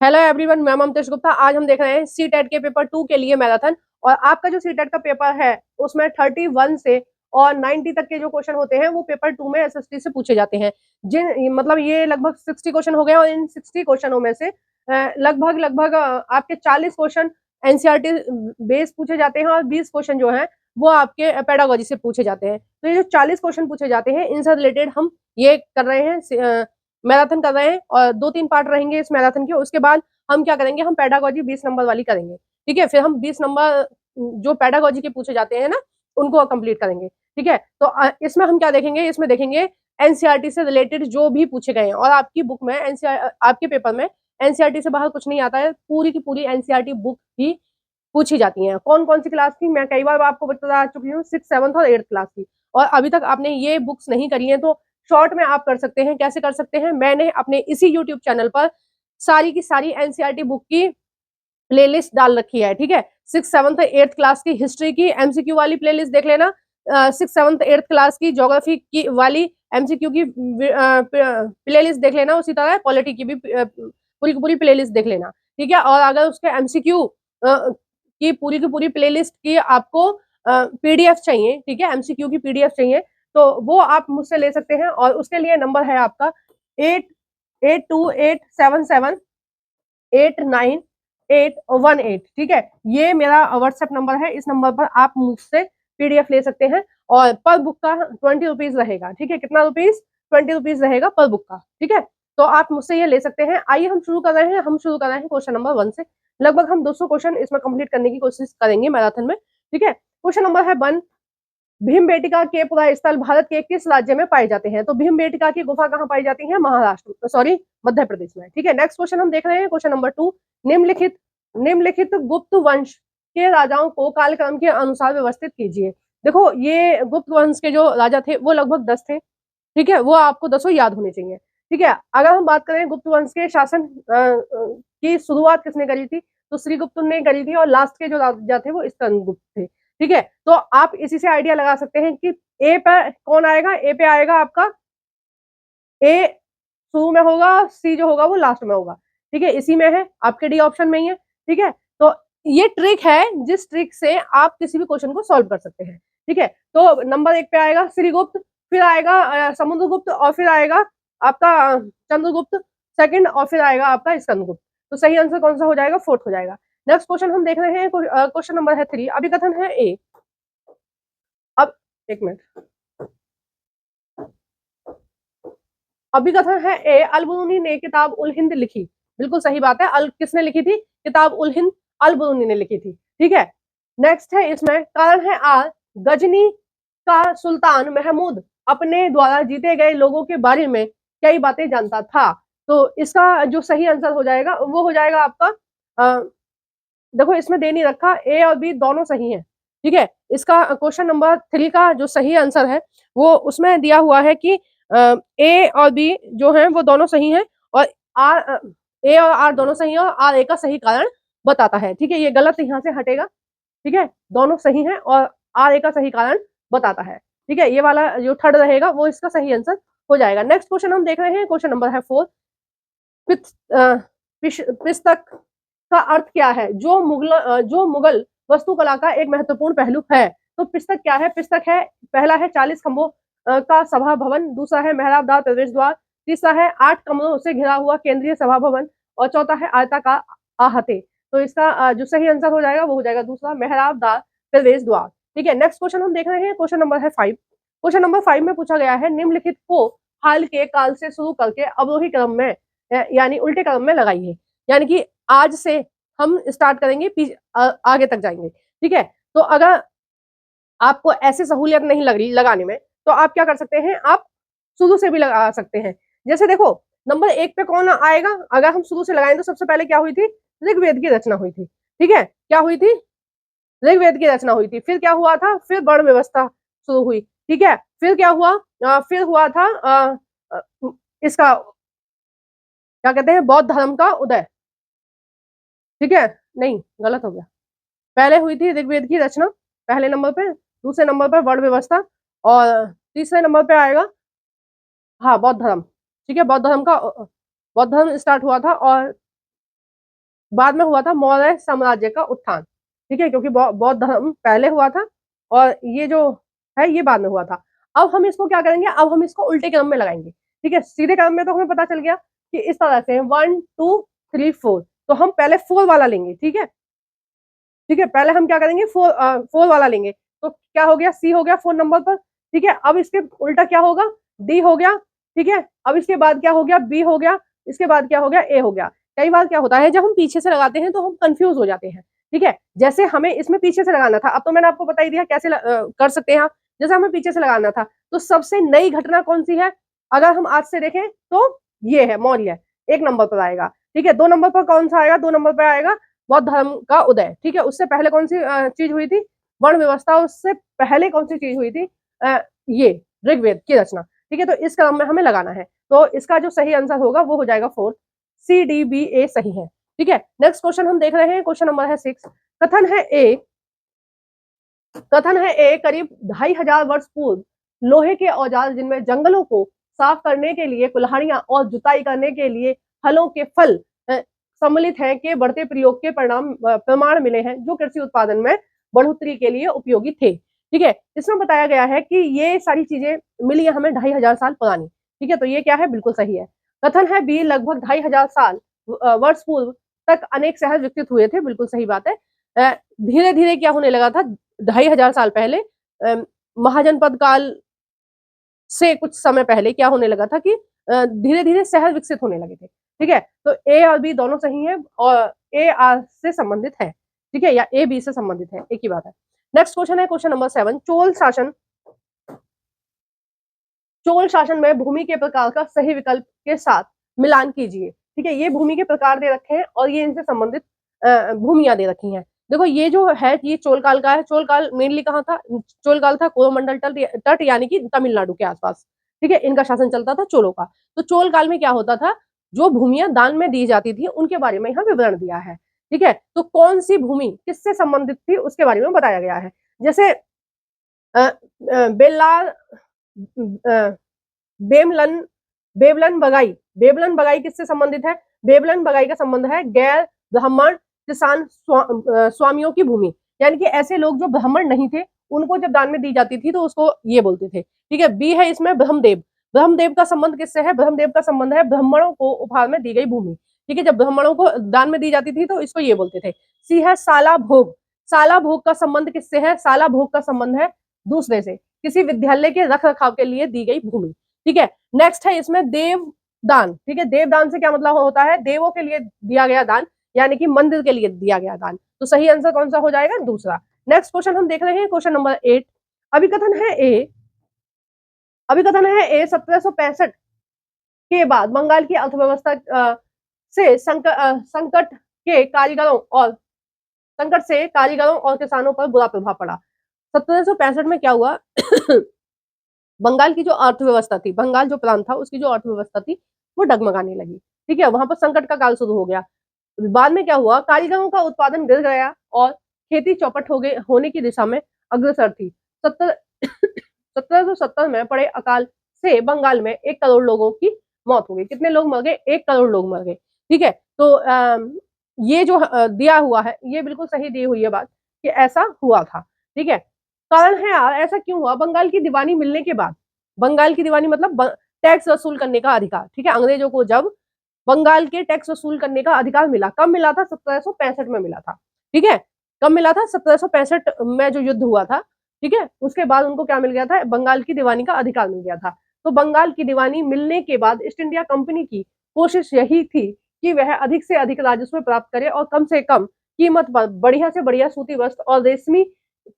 Hello everyone, मैं ममतेश गुप्ता। आज हम देख रहे हैं सी टेट के पेपर 2 के लिए मैराथन। और आपका जो सी टेट का पेपर है उसमें 31 से और 90 तक के जो क्वेश्चन होते हैं वो पेपर 2 में एसएसटी से पूछे जाते हैं। जिन मतलब ये लगभग 60 क्वेश्चन हो गए और इन 60 क्वेश्चनों में से लगभग लगभग आपके 40 क्वेश्चन एनसीईआरटी बेस पूछे जाते हैं और 20 क्वेश्चन जो है वो आपके पेडागोजी से पूछे जाते हैं। तो ये जो 40 क्वेश्चन पूछे जाते हैं इनसे रिलेटेड हम ये कर रहे हैं, मैराथन कर रहे हैं। और 2-3 पार्ट रहेंगे इस मैराथन के। उसके बाद हम क्या करेंगे, हम पेडागोजी 20 नंबर वाली करेंगे। ठीक है, फिर हम 20 नंबर जो पेडागोजी के पूछे जाते हैं ना उनको कंप्लीट करेंगे। ठीक है, तो इसमें हम क्या देखेंगे, इसमें देखेंगे एनसीईआरटी से रिलेटेड जो भी पूछे गए हैं। और आपकी बुक में एनसीईआरटी, आपके पेपर में एनसीईआरटी से बाहर कुछ नहीं आता है, पूरी की पूरी एनसीईआरटी बुक ही पूछी जाती हैं। कौन कौन सी क्लास की, मैं कई बार आपको बता चुकी हूँ, 6, 7 और 8 क्लास की। और अभी तक आपने ये बुक्स नहीं करी है तो शॉर्ट में आप कर सकते हैं। कैसे कर सकते हैं, मैंने अपने इसी यूट्यूब चैनल पर सारी की सारी एनसीईआरटी बुक की प्लेलिस्ट डाल रखी है। ठीक है, 6, 7, 8 क्लास की हिस्ट्री की एमसीक्यू वाली प्लेलिस्ट देख लेना। 6, 7, 8 क्लास की ज्योग्राफी की वाली एमसीक्यू की प्लेलिस्ट देख लेना। उसी तरह पॉलिटी की भी पूरी की पूरी प्लेलिस्ट देख लेना। ठीक है, और अगर उसके एमसीक्यू की पूरी प्लेलिस्ट की आपको पीडीएफ चाहिए, ठीक है, एमसीक्यू की पीडीएफ चाहिए, तो वो आप मुझसे ले सकते हैं। और उसके लिए नंबर है आपका 8828778918। ठीक है, ये मेरा व्हाट्सएप नंबर है। इस नंबर पर आप मुझसे पीडीएफ ले सकते हैं। और पर बुक का 20 रुपीज रहेगा। ठीक है, कितना रुपीज? 20 रुपीज रहेगा पर बुक का। ठीक है, तो आप मुझसे ये ले सकते हैं। आइए हम शुरू कर रहे हैं। हम शुरू कर रहे हैं क्वेश्चन नंबर 1 से। लगभग हम 200 क्वेश्चन इसमें कंप्लीट करने की कोशिश करेंगे मैराथन में। ठीक है, क्वेश्चन नंबर है 1। भीमबेटका के पुरा स्थल भारत के किस राज्य में पाए जाते हैं? तो भीमबेटका की गुफा कहाँ पाई जाती है? महाराष्ट्र, सॉरी, मध्य प्रदेश में। ठीक है, नेक्स्ट क्वेश्चन हम देख रहे हैं क्वेश्चन नंबर 2। निम्नलिखित निम्नलिखित गुप्त वंश के राजाओं को कालक्रम के अनुसार व्यवस्थित कीजिए। देखो, ये गुप्त वंश के जो राजा थे वो लगभग 10 थे। ठीक है, वो आपको 10 याद होने चाहिए। ठीक है, अगर हम बात करें गुप्त वंश के शासन की शुरुआत किसने करी थी, तो श्रीगुप्त ने करी थी। और लास्ट के जो राजा थे वो स्कंदगुप्त थे। ठीक है, तो आप इसी से आइडिया लगा सकते हैं कि ए पर कौन आएगा। ए पे आएगा आपका, ए शुरू में होगा, सी जो होगा वो लास्ट में होगा। ठीक है, इसी में है, आपके डी ऑप्शन में ही है। ठीक है, तो ये ट्रिक है जिस ट्रिक से आप किसी भी क्वेश्चन को सॉल्व कर सकते हैं। ठीक है, तो नंबर 1 पे आएगा श्रीगुप्त, फिर आएगा समुद्रगुप्त, और फिर आएगा आपका चंद्रगुप्त सेकंड, और फिर आएगा आपका स्कंदगुप्त। तो सही आंसर कौन सा हो जाएगा? 4th हो जाएगा। नेक्स्ट क्वेश्चन हम देख रहे हैं, क्वेश्चन नंबर है 3। अभिकथन है ए। अब एक मिनट, अभिकथन है ए, अल-बरूनी ने किताब उल हिंद लिखी। बिल्कुल सही बात है। अल किसने लिखी थी? किताब उल हिंद अल-बरूनी ने लिखी थी। ठीक है, नेक्स्ट है इसमें कारण है आर, गजनी का सुल्तान महमूद अपने द्वारा जीते गए लोगों के बारे में कई बातें जानता था। तो इसका जो सही आंसर हो जाएगा वो हो जाएगा आपका, देखो इसमें दे नहीं रखा, ए और बी दोनों सही है। ठीक है, इसका क्वेश्चन नंबर 3 का जो सही आंसर है वो उसमें दिया हुआ है कि ए और बी जो है वो दोनों सही हैं। और आर, ए और आर दोनों सही है और आर ए का सही कारण बताता है। ठीक है, ये गलत यहाँ से हटेगा। ठीक है, दोनों सही हैं और आर ए का सही कारण बताता है। ठीक है, ये वाला जो थर्ड रहेगा वो इसका सही आंसर हो जाएगा। नेक्स्ट क्वेश्चन हम देख रहे हैं, क्वेश्चन नंबर है 4। पिस्तक का अर्थ क्या है? जो मुगल वास्तुकला का एक महत्वपूर्ण पहलू है। तो पिस्तक क्या है? पिस्तक है, पहला है 40 खंभों का सभा भवन, दूसरा है मेहराबदार प्रवेश द्वार, तीसरा है 8 कमरों से घिरा हुआ केंद्रीय सभा भवन, और चौथा है आयताकार आहते। तो इसका जो सही आंसर हो जाएगा वो हो जाएगा दूसरा, मेहराबदार प्रवेश द्वार। ठीक है, नेक्स्ट क्वेश्चन हम देख रहे हैं, क्वेश्चन नंबर है 5। क्वेश्चन नंबर 5 में पूछा गया है, निम्नलिखित को हाल के काल से शुरू करके अवरोही क्रम में यानी उल्टे क्रम में लगाइए। यानी कि आज से हम स्टार्ट करेंगे, आगे तक जाएंगे। ठीक है, तो अगर आपको ऐसे सहूलियत नहीं लग रही लगाने में तो आप क्या कर सकते हैं, आप शुरू से भी लगा सकते हैं। जैसे देखो, नंबर 1 पे कौन आएगा? अगर हम शुरू से लगाएं तो सबसे पहले क्या हुई थी? ऋग्वेद की रचना हुई थी। ठीक है, क्या हुई थी? ऋग्वेद की रचना हुई थी। फिर क्या हुआ था? फिर वर्ण व्यवस्था शुरू हुई। ठीक है, फिर क्या हुआ? फिर हुआ था अ, इसका क्या कहते हैं, बौद्ध धर्म का उदय। ठीक है, नहीं गलत हो गया, पहले हुई थी ऋग्वेद की रचना पहले नंबर पे, दूसरे नंबर पर वर्ण व्यवस्था, और तीसरे नंबर पे आएगा, हाँ, बौद्ध धर्म। ठीक है, बौद्ध धर्म स्टार्ट हुआ था। और बाद में हुआ था मौर्य साम्राज्य का उत्थान, ठीक है, क्योंकि बौद्ध धर्म पहले हुआ था और ये जो है ये बाद में हुआ था। अब हम इसको क्या करेंगे, अब हम इसको उल्टे क्रम में लगाएंगे, ठीक है। सीधे क्रम में तो हमें पता चल गया कि इस तरह से 1 2 3 4, तो हम पहले 4 वाला लेंगे, ठीक है, ठीक है। पहले हम क्या करेंगे, 4 वाला लेंगे, तो क्या हो गया, सी हो गया 4 नंबर पर, ठीक है। अब इसके उल्टा क्या होगा, डी हो गया, ठीक है। अब इसके बाद क्या हो गया, बी हो गया, इसके बाद क्या हो गया, ए हो गया। कई बार क्या होता है, जब हम पीछे से लगाते हैं तो हम कंफ्यूज हो जाते हैं, ठीक है। जैसे हमें इसमें पीछे से लगाना था, अब तो मैंने आपको बता ही दिया कैसे कर सकते हैं आप। जैसे हमें पीछे से लगाना था, तो सबसे नई घटना कौन सी है, अगर हम आज से देखें तो ये है मौर्य, 1 नंबर पर आएगा, ठीक है। 2 नंबर पर कौन सा आएगा, 2 नंबर पर आएगा बौद्ध धर्म का उदय, ठीक है। उससे पहले कौन सी चीज हुई थी, वर्ण व्यवस्था। उससे पहले कौन सी चीज हुई थी, ये ऋग्वेद की रचना, ठीक है। तो इस क्रम में हमें लगाना है, तो इसका जो सही आंसर होगा वो हो जाएगा 4, सी डी बी ए सही है, ठीक है। नेक्स्ट क्वेश्चन हम देख रहे हैं, क्वेश्चन नंबर है 6। कथन है ए करीब 2500 वर्ष पूर्व लोहे के औजार जिनमें जंगलों को साफ करने के लिए कुल्हाड़ियां और जुताई करने के लिए हलों के फल सम्मिलित हैं के बढ़ते प्रयोग के प्रमाण मिले हैं जो कृषि उत्पादन में बढ़ोतरी के लिए उपयोगी थे, ठीक है। इसमें बताया गया है कि ये सारी चीजें मिली है हमें 2500 साल पुरानी, ठीक है। तो ये क्या है, बिल्कुल सही है। कथन है बी लगभग 2500 साल वर्ष पूर्व तक अनेक शहर विकसित हुए थे, बिल्कुल सही बात है। धीरे धीरे क्या होने लगा था, 2500 साल पहले महाजनपद काल से कुछ समय पहले क्या होने लगा था कि धीरे धीरे शहर विकसित होने लगे थे, ठीक है। तो ए और बी दोनों सही है और ए आर से संबंधित है, ठीक है, या ए बी से संबंधित है, एक ही बात है। नेक्स्ट क्वेश्चन है क्वेश्चन नंबर 7। चोल शासन में भूमि के प्रकार का सही विकल्प के साथ मिलान कीजिए, ठीक है। ये भूमि के प्रकार दे रखे हैं और ये इनसे संबंधित भूमियां दे रखी हैं। देखो ये जो है ये चोल काल का है। चोल काल मेनली कहाँ था, चोल काल था कोरोमंडल तट यानी कि तमिलनाडु के आसपास, ठीक है, इनका शासन चलता था चोलों का। तो चोल काल में क्या होता था, जो भूमियां दान में दी जाती थी उनके बारे में यहाँ विवरण दिया है, ठीक है। तो कौन सी भूमि किससे संबंधित थी उसके बारे में बताया गया है। जैसे बेल्लार बेमलन बेबलन बगाई, बेबलन बगाई किससे संबंधित है, बेबलन बगाई का संबंध है गैर ब्राह्मण किसान स्वामियों की भूमि, यानी कि ऐसे लोग जो ब्राह्मण नहीं थे उनको जब दान में दी जाती थी तो उसको ये बोलते थे, ठीक है। बी है इसमें ब्रह्मदेव, ब्रह्मदेव का संबंध किससे है, ब्रह्मदेव का संबंध है ब्राह्मणों को उपहार में दी गई भूमि, ठीक है। जब ब्राह्मणों को दान में दी जाती थी तो इसको ये बोलते थे। सी है साला भोग, साला भोग का संबंध किससे है, साला भोग का संबंध है दूसरे से, किसी विद्यालय के रख रखाव के लिए दी गई भूमि, ठीक है। नेक्स्ट है इसमें देवदान, ठीक है। देवदान से क्या मतलब होता है, देवों के लिए दिया गया दान, यानी कि मंदिर के लिए दिया गया दान। तो सही आंसर कौन सा हो जाएगा, दूसरा। नेक्स्ट क्वेश्चन हम देख रहे हैं क्वेश्चन नंबर 8। अभिकथन है ए 1765 के बाद बंगाल की अर्थव्यवस्था से संकट से कारीगरों और किसानों पर बुरा प्रभाव पड़ा। 1765 में क्या हुआ बंगाल की जो अर्थव्यवस्था थी, बंगाल जो प्रांत था उसकी जो अर्थव्यवस्था थी वो डगमगाने लगी, ठीक है। वहां पर संकट का काल शुरू हो गया। बाद में क्या हुआ, कारीगरों का उत्पादन गिर गया और खेती चौपट होने की दिशा में अग्रसर थी। 1770 में पड़े अकाल से बंगाल में 1 करोड़ लोगों की मौत हो गई। कितने लोग मर गए, 1 करोड़ लोग मर गए, ठीक है। तो ये जो दिया हुआ है ये बिल्कुल सही दी हुई है बात कि ऐसा हुआ था, ठीक है। कारण है यार ऐसा क्यों हुआ, बंगाल की दीवानी मिलने के बाद, बंगाल की दीवानी मतलब टैक्स वसूल करने का अधिकार, ठीक है। अंग्रेजों को जब बंगाल के टैक्स वसूल करने का अधिकार मिला, कब मिला था, 1765 में मिला था, ठीक है। कब मिला था, 1765 में जो युद्ध हुआ था, ठीक है। उसके बाद उनको क्या मिल गया था, बंगाल की दीवानी का अधिकार मिल गया था। तो बंगाल की दीवानी मिलने के बाद ईस्ट इंडिया कंपनी की कोशिश यही थी कि वह अधिक से अधिक राजस्व प्राप्त करे और कम से कम कीमत पर बढ़िया से बढ़िया सूती वस्त्र और रेशमी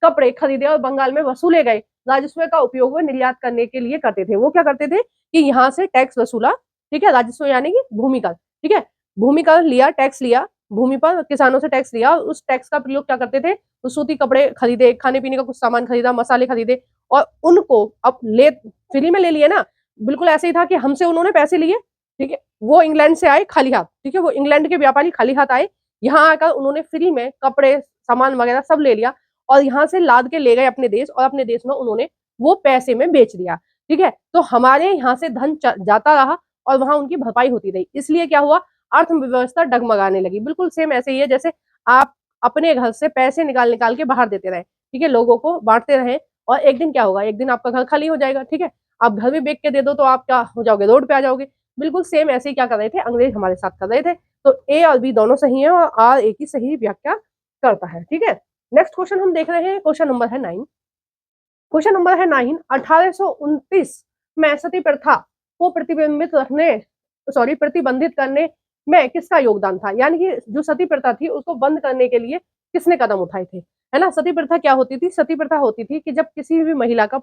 कपड़े खरीदे और बंगाल में वसूले गए राजस्व का उपयोग वो निर्यात करने के लिए करते थे। वो क्या करते थे कि यहाँ से टैक्स वसूला, ठीक है, राजस्व यानी कि भूमि कर, ठीक है, भूमि कर लिया, टैक्स लिया, भूमि पर किसानों से टैक्स लिया, उस टैक्स का प्रयोग क्या करते थे, तो सूती कपड़े खरीदे, खाने पीने का कुछ सामान खरीदा, मसाले खरीदे और उनको अब ले फ्री में ले लिए ना, बिल्कुल ऐसे ही था कि हमसे उन्होंने पैसे लिए, ठीक है, वो इंग्लैंड से आए खाली हाथ, ठीक है, वो इंग्लैंड के व्यापारी खाली हाथ आए, यहाँ आकर उन्होंने फ्री में कपड़े सामान वगैरह सब ले लिया और यहाँ से लाद के ले गए अपने देश और अपने देश में उन्होंने वो पैसे में बेच दिया, ठीक है। तो हमारे यहाँ से धन जाता रहा और वहां उनकी भरपाई होती रही। इसलिए क्या हुआ, अर्थव्यवस्था डगमगाने लगी। बिल्कुल सेम ऐसे ही है जैसे आप अपने घर से पैसे निकाल निकाल के बाहर देते रहे, ठीक है, लोगों को बांटते रहे, और एक दिन क्या होगा, एक दिन आपका घर खाली हो जाएगा, ठीक है। आप घर भी बेच के दे दो तो आप क्या हो जाओगे, रोड पे आ जाओगे। बिल्कुल सेम ऐसे ही क्या कर रहे थे, अंग्रेज हमारे साथ कर रहे थे। तो ए और बी दोनों सही है और आर ए की सही व्याख्या करता है, ठीक है। नेक्स्ट क्वेश्चन हम देख रहे हैं, क्वेश्चन नंबर है 9। क्वेश्चन नंबर है 9, 1829 में सती प्रथा को प्रतिबंधित करने में किसका योगदान था, यानी कि जो सती प्रथा थी उसको बंद करने के लिए किसने कदम उठाए थे, है ना। सती प्रथा क्या होती थी, सती प्रथा होती थी कि जब किसी भी महिला का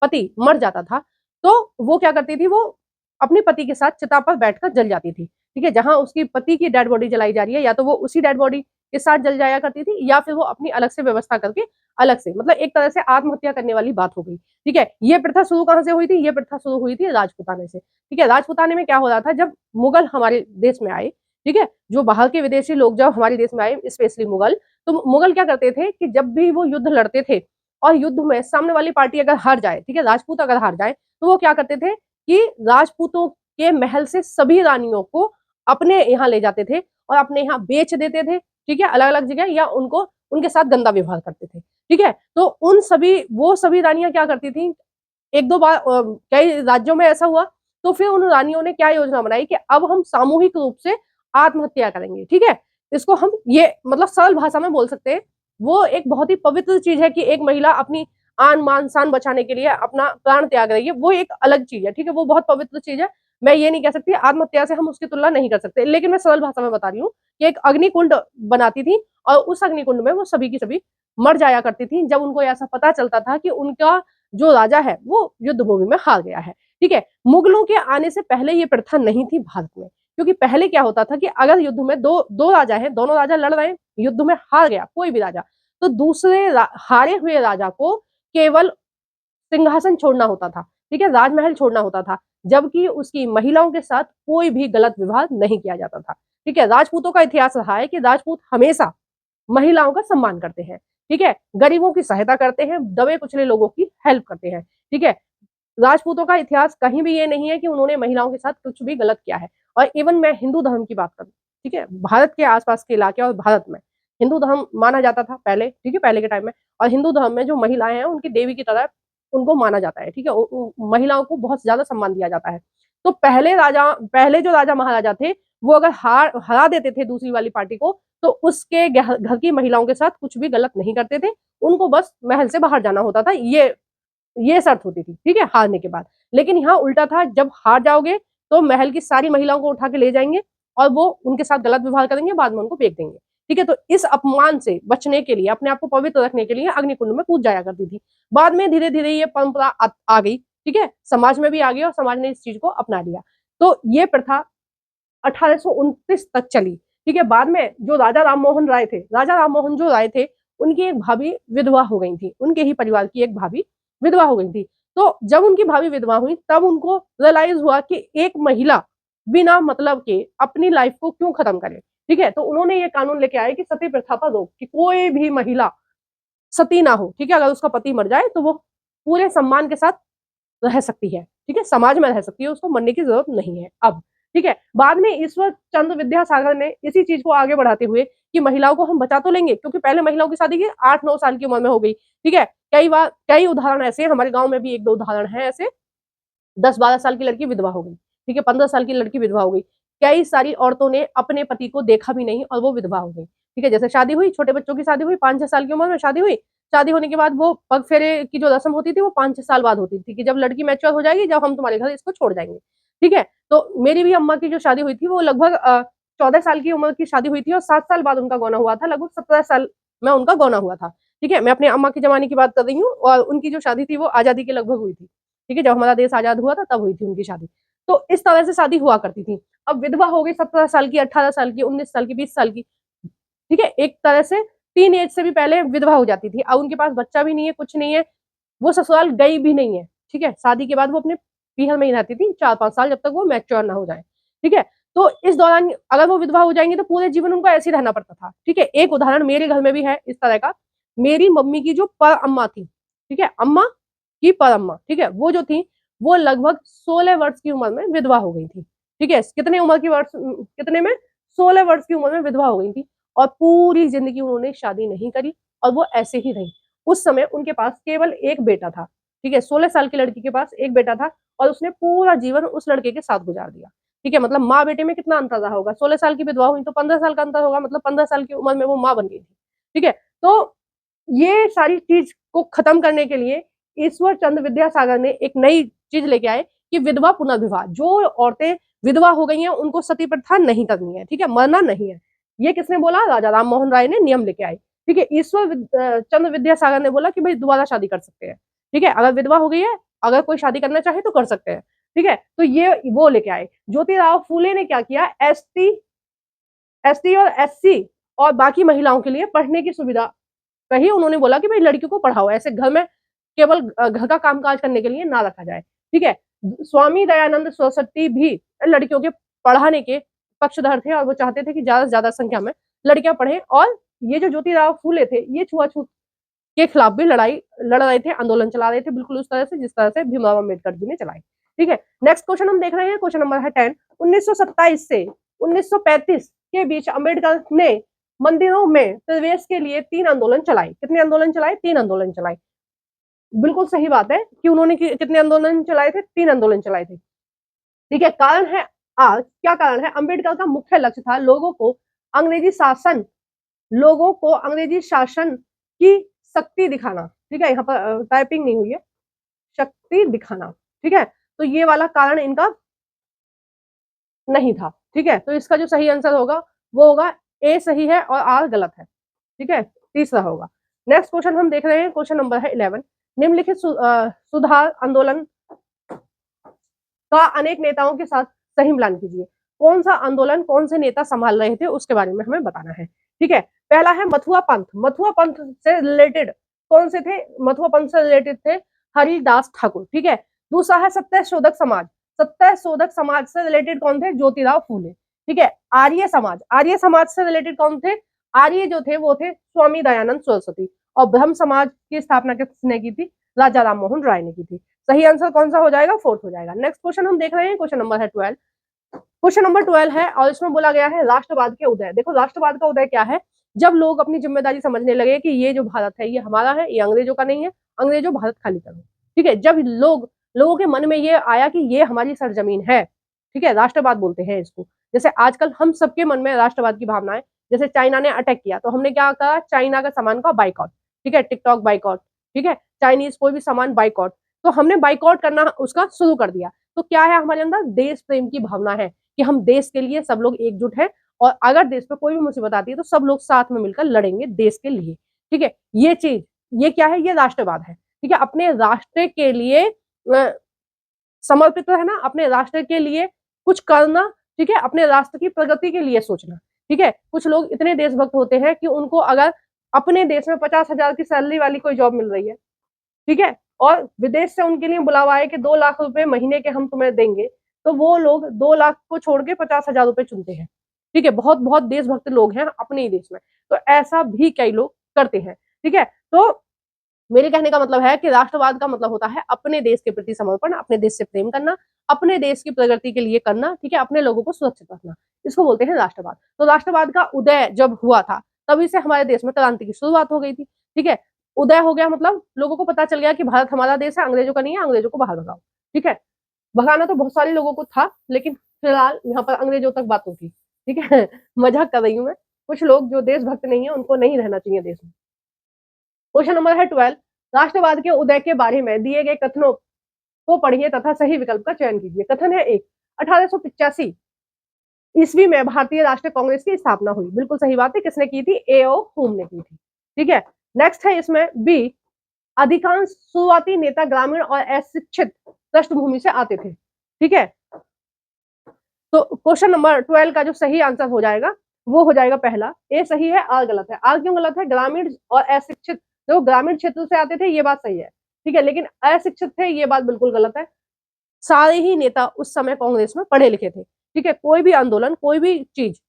पति मर जाता था तो वो क्या करती थी, वो अपने पति के साथ चिता पर बैठकर जल जाती थी, ठीक है। जहां उसकी पति की डेड बॉडी जलाई जा रही है, या तो वो उसी डेड बॉडी के साथ जल जाया करती थी, या फिर वो अपनी अलग से व्यवस्था करके अलग से, मतलब एक तरह से आत्महत्या करने वाली बात हो गई, ठीक है। ये प्रथा शुरू कहां से हुई थी, ये प्रथा शुरू हुई थी राजपुताने से, ठीक है। राजपुताने में क्या हो रहा था, जब मुगल हमारे देश में आए, ठीक है, जो बाहर के विदेशी लोग जब हमारे देश में आए, स्पेशली मुगल, तो मुगल क्या करते थे कि जब भी वो युद्ध लड़ते थे और युद्ध में सामने वाली पार्टी अगर हार जाए, ठीक है, राजपूत अगर हार जाए, तो वो क्या करते थे कि राजपूतों के महल से सभी रानियों को अपने यहाँ ले जाते थे और अपने यहाँ बेच देते थे, ठीक है, अलग अलग जगह, या उनको उनके साथ गंदा व्यवहार करते थे, ठीक है। तो उन सभी वो सभी रानियां क्या करती थी, एक दो बार कई राज्यों में ऐसा हुआ, तो फिर उन रानियों ने क्या योजना बनाई कि अब हम सामूहिक रूप से आत्महत्या करेंगे, ठीक है। इसको हम ये मतलब सरल भाषा में बोल सकते हैं, वो एक बहुत ही पवित्र चीज है कि एक महिला अपनी आन मान शान बचाने के लिए अपना प्राण त्याग रही है, वो एक अलग चीज है, ठीक है, वो बहुत पवित्र चीज है। मैं ये नहीं कह सकती आत्महत्या से हम उसकी तुलना नहीं कर सकते, लेकिन मैं सरल भाषा में बता रही हूँ कि एक अग्निकुंड बनाती थी और उस अग्निकुंड में वो सभी की सभी मर जाया करती थी जब उनको ऐसा पता चलता था कि उनका जो राजा है वो युद्ध भूमि में हार गया है, ठीक है। मुगलों के आने से पहले ये प्रथा नहीं थी भारत में, क्योंकि पहले क्या होता था कि अगर युद्ध में दो दो राजा हैं, दोनों राजा लड़ रहे हैं, युद्ध में हार गया कोई भी राजा, तो दूसरे हारे हुए राजा को केवल सिंहासन छोड़ना होता था, ठीक है, राजमहल छोड़ना होता था, जबकि उसकी महिलाओं के साथ कोई भी गलत व्यवहार नहीं किया जाता था, ठीक है। राजपूतों का इतिहास रहा है कि राजपूत हमेशा महिलाओं का सम्मान करते हैं, ठीक है, गरीबों की सहायता करते हैं, दबे कुचले लोगों की हेल्प करते हैं, ठीक है। राजपूतों का इतिहास कहीं भी ये नहीं है कि उन्होंने महिलाओं के साथ कुछ भी गलत किया है। और इवन मैं हिंदू धर्म की बात करूं, ठीक है, भारत के आसपास के इलाके और भारत में हिंदू धर्म माना जाता था पहले, ठीक है, पहले के टाइम में। और हिंदू धर्म में जो महिलाएं हैं उनकी देवी की तरह उनको माना जाता है, ठीक है, महिलाओं को बहुत ज्यादा सम्मान दिया जाता है। तो पहले जो राजा महाराजा थे, वो अगर हरा देते थे दूसरी वाली पार्टी को, तो उसके घर की महिलाओं के साथ कुछ भी गलत नहीं करते थे, उनको बस महल से बाहर जाना होता था, ये शर्त होती थी, ठीक है, हारने के बाद। लेकिन यहाँ उल्टा था, जब हार जाओगे तो महल की सारी महिलाओं को उठा के ले जाएंगे और वो उनके साथ गलत व्यवहार करेंगे, बाद में उनको फेंक देंगे, ठीक है। तो इस अपमान से बचने के लिए, अपने आप को पवित्र रखने के लिए अग्निकुंड में कूद जाया करती थी। बाद में धीरे धीरे ये परंपरा आ गई, ठीक है, समाज में भी आ गई और समाज ने इस चीज को अपना लिया। तो ये प्रथा 1829 तक चली, ठीक है। बाद में जो राजा राम मोहन राय थे, राजा राम मोहन जो राय थे, उनकी एक भाभी विधवा हो गई थी, उनके ही परिवार की एक भाभी विधवा हो गई थी। तो जब उनकी भाभी विधवा हुई तब उनको रियलाइज हुआ कि एक महिला बिना मतलब के अपनी लाइफ को क्यों खत्म करे, ठीक है। तो उन्होंने ये कानून लेके आए कि सती प्रथा पर रोक, कि कोई भी महिला सती ना हो, ठीक है, अगर उसका पति मर जाए तो वो पूरे सम्मान के साथ रह सकती है, ठीक है, समाज में रह सकती है, उसको मरने की जरूरत नहीं है अब, ठीक है। बाद में ईश्वर चंद्र विद्यासागर ने इसी चीज को आगे बढ़ाते हुए कि महिलाओं को हम बचा तो लेंगे, क्योंकि पहले महिलाओं की शादी की 8-9 साल की उम्र में हो गई, ठीक है। कई बार कई उदाहरण ऐसे, हमारे गांव में भी एक दो उदाहरण है ऐसे, 10-12 साल की लड़की विधवा हो गई, ठीक है, 15 साल की लड़की विधवा हो गई। कई सारी औरतों ने अपने पति को देखा भी नहीं और वो विधवा हो गई, ठीक है। जैसे शादी हुई, छोटे बच्चों की शादी हुई, 5-6 साल की उम्र में शादी हुई, शादी होने के बाद वो पग फेरे की जो रस्म होती थी वो 5-6 साल बाद होती थी, कि जब लड़की मैच्योर हो जाएगी, जब हम तुम्हारे घर इसको छोड़ जाएंगे, ठीक है। तो मेरी भी अम्मा की जो शादी हुई थी वो लगभग 14 साल की उम्र की शादी हुई थी और 7 साल बाद उनका गौना हुआ था, लगभग 17 साल में उनका गौना हुआ था, ठीक है। मैं अपने अम्मा के जमाने की बात कर रही हूँ और उनकी जो शादी थी वो आजादी के लगभग हुई थी, ठीक है, जब हमारा देश आजाद हुआ था तब हुई थी उनकी शादी। तो इस तरह से शादी हुआ करती थी। अब विधवा हो गई 17 साल की, 18 साल की, 19 साल की, 20 साल की, ठीक है, एक तरह से टीन एज से भी पहले विधवा हो जाती थी। अब उनके पास बच्चा भी नहीं है, कुछ नहीं है, वो ससुराल गई भी नहीं है, ठीक है। शादी के बाद वो अपने पीहर में ही रहती थी 4-5 साल, जब तक वो मैच्योर ना हो जाए, ठीक है। तो इस दौरान अगर वो विधवा हो जाएंगी तो पूरे जीवन उनको ऐसे ही रहना पड़ता था, ठीक है। एक उदाहरण मेरे घर में भी है इस तरह का। मेरी मम्मी की जो पर अम्मा थी, ठीक है, अम्मा की पर अम्मा, ठीक है, वो जो थी वो लगभग 16 वर्ष की उम्र में विधवा हो गई थी, ठीक है, कितने में, 16 वर्ष की उम्र में विधवा हो गई थी और पूरी जिंदगी उन्होंने शादी नहीं करी और वो ऐसे ही रही। उस समय उनके पास केवल एक बेटा था, ठीक है, 16 साल की लड़की के पास एक बेटा था और उसने पूरा जीवन उस लड़के के साथ गुजार दिया। ठीक है, मतलब माँ बेटे में कितना अंतर रहा होगा, 16 साल की विधवा हुई तो 15 साल का अंतर होगा, मतलब 15 साल की उम्र में वो माँ बन गई थी। ठीक है, तो ये सारी चीज को खत्म करने के लिए ईश्वर चंद्र विद्यासागर ने एक नई चीज लेके आए कि विधवा पुनर्विवाह, जो औरतें विधवा हो गई हैं उनको सती प्रथा नहीं करनी है, ठीक है, मरना नहीं है। ये किसने बोला, राजा राम मोहन राय ने नियम लेके आए। ठीक है, चंद्र विद्यासागर ने बोला कि भाई दोबारा शादी कर सकते हैं। ठीक है, अगर विधवा हो गई है, अगर कोई शादी करना चाहे तो कर सकते हैं। ठीक है, तो ये वो लेके आए। ज्योतिराव फूले ने क्या किया, एसटी और एससी और बाकी महिलाओं के लिए पढ़ने की सुविधा कही। उन्होंने बोला कि भाई लड़कियों को पढ़ाओ, ऐसे घर में केवल घर का कामकाज करने के लिए ना रखा जाए। ठीक है, स्वामी दयानंद सरस्वती भी लड़कियों के पढ़ाने के पक्षधर थे और वो चाहते थे कि ज्यादा से ज्यादा संख्या में लड़कियां पढ़ें। और ये जो ज्योतिराव फूले थे ये छुआछूत के खिलाफ भी लड़ रहे थे, आंदोलन चला रहे थे, बिल्कुल उस तरह से जिस तरह से भीमराव अम्बेडकर जी ने चलाई। ठीक है, नेक्स्ट क्वेश्चन हम देख रहे हैं, क्वेश्चन नंबर है 10। 1927 से 1935 के बीच अम्बेडकर ने मंदिरों में प्रवेश के लिए 3 आंदोलन चलाए। कितने आंदोलन चलाए, 3 आंदोलन चलाए। बिल्कुल सही बात है कि उन्होंने कितने आंदोलन चलाए थे, 3 आंदोलन चलाए थे। ठीक है, कारण है, आज क्या कारण है, अम्बेडकर का मुख्य लक्ष्य था लोगों को अंग्रेजी शासन की शक्ति दिखाना। ठीक है, यहाँ पर टाइपिंग नहीं हुई है, शक्ति दिखाना। ठीक है, तो ये वाला कारण इनका नहीं था। ठीक है, तो इसका जो सही आंसर होगा वो होगा ए सही है और आर गलत है। ठीक है, तीसरा होगा। नेक्स्ट क्वेश्चन हम देख रहे हैं, क्वेश्चन नंबर है 11। निम्नलिखित सुधार आंदोलन का अनेक नेताओं के साथ सही मिलान कीजिए। कौन सा आंदोलन कौन से नेता संभाल रहे थे उसके बारे में हमें बताना है। ठीक है, पहला है मथुआ पंथ। मथुआ पंथ से रिलेटेड कौन से थे, मथुआ पंथ से रिलेटेड थे हरिदास ठाकुर। ठीक है, दूसरा है सत्य शोधक समाज। सत्य शोधक समाज से रिलेटेड कौन थे, ज्योतिराव फूले। ठीक है, आर्य समाज से रिलेटेड कौन थे, आर्य जो थे वो थे स्वामी दयानंद सरस्वती। और ब्रह्म समाज की स्थापना किसने की थी, राजा राम मोहन राय ने की थी। सही आंसर कौन सा हो जाएगा, 4th हो जाएगा। नेक्स्ट क्वेश्चन हम देख रहे हैं, क्वेश्चन नंबर है 12। क्वेश्चन नंबर 12 है और इसमें बोला गया है राष्ट्रवाद के उदय। देखो राष्ट्रवाद का उदय क्या है, जब लोग अपनी जिम्मेदारी समझने लगे कि ये जो भारत है ये हमारा है, ये अंग्रेजों का नहीं है, अंग्रेजों भारत खाली करो। ठीक है, जब लोगों के मन में ये आया कि ये हमारी सरजमीन है, ठीक है, राष्ट्रवाद बोलते हैं इसको। जैसे आजकल हम सबके मन में राष्ट्रवाद की भावना है। जैसे चाइना ने अटैक किया तो हमने क्या कहा, चाइना का सामान का बाइकआउट। ठीक है, टिकटॉक बाइकआउट, ठीक है, चाइनीज कोई भी सामान बाइकआउट, तो हमने बाइकआउट करना उसका शुरू कर दिया। तो क्या है, हमारे अंदर देश प्रेम की भावना है कि हम देश के लिए सब लोग एकजुट हैं और अगर देश पे कोई भी मुसीबत आती है तो सब लोग साथ में मिलकर लड़ेंगे देश के लिए। ठीक है, ये चीज, ये क्या है, ये राष्ट्रवाद है। ठीक है, अपने राष्ट्र के लिए समर्पित रहना, अपने राष्ट्र के लिए कुछ करना। ठीक है, अपने राष्ट्र की प्रगति के लिए सोचना। ठीक है, कुछ लोग इतने देशभक्त होते हैं कि उनको अगर अपने देश में 50,000 की सैलरी वाली कोई जॉब मिल रही है, ठीक है, और विदेश से उनके लिए बुलावा है कि 2 लाख रुपए महीने के हम तुम्हें देंगे, तो वो लोग 2 लाख को छोड़ के 50,000 रुपए चुनते हैं। ठीक है, बहुत बहुत देशभक्त लोग हैं अपने ही देश में, तो ऐसा भी कई लोग करते हैं। ठीक है, तो मेरे कहने का मतलब है कि राष्ट्रवाद का मतलब होता है अपने देश के प्रति समर्पण, अपने देश से प्रेम करना, अपने देश की प्रगति के लिए करना। ठीक है, अपने लोगों को सुरक्षित रखना, इसको बोलते हैं राष्ट्रवाद। तो राष्ट्रवाद का उदय जब हुआ था तभी से हमारे देश में क्रांति की शुरुआत हो गई थी। ठीक है, उदय हो गया मतलब लोगों को पता चल गया कि भारत हमारा देश है, अंग्रेजों का नहीं है, अंग्रेजों को बाहर भगाओ। ठीक है, भगाना तो बहुत सारे लोगों को था लेकिन फिलहाल यहाँ पर अंग्रेजों तक बात होगी। ठीक है, मजाक कर रही हूँ मैं, कुछ लोग जो देशभक्त नहीं है उनको नहीं रहना चाहिए देश में। क्वेश्चन नंबर है 12। राष्ट्रवाद के उदय के बारे में दिए गए कथनों को पढ़िए तथा सही विकल्प का चयन कीजिए। कथन है 1, 1885 ईस्वी में भारतीय राष्ट्रीय कांग्रेस की स्थापना हुई। बिल्कुल सही बात है, किसने की थी, ए.ओ. होम ने की थी। ठीक है, नेक्स्ट है इसमें बी, अधिकांश शुरुआती नेता ग्रामीण और अशिक्षित पृष्ठभूमि से आते थे। ठीक है, तो क्वेश्चन नंबर 12 का जो सही आंसर हो जाएगा वो हो जाएगा पहला, ए सही है, आर गलत है। आर क्यों गलत है, ग्रामीण और अशिक्षित, जो ग्रामीण क्षेत्र से आते थे ये बात सही है, ठीक है, लेकिन अशिक्षित थे ये बात बिल्कुल गलत है। सारे ही नेता उस समय कांग्रेस में पढ़े लिखे थे। ठीक है, कोई भी आंदोलन, कोई भी चीज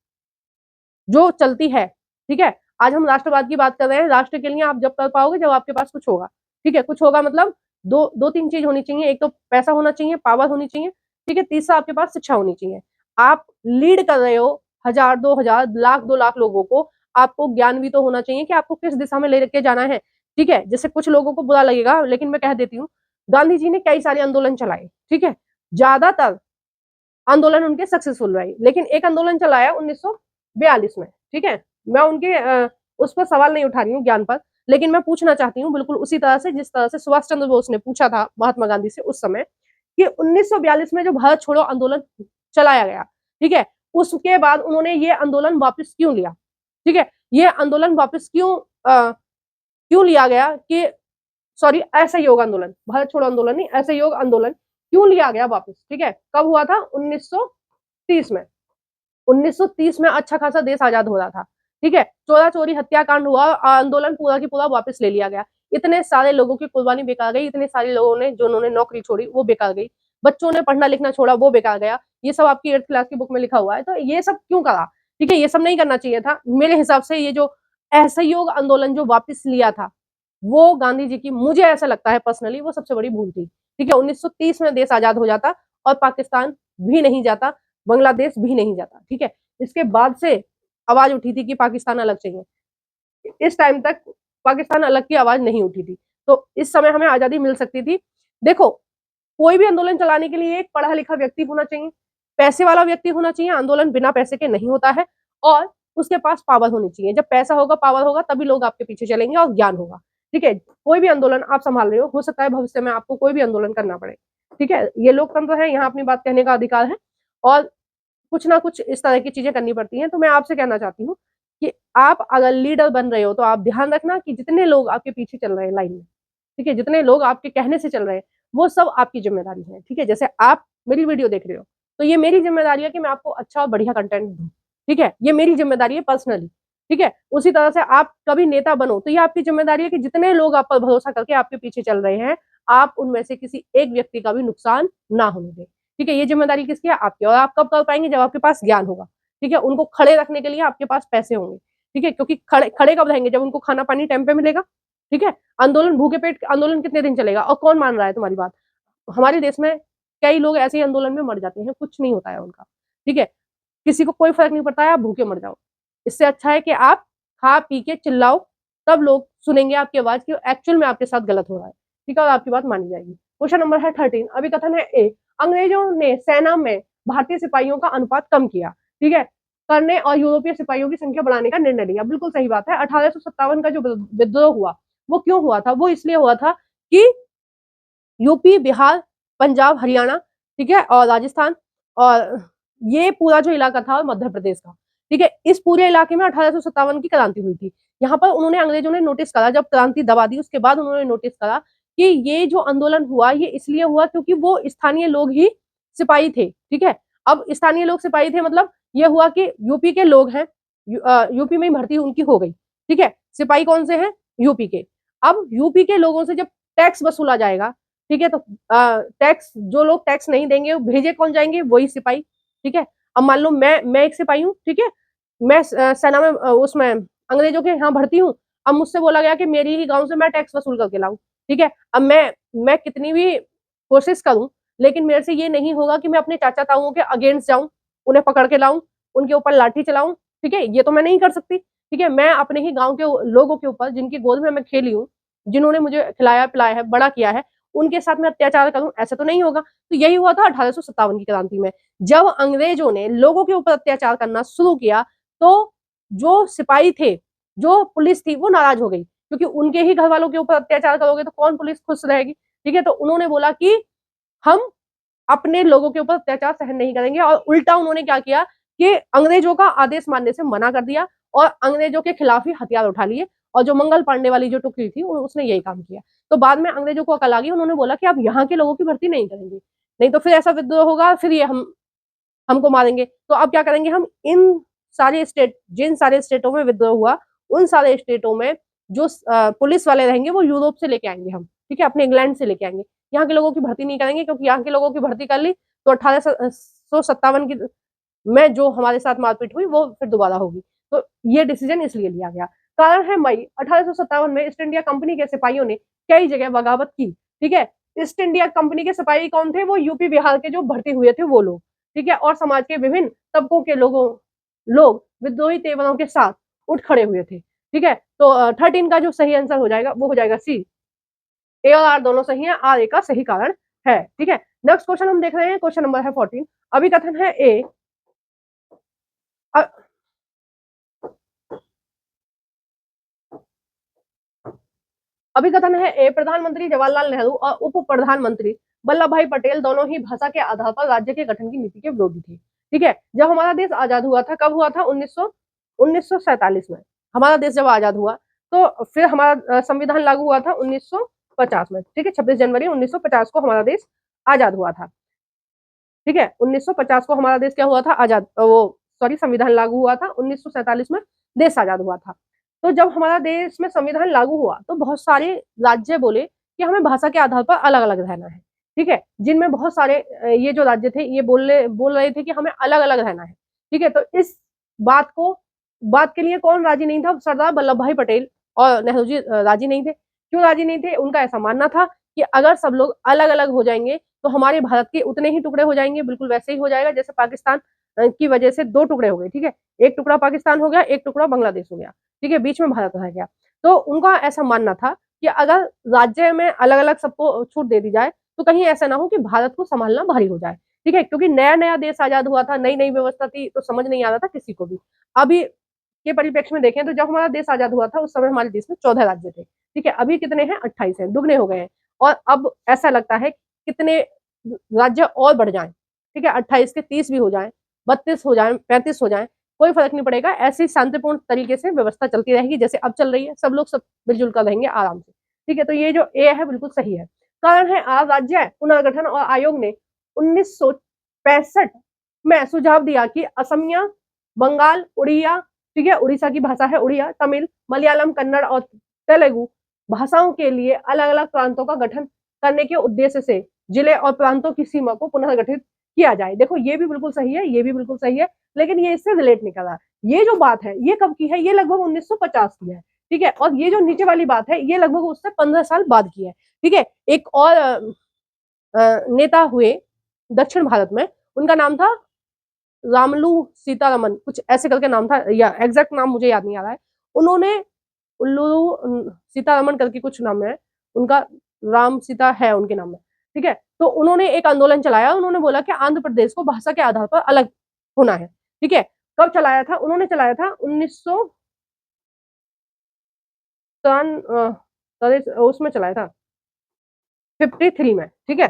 जो चलती है, ठीक है, आज हम राष्ट्रवाद की बात कर रहे हैं, राष्ट्र के लिए आप जब कर पाओगे जब आपके पास कुछ होगा। ठीक है, कुछ होगा मतलब दो तीन चीज होनी चाहिए, एक तो पैसा होना चाहिए, पावर होनी चाहिए, ठीक है, तीसरा आपके पास शिक्षा होनी चाहिए। आप लीड कर रहे हो 1000, 2000, लाख, 2 लाख लोगों को, आपको ज्ञान भी तो होना चाहिए कि आपको किस दिशा में लेके जाना है। ठीक है, जैसे कुछ लोगों को बुरा लगेगा, लेकिन मैं कह देती हूँ, गांधी जी ने कई सारे आंदोलन चलाए। ठीक है, ज्यादातर आंदोलन उनके सक्सेसफुल रहे, लेकिन एक आंदोलन चलाया 1942 में। ठीक है, मैं उनके उस पर सवाल नहीं उठा रही हूँ ज्ञान पर, लेकिन मैं पूछना चाहती हूँ बिल्कुल उसी तरह से जिस तरह से सुभाष चंद्र बोस ने पूछा था महात्मा गांधी से उस समय, कि 1942 में जो भारत छोड़ो आंदोलन चलाया गया, ठीक है, उसके बाद उन्होंने ये आंदोलन वापस क्यों लिया। ठीक है, ये आंदोलन वापस क्यों लिया गया, कि सॉरी, असहयोग आंदोलन, भारत छोड़ो आंदोलन नहीं, असहयोग आंदोलन क्यों लिया गया वापस। ठीक है, कब हुआ था? 1930 में। 1930 में अच्छा खासा देश आजाद हो रहा था। ठीक है, चोरा चोरी हत्याकांड हुआ, आंदोलन पूरा की पूरा वापस ले लिया गया। इतने सारे लोगों की कुर्बानी बेकार गई, इतने सारे लोगों ने जिन्होंने नौकरी छोड़ी वो बेकार गई, बच्चों ने पढ़ना लिखना छोड़ा वो बेकार गया। ये सब आपकी 8th क्लास की बुक में लिखा हुआ है। तो ये सब क्यों करा? ठीक है, ये सब नहीं करना चाहिए था मेरे हिसाब से। ये जो असहयोग आंदोलन जो वापस लिया था, वो गांधी जी की, मुझे ऐसा लगता है पर्सनली, वो सबसे बड़ी भूल थी। ठीक है, 1930 में देश आजाद हो जाता और पाकिस्तान भी नहीं जाता, बांग्लादेश भी नहीं जाता। ठीक है, इसके बाद से आवाज उठी थी कि पाकिस्तान अलग चाहिए। इस टाइम तक पाकिस्तान अलग की आवाज नहीं उठी थी, तो इस समय हमें आजादी मिल सकती थी। देखो, कोई भी आंदोलन चलाने के लिए एक पढ़ा लिखा व्यक्ति होना चाहिए, पैसे वाला व्यक्ति होना चाहिए। आंदोलन बिना पैसे के नहीं होता है, और उसके पास पावर होनी चाहिए। जब पैसा होगा, पावर होगा, तभी लोग आपके पीछे चलेंगे और ज्ञान होगा। ठीक है, कोई भी आंदोलन आप संभाल रहे हो सकता है भविष्य में आपको कोई भी आंदोलन करना पड़े। ठीक है, ये लोकतंत्र है, यहाँ अपनी बात कहने का अधिकार है, और कुछ ना कुछ इस तरह की चीजें करनी पड़ती हैं। तो मैं आपसे कहना चाहती हूँ कि आप अगर लीडर बन रहे हो तो आप ध्यान रखना कि जितने लोग आपके पीछे चल रहे हैं लाइन में, ठीक है, जितने लोग आपके कहने से चल रहे हैं, वो सब आपकी जिम्मेदारी है। ठीक है, जैसे आप मेरी वीडियो देख रहे हो, तो ये मेरी जिम्मेदारी है कि मैं आपको अच्छा और बढ़िया कंटेंट दूं। ठीक है, ये मेरी जिम्मेदारी है पर्सनली। ठीक है, उसी तरह से आप कभी नेता बनो तो ये आपकी जिम्मेदारी है कि जितने लोग आप पर भरोसा करके आपके पीछे चल रहे हैं, आप उनमें से किसी एक व्यक्ति का भी नुकसान ना होने दें। ठीक है, ये जिम्मेदारी किसकी है? आपकी। और आप कब कर पाएंगे? जब आपके पास ज्ञान होगा। ठीक है, उनको खड़े रखने के लिए आपके पास पैसे होंगे। ठीक है, क्योंकि खड़े खड़े कब रहेंगे? जब उनको खाना पानी टाइम पे मिलेगा। ठीक है, आंदोलन, भूखे पेट आंदोलन कितने दिन चलेगा? और कौन मान रहा है तुम्हारी बात? हमारे देश में कई लोग ऐसे ही आंदोलन में मर जाते हैं, कुछ नहीं होता है उनका। ठीक है, किसी को कोई फर्क नहीं पड़ता है, आप भूखे मर जाओ। इससे अच्छा है कि आप खा पी के चिल्लाओ, तब लोग सुनेंगे आपकी आवाज की एक्चुअल में आपके साथ गलत हो रहा है। ठीक है, और आपकी बात मानी जाएगी। क्वेश्चन नंबर है 13, अभी कथन है ए, अंग्रेजों ने सेना में भारतीय सिपाहियों का अनुपात कम किया। ठीक है, करने और यूरोपीय सिपाहियों की संख्या बढ़ाने का निर्णय लिया। बिल्कुल सही बात है। 1857 का जो विद्रोह हुआ, वो क्यों हुआ था? वो इसलिए हुआ था कि यूपी, बिहार, पंजाब, हरियाणा, ठीक है, और राजस्थान, और ये पूरा जो इलाका था मध्य प्रदेश का, ठीक है, इस पूरे इलाके में 1857 की क्रांति हुई थी। यहाँ पर उन्होंने, अंग्रेजों ने नोटिस करा, जब क्रांति दबा दी उसके बाद उन्होंने नोटिस करा कि ये जो आंदोलन हुआ ये इसलिए हुआ क्योंकि वो स्थानीय लोग ही सिपाही थे। ठीक है, अब स्थानीय लोग सिपाही थे, मतलब ये हुआ कि यूपी के लोग हैं, यूपी में ही भर्ती उनकी हो गई। ठीक है, सिपाही कौन से हैं? यूपी के। अब यूपी के लोगों से जब टैक्स वसूला जाएगा, ठीक है, तो टैक्स, जो लोग टैक्स नहीं देंगे वो भेजे कौन जाएंगे? वही सिपाही। ठीक है, अब मान लो मैं एक सिपाही हूँ, ठीक है, मैं सेना में, उसमें अंग्रेजों के यहाँ भर्ती हूँ। अब मुझसे बोला गया कि मेरी ही गांव से मैं टैक्स वसूल करके लाऊं। ठीक है, अब मैं कितनी भी कोशिश करूं, लेकिन मेरे से ये नहीं होगा कि मैं अपने चाचा ताऊओं के अगेंस्ट जाऊं, उन्हें पकड़ के लाऊं, उनके ऊपर लाठी चलाऊं। ठीक है, ये तो मैं नहीं कर सकती। ठीक है, मैं अपने ही गांव के लोगों के ऊपर, जिनकी गोद में मैं खेली हूँ, जिन्होंने मुझे खिलाया पिलाया है, बड़ा किया है, उनके साथ में अत्याचार करूं, ऐसा तो नहीं होगा। तो यही हुआ था 1857 की क्रांति में। जब अंग्रेजों ने लोगों के ऊपर अत्याचार करना शुरू किया, तो जो सिपाही थे, जो पुलिस थी, वो नाराज हो गई, क्योंकि उनके ही घर वालों के ऊपर अत्याचार करोगे तो कौन पुलिस खुश रहेगी। ठीक है, तो उन्होंने बोला कि हम अपने लोगों के ऊपर अत्याचार सहन नहीं करेंगे, और उल्टा उन्होंने क्या किया कि अंग्रेजों का आदेश मानने से मना कर दिया, और अंग्रेजों के खिलाफ ही हथियार उठा लिए। और जो मंगल पांडे वाली जो टुकड़ी थी उसने यही काम किया। तो बाद में अंग्रेजों को अकल आ गई, उन्होंने बोला कि अब यहाँ के लोगों की भर्ती नहीं करेंगे, नहीं तो फिर ऐसा विद्रोह होगा, फिर ये हमको मारेंगे। तो अब क्या करेंगे, हम इन सारे स्टेट, जिन सारे स्टेटों में विद्रोह हुआ, उन सारे स्टेटों में जो पुलिस वाले रहेंगे वो यूरोप से लेके आएंगे हम। ठीक है, अपने इंग्लैंड से लेके आएंगे। यहाँ के लोगों की भर्ती नहीं करेंगे, क्योंकि यहाँ के लोगों की भर्ती कर ली तो 1857 की में जो हमारे साथ मारपीट हुई वो फिर दोबारा होगी। तो ये डिसीजन इसलिए लिया गया। कारण है मई 1857 में ईस्ट इंडिया कंपनी के सिपाहियों ने कई जगह बगावत की। ठीक है, ईस्ट इंडिया कंपनी के सिपाही कौन थे? वो यूपी बिहार के जो भर्ती हुए थे वो लोग। ठीक है, और समाज के विभिन्न तबकों के लोग विद्रोही तेवरों के साथ उठ खड़े हुए थे। ठीक है, तो 13 का जो सही आंसर हो जाएगा वो हो जाएगा सी। ए और आर दोनों सही है, आर ए का सही कारण है। ठीक है, नेक्स्ट क्वेश्चन हम देख रहे हैं, क्वेश्चन नंबर है 14। अभिकथन है ए, अभिकथन है ए, प्रधानमंत्री जवाहरलाल नेहरू और उप प्रधानमंत्री वल्लभ भाई पटेल दोनों ही भाषा के आधार पर राज्य के गठन की नीति के विरोधी थे। ठीक है, जब हमारा देश आजाद हुआ था, कब हुआ था? 1947 में हमारा देश जब आजाद हुआ, तो फिर हमारा संविधान लागू हुआ था 1950 में। ठीक है, 26 जनवरी 1950 को हमारा देश आजाद हुआ था। ठीक है, 1950 को हमारा देश क्या हुआ था? आजाद, वो सॉरी, संविधान लागू हुआ था। 1947 में देश आजाद हुआ था। तो जब हमारा देश में संविधान लागू हुआ, तो बहुत सारे राज्य बोले कि हमें भाषा के आधार पर अलग अलग रहना है। ठीक है, जिनमें बहुत सारे ये जो राज्य थे, ये बोल रहे थे कि हमें अलग अलग रहना है। ठीक है, तो इस बात के लिए कौन राजी नहीं था? सरदार वल्लभ भाई पटेल और नेहरू जी राजी नहीं थे। क्यों राजी नहीं थे? उनका ऐसा मानना था कि अगर सब लोग अलग अलग हो जाएंगे तो हमारे भारत के उतने ही टुकड़े हो जाएंगे, बिल्कुल वैसे ही हो जाएगा जैसे पाकिस्तान की वजह से 2 टुकड़े हो गए। ठीक है, एक टुकड़ा पाकिस्तान हो गया, एक टुकड़ा बांग्लादेश हो गया। ठीक है, बीच में भारत रह गया। तो उनका ऐसा मानना था कि अगर राज्य में अलग अलग सबको छूट दे दी जाए, तो कहीं ऐसा ना हो कि भारत को संभालना भारी हो जाए। ठीक है, क्योंकि नया नया देश आजाद हुआ था, नई नई व्यवस्था थी, तो समझ नहीं आ रहा था किसी को भी। अभी के परिप्रेक्ष्य में देखें तो जब हमारा देश आजाद हुआ था, उस समय हमारे देश में 14 राज्य थे। ठीक है, अभी कितने हैं? 28 हैं, दुगने हो गए हैं। और अब ऐसा लगता है कितने राज्य और बढ़ जाएं। ठीक है, 28 के 30 भी हो जाएं, 32 हो जाएं, 35 हो जाएं, कोई फर्क नहीं पड़ेगा। ऐसी शांतिपूर्ण तरीके से व्यवस्था चलती रहेगी जैसे अब चल रही है, सब लोग सब मिलजुल कर रहेंगे आराम से। ठीक है, तो ये जो ए है बिल्कुल सही है। कारण है आ, राज्य पुनर्गठन और आयोग ने 1965 में सुझाव दिया कि असमिया, बंगाल, उड़िया, ठीक है, उड़ीसा की भाषा है उड़िया, तमिल, मलयालम, कन्नड़ और तेलुगु भाषाओं के लिए अलग अलग प्रांतों का गठन करने के उद्देश्य से जिले और प्रांतों की सीमा को पुनर्गठित किया जाए। देखो ये भी बिल्कुल सही है, ये भी बिल्कुल सही है, लेकिन ये इससे रिलेट नहीं कर रहा। ये जो बात है ये कब की है? ये लगभग 1950 की है। ठीक है, और ये जो नीचे वाली बात है ये लगभग उससे 15 साल बाद की है। ठीक है, एक और नेता हुए दक्षिण भारत में, उनका नाम था रामलू सीतारमन, कुछ ऐसे करके नाम था, या एग्जैक्ट नाम मुझे याद नहीं आ रहा है। उन्होंने उल्लू सीतारमन करके कुछ नाम है उनका, राम सीता है उनके नाम में। ठीक है, तो उन्होंने एक आंदोलन चलाया, उन्होंने बोला कि आंध्र प्रदेश को भाषा के आधार पर अलग होना है। ठीक है, कब चलाया था? उन्होंने चलाया था 1900 उसमें चलाया था 53 में। ठीक है,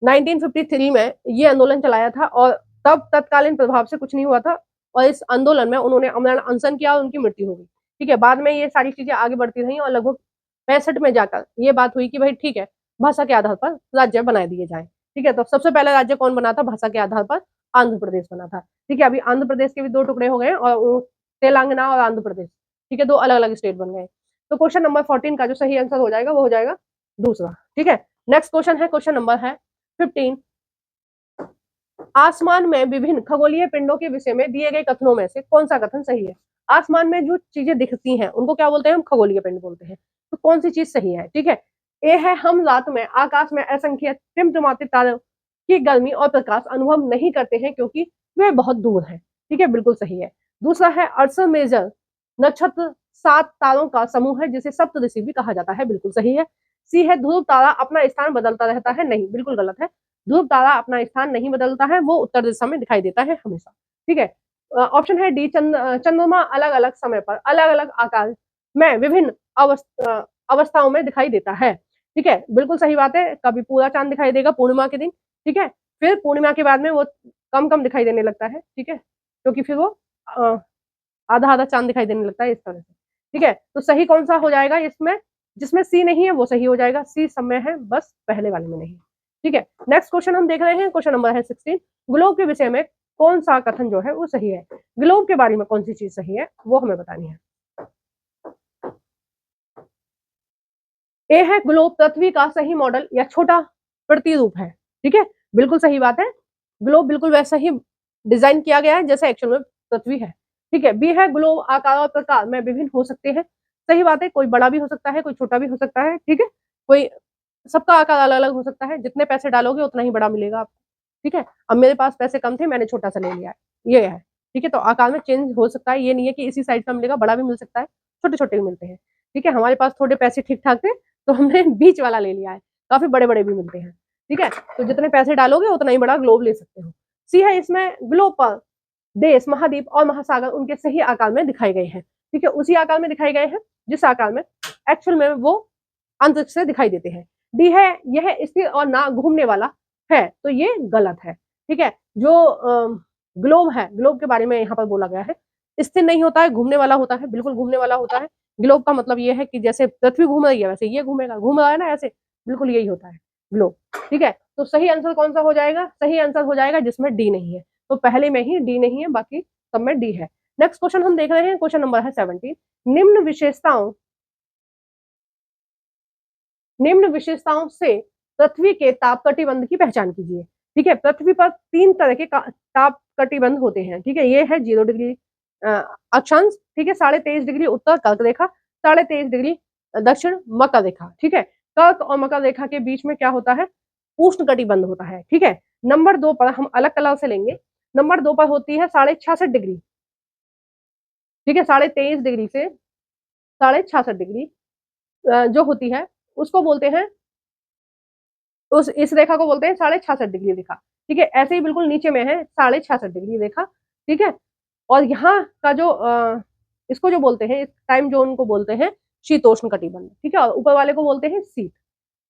1953 में ये आंदोलन चलाया था, और तब तत्कालीन प्रभाव से कुछ नहीं हुआ था, और इस आंदोलन में उन्होंने अमरण अनशन किया और उनकी मृत्यु हो गई। ठीक है, बाद में ये सारी चीजें आगे बढ़ती रही और लगभग 65 में जाकर ये बात हुई कि भाई ठीक है, भाषा के आधार पर राज्य बना दिए जाए। ठीक है, तो सबसे पहला राज्य कौन बना था भाषा के आधार पर? आंध्र प्रदेश बना था। ठीक है, अभी आंध्र प्रदेश के भी 2 टुकड़े हो गए और तेलंगाना और आंध्र प्रदेश, ठीक है, 2 अलग अलग स्टेट बन गए। तो क्वेश्चन नंबर 14 का जो सही आंसर हो जाएगा वो हो जाएगा दूसरा। ठीक है, नेक्स्ट क्वेश्चन है, क्वेश्चन नंबर है 15। आसमान में विभिन्न खगोलीय पिंडों के विषय में दिए गए कथनों में से कौन सा कथन सही है? आसमान में जो चीजें दिखती हैं उनको क्या बोलते हैं? हम खगोलीय पिंड बोलते हैं। तो कौन सी चीज सही है? ठीक है, ए है, हम रात में आकाश में असंख्य टिमटिमाते तारों की गर्मी और प्रकाश अनुभव नहीं करते हैं क्योंकि वे बहुत दूर हैं। ठीक है, बिल्कुल सही है। दूसरा है, अर्स मेजर नक्षत्र 7 तारों का समूह है जिसे सप्तऋषि भी कहा जाता है, बिल्कुल सही है। सी है, ध्रुव तारा अपना स्थान बदलता रहता है, नहीं, बिल्कुल गलत है। ध्रुव तारा अपना स्थान नहीं बदलता है, वो उत्तर दिशा में दिखाई देता है हमेशा। ठीक है, ऑप्शन है डी, चंद्रमा अलग अलग समय पर अलग अलग आकार में विभिन्न अवस्थाओं में दिखाई देता है। ठीक है, बिल्कुल सही बात है, कभी पूरा चांद दिखाई देगा पूर्णिमा के दिन। ठीक है, फिर पूर्णिमा के बाद में वो कम कम दिखाई देने लगता है। ठीक है, क्योंकि फिर वो आधा आधा चांद दिखाई देने लगता है इस तरह से। ठीक है, तो सही कौन सा हो जाएगा इसमें? जिसमें सी नहीं है वो सही हो जाएगा, सी सब में है, बस पहले वाले में नहीं। ठीक है, नेक्स्ट क्वेश्चन हम देख रहे हैं, क्वेश्चन नंबर है 16। ग्लोब के विषय में कौन सा कथन जो है वो सही है? ग्लोब के बारे में कौन सी चीज सही है वो हमें बतानी है। ए है, ग्लोब पृथ्वी का सही मॉडल या छोटा प्रतिरूप है। ठीक है, बिल्कुल सही बात है, ग्लोब बिल्कुल वैसा ही डिजाइन किया गया है जैसा एक्चुअल में पृथ्वी है। ठीक है, बी है, ग्लोब आकार और प्रकार में विभिन्न हो सकते हैं। सही बात है, कोई बड़ा भी हो सकता है, कोई छोटा भी हो सकता है। ठीक है, कोई सबका आकार अलग अलग हो सकता है, जितने पैसे डालोगे उतना ही बड़ा मिलेगा आपको। ठीक है। अब मेरे पास पैसे कम थे, मैंने छोटा सा ले लिया, ये है। ठीक है, तो आकार में चेंज हो सकता है, ये नहीं है कि इसी साइज का मिलेगा, बड़ा भी मिल सकता है, छोटे छोटे भी मिलते हैं। ठीक है, हमारे पास थोड़े पैसे ठीक ठाक थे तो हमने बीच वाला ले लिया है, काफी बड़े बड़े भी मिलते हैं। ठीक है, तो जितने पैसे डालोगे उतना ही बड़ा ग्लोब ले सकते हो। सी है इसमें ग्लोब पर देश, महाद्वीप और महासागर उनके सही आकार में दिखाए गए हैं। ठीक है, उसी आकार में दिखाए गए हैं जिस आकार में एक्चुअल में वो अंतरिक्ष से दिखाई देते हैं। डी है यह स्थिर और ना घूमने वाला है, तो ये गलत है। ठीक है, जो ग्लोब है, ग्लोब के बारे में यहाँ पर बोला गया है, स्थिर नहीं होता है, घूमने वाला होता है, बिल्कुल घूमने वाला होता है। ग्लोब का मतलब ये है कि जैसे पृथ्वी घूम रही है वैसे ये घूमेगा, घूम रहा है ना ऐसे, बिल्कुल यही होता है ग्लोब। ठीक है, तो सही आंसर कौन सा हो जाएगा? सही आंसर हो जाएगा जिसमें डी नहीं है, तो पहले में ही डी नहीं है, बाकी सब में डी है। नेक्स्ट क्वेश्चन हम देख रहे हैं, क्वेश्चन नंबर है 17। निम्न विशेषताओं से पृथ्वी के ताप कटिबंध की पहचान कीजिए। ठीक है, पृथ्वी पर 3 तरह के ताप कटिबंध होते हैं। ठीक है, ये है 0 डिग्री अक्षांश, ठीक है, 23.5 डिग्री उत्तर कर्क रेखा, 23.5 डिग्री दक्षिण मकर रेखा। ठीक है, कर्क और मकर रेखा के बीच में क्या होता है? उष्ण कटिबंध होता है। ठीक है, नंबर 2 पर हम अलग कलर से लेंगे, नंबर 2 पर होती है 66.5 डिग्री। ठीक है, 23.5 डिग्री से 66.5 डिग्री जो होती है उसको बोलते हैं, उस इस रेखा को बोलते हैं 66.5 डिग्री रेखा। ठीक है, ऐसे ही बिल्कुल नीचे में है 66.5 डिग्री रेखा। ठीक है, और यहाँ का जो इसको जो बोलते हैं, इस टाइम जोन को बोलते हैं शीतोष्ण कटिबंध। ठीक है, और ऊपर वाले को बोलते हैं शीत,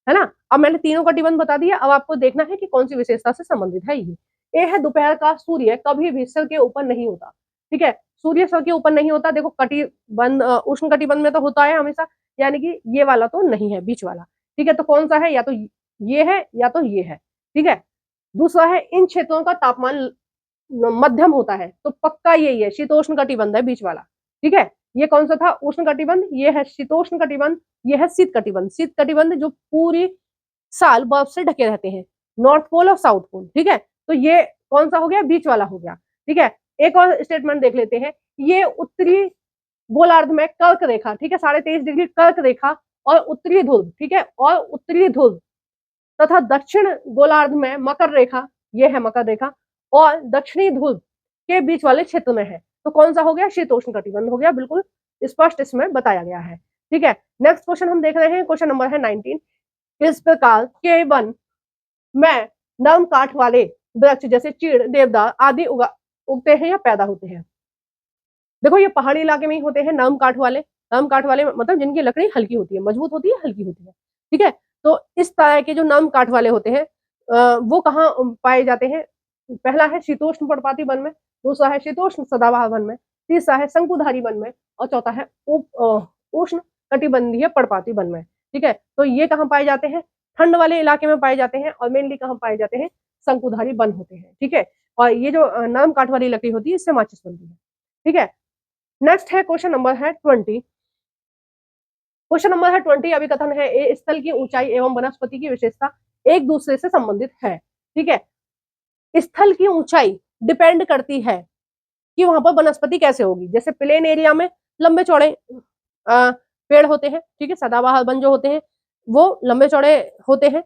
है ना। अब मैंने तीनों कटिबंध बता दिया, अब आपको देखना है कि कौन सी विशेषता से संबंधित है ये। ए है दोपहर का सूर्य कभी भी सिर के ऊपर नहीं होता। ठीक है, सूर्य सिर के ऊपर नहीं होता। देखो कटिबंध उष्ण कटिबंध में तो होता है हमेशा, यानी कि ये वाला तो नहीं है, बीच वाला। ठीक है, तो कौन सा है? या तो ये है या तो ये है। ठीक है, दूसरा है इन क्षेत्रों का तापमान मध्यम होता है, तो पक्का यही है, शीतोष्ण कटिबंध है बीच वाला। ठीक है, ये कौन सा था? उष्ण कटिबंध, ये है शीतोष्ण कटिबंध, ये है शीत कटिबंध। शीत कटिबंध जो पूरी साल बर्फ से ढके रहते हैं, नॉर्थ पोल और साउथ पोल। ठीक है, तो ये कौन सा हो गया? बीच वाला हो गया। ठीक है, एक और स्टेटमेंट देख लेते हैं, ये उत्तरी गोलार्ध में कर्क रेखा, ठीक है, 23.5 डिग्री कर्क रेखा और उत्तरी ध्रुव, ठीक है, और उत्तरी ध्रुव तथा दक्षिण गोलार्ध में मकर रेखा, ये है मकर रेखा, और दक्षिणी ध्रुव के बीच वाले क्षेत्र में है। तो कौन सा हो गया? शीतोष्ण कटिबंध हो गया, बिल्कुल स्पष्ट इसमें बताया गया है। ठीक है, नेक्स्ट क्वेश्चन हम देख रहे हैं, क्वेश्चन नंबर है 19। इस प्रकार के वन में नरम काठ वाले वृक्ष जैसे चीड़, देवदार आदि उगते हैं या पैदा होते हैं। देखो ये पहाड़ी इलाके में ही होते हैं नरम काठ वाले। नरम काठ वाले मतलब जिनकी लकड़ी हल्की होती है, मजबूत होती है, हल्की होती है। ठीक है, तो इस तरह के जो नरम काठ वाले होते हैं वो कहाँ पाए जाते हैं? पहला है शीतोष्ण पर्णपाती वन में, दूसरा है शीतोष्ण सदाबहार वन में, तीसरा है शंकुधारी वन में, और चौथा है उष्ण कटिबंधीय पर्णपाती वन में। ठीक है, तो ये कहाँ पाए जाते हैं? ठंड वाले इलाके में पाए जाते हैं, और मेनली कहाँ पाए जाते हैं? शंकुधारी वन होते हैं। ठीक है, और ये जो नरम काठ वाली लकड़ी होती है इससे माचिस बनती है। ठीक है, नेक्स्ट है क्वेश्चन नंबर है 20। क्वेश्चन नंबर है 20, अभी कथन है ए स्थल की ऊंचाई एवं वनस्पति की विशेषता एक दूसरे से संबंधित है। ठीक है, स्थल की ऊंचाई डिपेंड करती है कि वहां पर वनस्पति कैसे होगी। जैसे प्लेन एरिया में लंबे चौड़े पेड़ होते हैं, ठीक है, सदाबहार वन जो होते हैं वो लंबे चौड़े होते हैं,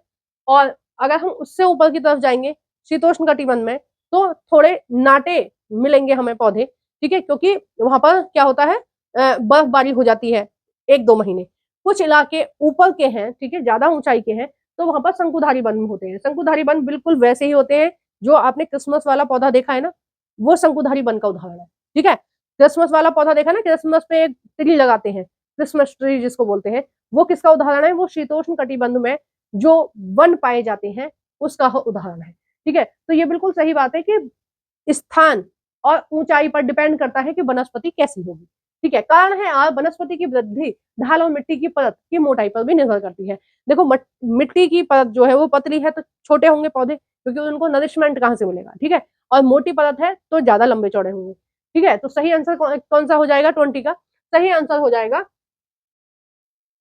और अगर हम उससे ऊपर की तरफ जाएंगे शीतोष्ण कटिबंध में तो थोड़े नाटे मिलेंगे हमें पौधे। ठीक है, क्योंकि वहां पर क्या होता है, बर्फबारी हो जाती है 1-2 महीने। कुछ इलाके ऊपर के हैं, ठीक है, ज्यादा ऊंचाई के हैं, तो वहां पर शंकुधारी वन होते हैं। शंकुधारी वन बिल्कुल वैसे ही होते हैं, जो आपने क्रिसमस वाला पौधा देखा है ना, वो शंकुधारी वन का उदाहरण है। ठीक है, क्रिसमस वाला पौधा देखा ना, क्रिसमस पे एक ट्री लगाते हैं, क्रिसमस ट्री जिसको बोलते हैं, वो किसका उदाहरण है? वो शीतोष्ण कटिबंध में जो वन पाए जाते हैं उसका उदाहरण है। ठीक है, तो ये बिल्कुल सही बात है कि स्थान और ऊंचाई पर डिपेंड करता है कि वनस्पति कैसी होगी। ठीक है, कारण है और वनस्पति की वृद्धि ढाल और मिट्टी की परत की मोटाई पर भी निर्भर करती है। देखो मिट्टी की परत जो है वो पतली है तो छोटे होंगे पौधे, क्योंकि उनको नरिशमेंट कहाँ से मिलेगा। ठीक है, और मोटी परत है तो ज्यादा लंबे चौड़े होंगे। ठीक है, तो सही आंसर कौन सा हो जाएगा 20 का? सही आंसर हो जाएगा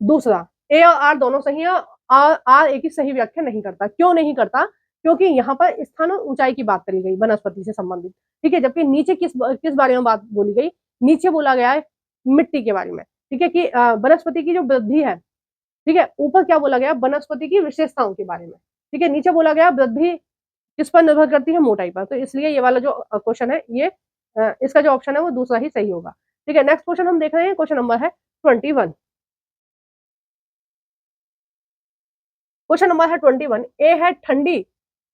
दूसरा, ए और आर दोनों सही है। आर ए की सही व्याख्या नहीं करता। क्यों नहीं करता? क्योंकि यहाँ पर स्थान और ऊंचाई की बात करी गई वनस्पति से संबंधित। ठीक है, जबकि नीचे किस बारे में बात बोली गई? नीचे बोला गया है मिट्टी के बारे में। ठीक है, कि वनस्पति की जो वृद्धि है। ठीक है, ऊपर क्या बोला गया? वनस्पति की विशेषताओं के बारे में। ठीक है, नीचे बोला गया वृद्धि किस पर निर्भर करती है? मोटाई पर। तो इसलिए ये वाला जो क्वेश्चन है ये इसका जो ऑप्शन है वो दूसरा ही सही होगा। ठीक है, नेक्स्ट क्वेश्चन हम देख रहे हैं, क्वेश्चन नंबर है 21। क्वेश्चन नंबर है 21। ए है ठंडी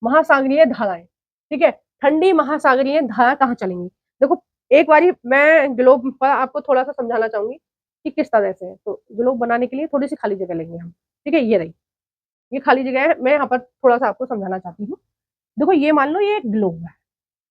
महासागरीय धाराएं। ठीक है, ठंडी महासागरीय धारा कहाँ चलेंगी? देखो, एक बारी मैं ग्लोब पर आपको थोड़ा सा समझाना चाहूंगी कि किस तरह से है। तो ग्लोब बनाने के लिए थोड़ी सी खाली जगह लेंगे हम। ठीक है, ये रही, ये खाली जगह है, मैं यहाँ पर थोड़ा सा आपको समझाना चाहती हूँ। देखो, ये मान लो ये एक ग्लोब है।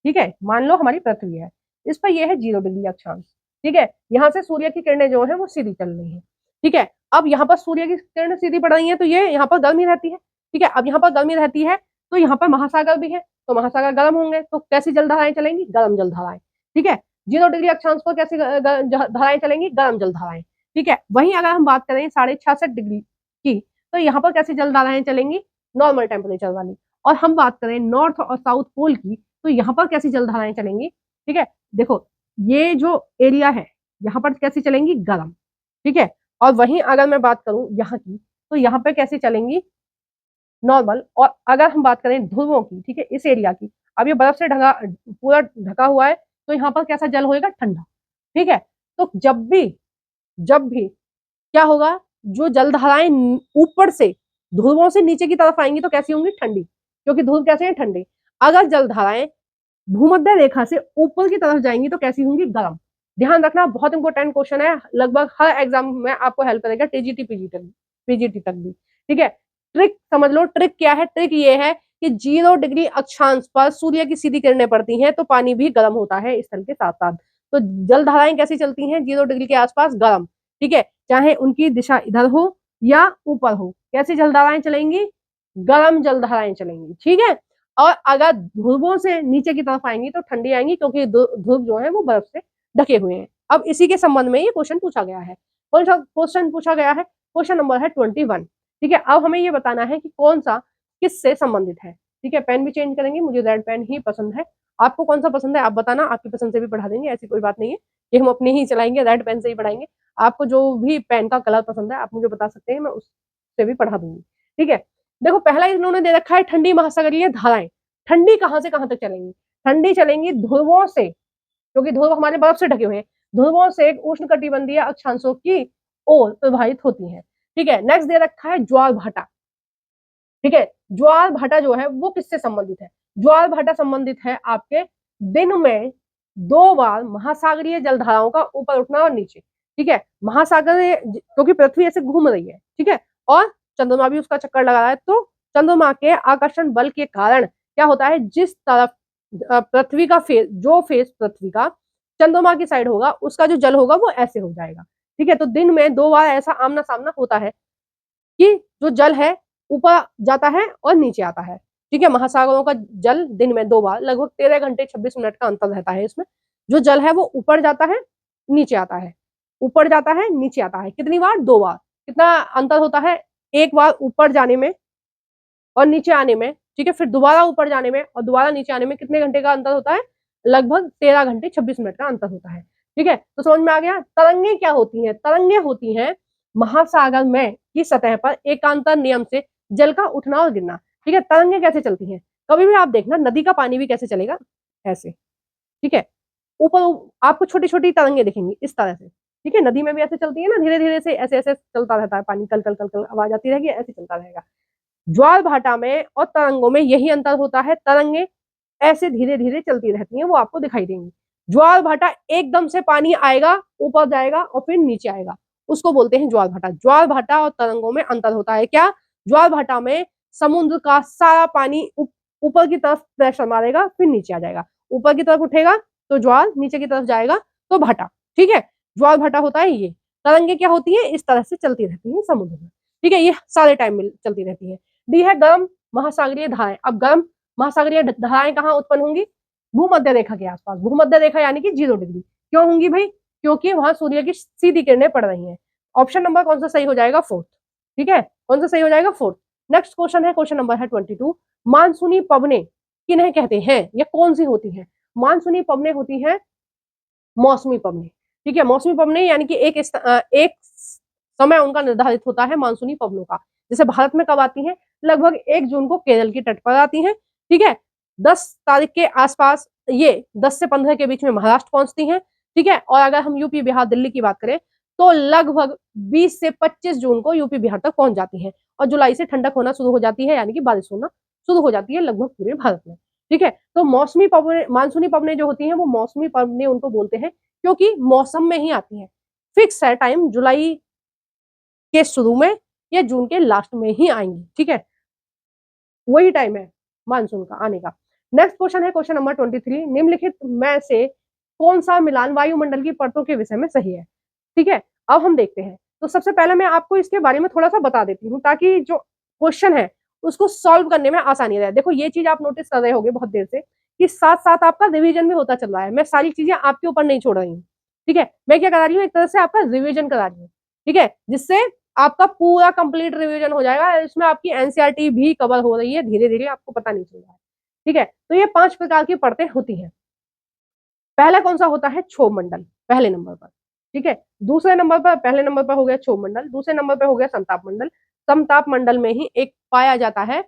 ठीक है, मान लो हमारी पृथ्वी है, इस पर ये है 0 डिग्री अक्षांश। ठीक है, यहाँ से सूर्य की किरणें जो है वो सीधी चल रही है। ठीक है, अब यहाँ पर सूर्य की किरणें सीधी पड़ रही है तो ये यहाँ पर गर्मी रहती है। ठीक है, अब यहाँ पर गर्मी रहती है तो यहाँ पर महासागर भी है, तो महासागर गर्म होंगे तो कैसी जलधाराएं चलेंगी? गर्म जलधाराएं। ठीक है, 0 डिग्री अक्षांश पर कैसी धाराएं चलेंगी? गर्म जलधाराएं। ठीक है, वहीं अगर हम बात करें 66.5 डिग्री की, तो यहाँ पर कैसी जलधाराएं चलेंगी? नॉर्मल टेम्परेचर वाली। और हम बात करें नॉर्थ और साउथ पोल की, तो यहाँ पर कैसी जलधाराएं चलेंगी? ठीक है, देखो, ये जो एरिया है यहाँ पर कैसी चलेंगी? गर्म। ठीक है, और वहीं अगर मैं बात करूं यहाँ की, तो यहाँ पे कैसी चलेंगी? नॉर्मल। और अगर हम बात करें ध्रुवों की, ठीक है, इस एरिया की, अब ये बर्फ से ढका, पूरा ढका हुआ है, तो यहाँ पर कैसा जल होएगा? ठंडा। ठीक है, तो जब भी क्या होगा? जो जलधाराएं ऊपर से ध्रुवों से नीचे की तरफ आएंगी तो कैसी होंगी? ठंडी, क्योंकि ध्रुव कैसे हैं? ठंडे। अगर जलधाराएं भूमध्य रेखा से ऊपर की तरफ जाएंगी तो कैसी होंगी? गर्म। ध्यान रखना, बहुत इंपॉर्टेंट क्वेश्चन है, लगभग हर एग्जाम में आपको हेल्प करेगा, टीजीटी पीजीटी तक भी। ठीक है, ट्रिक समझ लो, ट्रिक क्या है? ट्रिक ये है कि 0 डिग्री अक्षांश पर सूर्य की सीधी किरणें पड़ती हैं तो पानी भी गर्म होता है स्थल के साथ साथ। तो जलधाराएं कैसी चलती हैं? 0 डिग्री के आसपास गर्म। ठीक है, चाहे उनकी दिशा इधर हो या ऊपर हो, कैसी जलधाराएं चलेंगी? गर्म जलधाराएं चलेंगी। ठीक है, और अगर ध्रुवों से नीचे की तरफ आएंगी तो ठंडी आएंगी, क्योंकि ध्रुव जो है वो बर्फ से ढके हुए हैं। अब इसी के संबंध में ये क्वेश्चन पूछा गया है। कौन सा क्वेश्चन पूछा गया है? क्वेश्चन नंबर है 21। ठीक है, अब हमें ये बताना है कि कौन सा किससे संबंधित है। ठीक है, पेन भी चेंज करेंगे, मुझे रेड पेन ही पसंद है। आपको कौन सा पसंद है आप बताना, आपकी पसंद से भी पढ़ा देंगे, ऐसी कोई बात नहीं है कि हम अपने ही चलाएंगे, रेड पेन से ही पढ़ाएंगे। आपको जो भी पेन का कलर पसंद है आप मुझे बता सकते हैं, मैं उससे भी पढ़ा दूंगी। ठीक है, देखो, पहला इन्होंने दे रखा है ठंडी महासागरीय धाराएं। ठंडी कहां से कहां तक चलेंगी? ठंडी चलेंगी ध्रुवों से, क्योंकि ध्रुव हमारे बर्फ से ढके हुए हैं, ध्रुवों से उष्ण कटिबंधीय अक्षांशों की ओर प्रवाहित होती हैं। ठीक है, नेक्स्ट दे रखा है ज्वार भाटा। ठीक है, ज्वार भाटा जो है वो किससे संबंधित है? ज्वार भाटा संबंधित है आपके दिन में 2 बार महासागरीय जलधाराओं का ऊपर उठना और नीचे। ठीक है, महासागर क्योंकि पृथ्वी ऐसे घूम रही है, ठीक है, और चंद्रमा भी उसका चक्कर लगा रहा है, तो चंद्रमा के आकर्षण बल के कारण क्या होता है? जिस तरफ पृथ्वी का फेस, जो फेस पृथ्वी का चंद्रमा की साइड होगा, उसका जो जल होगा वो ऐसे हो जाएगा। ठीक है, तो दिन में 2 बार ऐसा आमना सामना होता है कि जो जल है ऊपर जाता है और नीचे आता है। ठीक है, महासागरों का जल दिन में 2 बार, लगभग 13 घंटे 26 मिनट का अंतर रहता है इसमें। जो जल है वो ऊपर जाता है, नीचे आता है, ऊपर जाता है, नीचे आता है। कितनी बार? 2 बार। कितना अंतर होता है? एक बार ऊपर जाने में और नीचे आने में। ठीक है, फिर दोबारा ऊपर जाने में और दोबारा नीचे आने में कितने घंटे का अंतर होता है? लगभग 13 घंटे 26 मिनट का अंतर होता है। ठीक है, तो समझ में आ गया। तरंगे क्या होती हैं? तरंगे होती हैं महासागर में की सतह पर एकांतर नियम से जल का उठना और गिरना। ठीक है, तरंगे कैसे चलती हैं? कभी भी आप देखना, नदी का पानी भी कैसे चलेगा? ऐसे। ठीक है, ऊपर आपको छोटी छोटी तरंगे दिखेंगी इस तरह से। ठीक है, नदी में भी ऐसे चलती है ना, धीरे धीरे से ऐसे ऐसे चलता रहता है पानी, कल कल कल कल आवाज आती रहेगी, ऐसे चलता रहेगा। ज्वार भाटा में और तरंगों में यही अंतर होता है, तरंगे ऐसे धीरे धीरे चलती रहती हैं, वो आपको दिखाई देंगी। ज्वार भाटा एकदम से पानी आएगा, ऊपर जाएगा और फिर नीचे आएगा, उसको बोलते हैं ज्वार भाटा। ज्वार भाटा और तरंगों में अंतर होता है क्या? ज्वार भाटा में समुद्र का सारा पानी ऊपर की तरफ प्रेशर मारेगा, फिर नीचे आ जाएगा, ऊपर की तरफ उठेगा तो ज्वार, नीचे की तरफ जाएगा तो भाटा। ठीक है, ज्वार भाटा होता है ये। तरंगे क्या होती है? इस तरह से चलती रहती है समुद्र में। ठीक है, ये सारे टाइम में चलती रहती है। डी है गर्म महासागरीय धाराएं। अब गर्म महासागरीय धाराएं कहाँ उत्पन्न होंगी? भूमध्य रेखा के आसपास। भूमध्य रेखा यानी कि 0 डिग्री। क्यों होंगी भाई? क्योंकि वहां सूर्य की सीधी किरणें पड़ रही हैं। ऑप्शन नंबर कौन सा सही हो जाएगा? फोर्थ। ठीक है, कौन सा सही हो जाएगा? फोर्थ। नेक्स्ट क्वेश्चन है, क्वेश्चन नंबर है 22। मानसूनी पवने किन्हें कहते हैं? या कौन सी होती है? मानसूनी पवने होती है मौसमी पवने। ठीक है, मौसमी पवने यानी कि एक समय उनका निर्धारित होता है मानसूनी पवनों का। जैसे भारत में कब आती हैं? लगभग 1 जून को केरल की तट पर आती हैं। ठीक है, 10 तारीख के आसपास ये 10 से 15 के बीच में महाराष्ट्र पहुंचती हैं, ठीक है। और अगर हम यूपी, बिहार, दिल्ली की बात करें तो लगभग 20 से 25 जून को यूपी, बिहार तक पहुंच जाती हैं और जुलाई से ठंडक होना शुरू हो जाती है, यानी कि बारिश होना शुरू हो जाती है लगभग पूरे भारत में, ठीक है। तो मौसमी पवनें, मानसूनी पवनें जो होती हैं वो मौसमी पवनें उनको बोलते हैं, क्योंकि मौसम में ही आती हैं। फिक्स है टाइम, जुलाई के शुरू में या जून के लास्ट में ही आएंगी, ठीक है। वही टाइम है मानसून का आने का। नेक्स्ट क्वेश्चन है क्वेश्चन नंबर 23, निम्नलिखित में से कौन सा मिलान वायुमंडल की परतों के विषय में सही है, ठीक है। अब हम देखते हैं, तो सबसे पहले मैं आपको इसके बारे में थोड़ा सा बता देती हूँ ताकि जो क्वेश्चन है उसको सॉल्व करने में आसानी रहे। देखो ये चीज आप नोटिस कर रहे होंगे बहुत देर से कि साथ साथ आपका रिवीजन भी होता चल रहा है, मैं सारी चीजें आपके ऊपर नहीं छोड़ रही हूँ, ठीक है। मैं क्या करा रही हूँ, एक तरह से आपका रिवीजन करा रही हूँ, ठीक है, जिससे आपका पूरा कंप्लीट रिवीजन हो जाएगा। इसमें आपकी एनसीईआरटी भी कवर हो रही है धीरे धीरे, आपको पता नहीं चल रहा है, ठीक है। तो ये 5 प्रकार की परतें होती हैं। पहला कौन सा होता है, क्षोभ मंडल, पहले नंबर पर, ठीक है। दूसरे नंबर पर, पहले नंबर पर हो गया क्षोभ मंडल, दूसरे नंबर पर हो गया समताप मंडल। समताप मंडल में ही एक पाया जाता है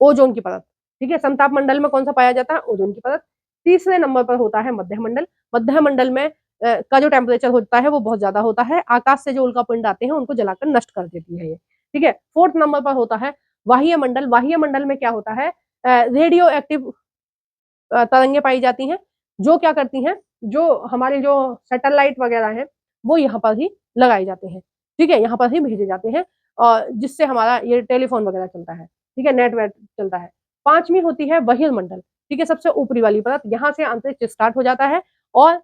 ओजोन की परत, ठीक है। समताप मंडल में कौन सा पाया जाता है, ओजोन की परत। तीसरे नंबर पर होता है मध्य मंडल। मध्य मंडल में का जो टेम्परेचर होता है वो बहुत ज्यादा होता है, आकाश से जो उल्का पिंड आते हैं उनको जलाकर नष्ट कर देती है ये, ठीक है। फोर्थ नंबर पर होता है वाह्य मंडल। वाह्य मंडल में क्या होता है, रेडियो एक्टिव तरंगे पाई जाती हैं, जो क्या करती हैं, जो हमारे जो सैटेलाइट वगैरह हैं वो यहाँ पर ही लगाए जाते हैं, ठीक है, यहाँ पर ही भेजे जाते हैं, और जिससे हमारा ये टेलीफोन वगैरह चलता है, ठीक है, नेट वेट चलता है। पांचवी होती है बहिर्मंडल, ठीक है, सबसे ऊपरी वाली परत, यहाँ से अंतरिक्ष स्टार्ट हो जाता है और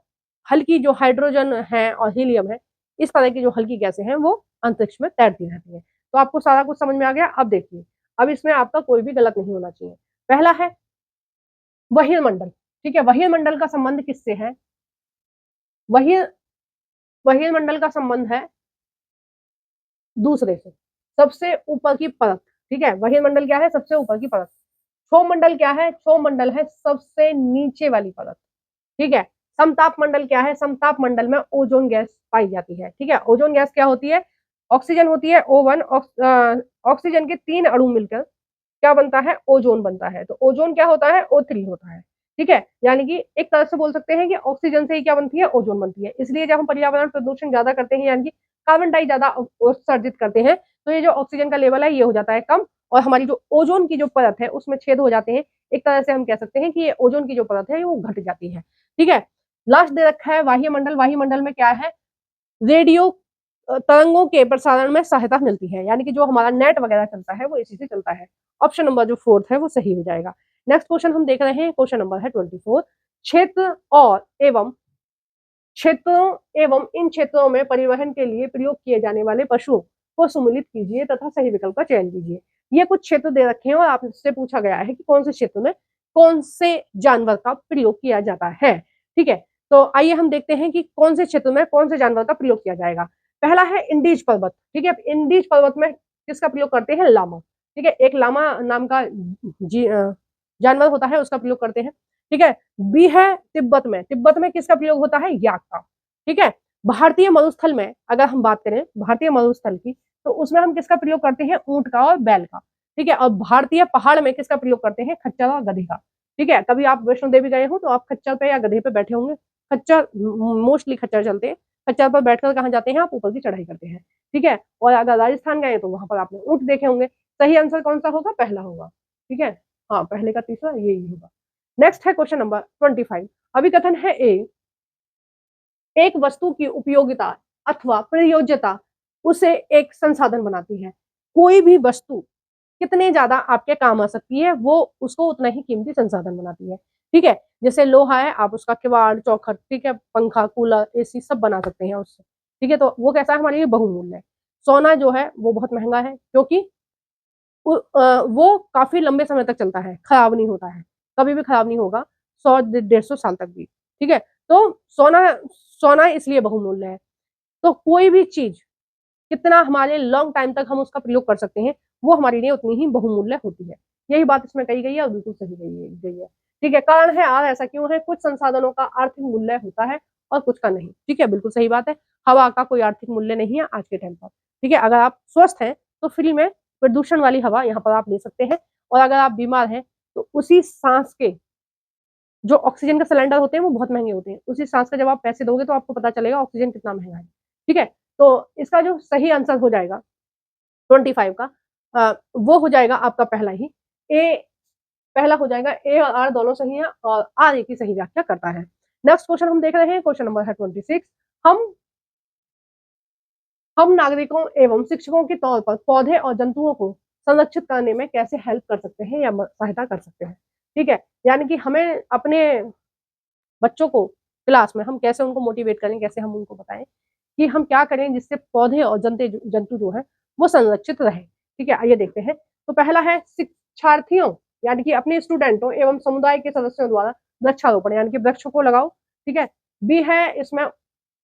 हल्की जो हाइड्रोजन है और हीलियम है, इस तरह की जो हल्की गैसें हैं वो अंतरिक्ष में तैरती रहती है। तो आपको सारा कुछ समझ में आ गया। अब देखिए, अब इसमें आपका कोई भी गलत नहीं होना चाहिए। पहला है बहिर्मंडल, ठीक है। बहिर्मंडल का संबंध किससे है, बहिर बहिर्मंडल का संबंध है दूसरे से, सबसे ऊपर की परत, ठीक है। बहिर्मंडल क्या है, सबसे ऊपर की परत। क्षोभ मंडल क्या है, क्षोभ मंडल है सबसे नीचे वाली परत, ठीक है। समताप मंडल क्या है, समताप मंडल में ओजोन गैस पाई जाती है, ठीक है। ओजोन गैस क्या होती है, ऑक्सीजन होती है O1, ऑक्सीजन के 3 अणु मिलकर क्या बनता है, ओजोन बनता है। तो ओजोन क्या होता है, O3 होता है, ठीक है। यानी कि एक तरह से बोल सकते हैं कि ऑक्सीजन से ही क्या बनती है, ओजोन बनती है। इसलिए जब हम पर्यावरण प्रदूषण ज्यादा करते हैं, यानी कि कार्बन डाई ज्यादा उत्सर्जित करते हैं, तो ये जो ऑक्सीजन का लेवल है ये हो जाता है कम, और हमारी जो ओजोन की जो परत है उसमें छेद हो जाते हैं। एक तरह से हम कह सकते हैं कि ये ओजोन की जो परत है वो घट जाती है, ठीक है। लास्ट दे रखा है वाह्यमंडल। वाह्यमंडल में क्या है, रेडियो तरंगों के प्रसारण में सहायता मिलती है, यानी कि जो हमारा नेट वगैरह चलता है वो इसी से चलता है। ऑप्शन नंबर जो फोर्थ है वो सही हो जाएगा। नेक्स्ट क्वेश्चन हम देख रहे हैं, क्वेश्चन नंबर है 24, क्षेत्र और एवं क्षेत्रों एवं इन क्षेत्रों में परिवहन के लिए प्रयोग किए जाने वाले पशुओं को सम्मिलित कीजिए तथा सही विकल्प का चयन कीजिए। ये कुछ क्षेत्र दे रखे हैं और आपसे पूछा गया है कि कौन से क्षेत्र में कौन से जानवर का प्रयोग किया जाता है, ठीक है। तो आइए हम देखते हैं कि कौन से क्षेत्र में कौन से जानवर का प्रयोग किया जाएगा। पहला है इंडीज पर्वत, ठीक है। इंडीज पर्वत में किसका प्रयोग करते हैं, लामा, ठीक है। एक लामा नाम का जानवर होता है, उसका प्रयोग करते हैं, ठीक है। बी है तिब्बत में, तिब्बत में किसका प्रयोग होता है, याक का, ठीक है। भारतीय मरुस्थल में अगर हम बात करें भारतीय मरुस्थल की, तो उसमें हम किसका प्रयोग करते हैं, ऊंट का और बैल का, ठीक है। और भारतीय पहाड़ में किसका प्रयोग करते हैं, खच्चर और गधे का, ठीक है। कभी आप वैष्णो देवी गए हो तो आप खच्चर पे या गधे पे बैठे होंगे, खच्चर मोस्टली खच्चर चलते हैं, खच्चर पर बैठकर कहाँ जाते हैं, आप ऊपर की चढ़ाई करते हैं, ठीक है। और अगर राजस्थान गए तो वहां पर आपने ऊंट देखे होंगे। सही आंसर कौन सा होगा, पहला होगा, ठीक है। हाँ, पहले का तीसरा यही होगा। नेक्स्ट है क्वेश्चन नंबर 25। अभिकथन है ए, एक वस्तु की उपयोगिता अथवा प्रयोज्यता उसे एक संसाधन बनाती है। कोई भी वस्तु कितने ज्यादा आपके काम आ सकती है वो उसको उतना ही कीमती संसाधन बनाती है, ठीक है। जैसे लोहा है, आप उसका किवाड़ चौखट, ठीक है, पंखा कूलर एसी सब बना सकते हैं उससे, ठीक है। तो वो कैसा है, हमारे लिए बहुमूल्य है। सोना जो है वो बहुत महंगा है, क्योंकि वो काफी लंबे समय तक चलता है, खराब नहीं होता है, कभी भी खराब नहीं होगा, 100 150 साल तक भी, ठीक है। तो सोना सोना इसलिए बहुमूल्य है। तो कोई भी चीज कितना हमारे लॉन्ग टाइम तक हम उसका प्रयोग कर सकते हैं वो हमारे लिए उतनी ही बहुमूल्य होती है। यही बात इसमें कही गई है और बिल्कुल सही गई है, ठीक है। कारण है आर, ऐसा क्यों है, कुछ संसाधनों का आर्थिक मूल्य होता है और कुछ का नहीं, ठीक है, बिल्कुल सही बात है। हवा का कोई आर्थिक मूल्य नहीं है आज के टाइम पर, ठीक है। अगर आप स्वस्थ हैं तो फ्री में प्रदूषण वाली हवा यहाँ पर आप ले सकते हैं, और अगर आप बीमार हैं तो उसी सांस के जो ऑक्सीजन के सिलेंडर होते हैं वो बहुत महंगे होते हैं। उसी सांस का जब आप पैसे दोगे तो आपको पता चलेगा ऑक्सीजन कितना महंगा है। ठीक है? तो इसका जो सही आंसर हो जाएगा 25 का वो हो जाएगा आपका पहला ही ए। पहला हो जाएगा, ए और आर दोनों सही है और आर ए की सही व्याख्या करता है। नेक्स्ट क्वेश्चन हम देख रहे हैं, क्वेश्चन नंबर है 26। हम नागरिकों एवं शिक्षकों के तौर पर पौधे और जंतुओं को संरक्षित करने में कैसे हेल्प कर सकते हैं या सहायता कर सकते हैं। ठीक है, यानी कि हमें अपने बच्चों को क्लास में हम कैसे उनको मोटिवेट करें, कैसे हम उनको बताएं कि हम क्या करें जिससे पौधे और जंतु जो है वो संरक्षित रहे। ठीक है, आइए देखते हैं। तो पहला है शिक्षार्थियों यानी कि अपने स्टूडेंटों एवं समुदाय के सदस्यों द्वारा वृक्षारोपण यानी कि वृक्षों को लगाओ। ठीक है, बी है इसमें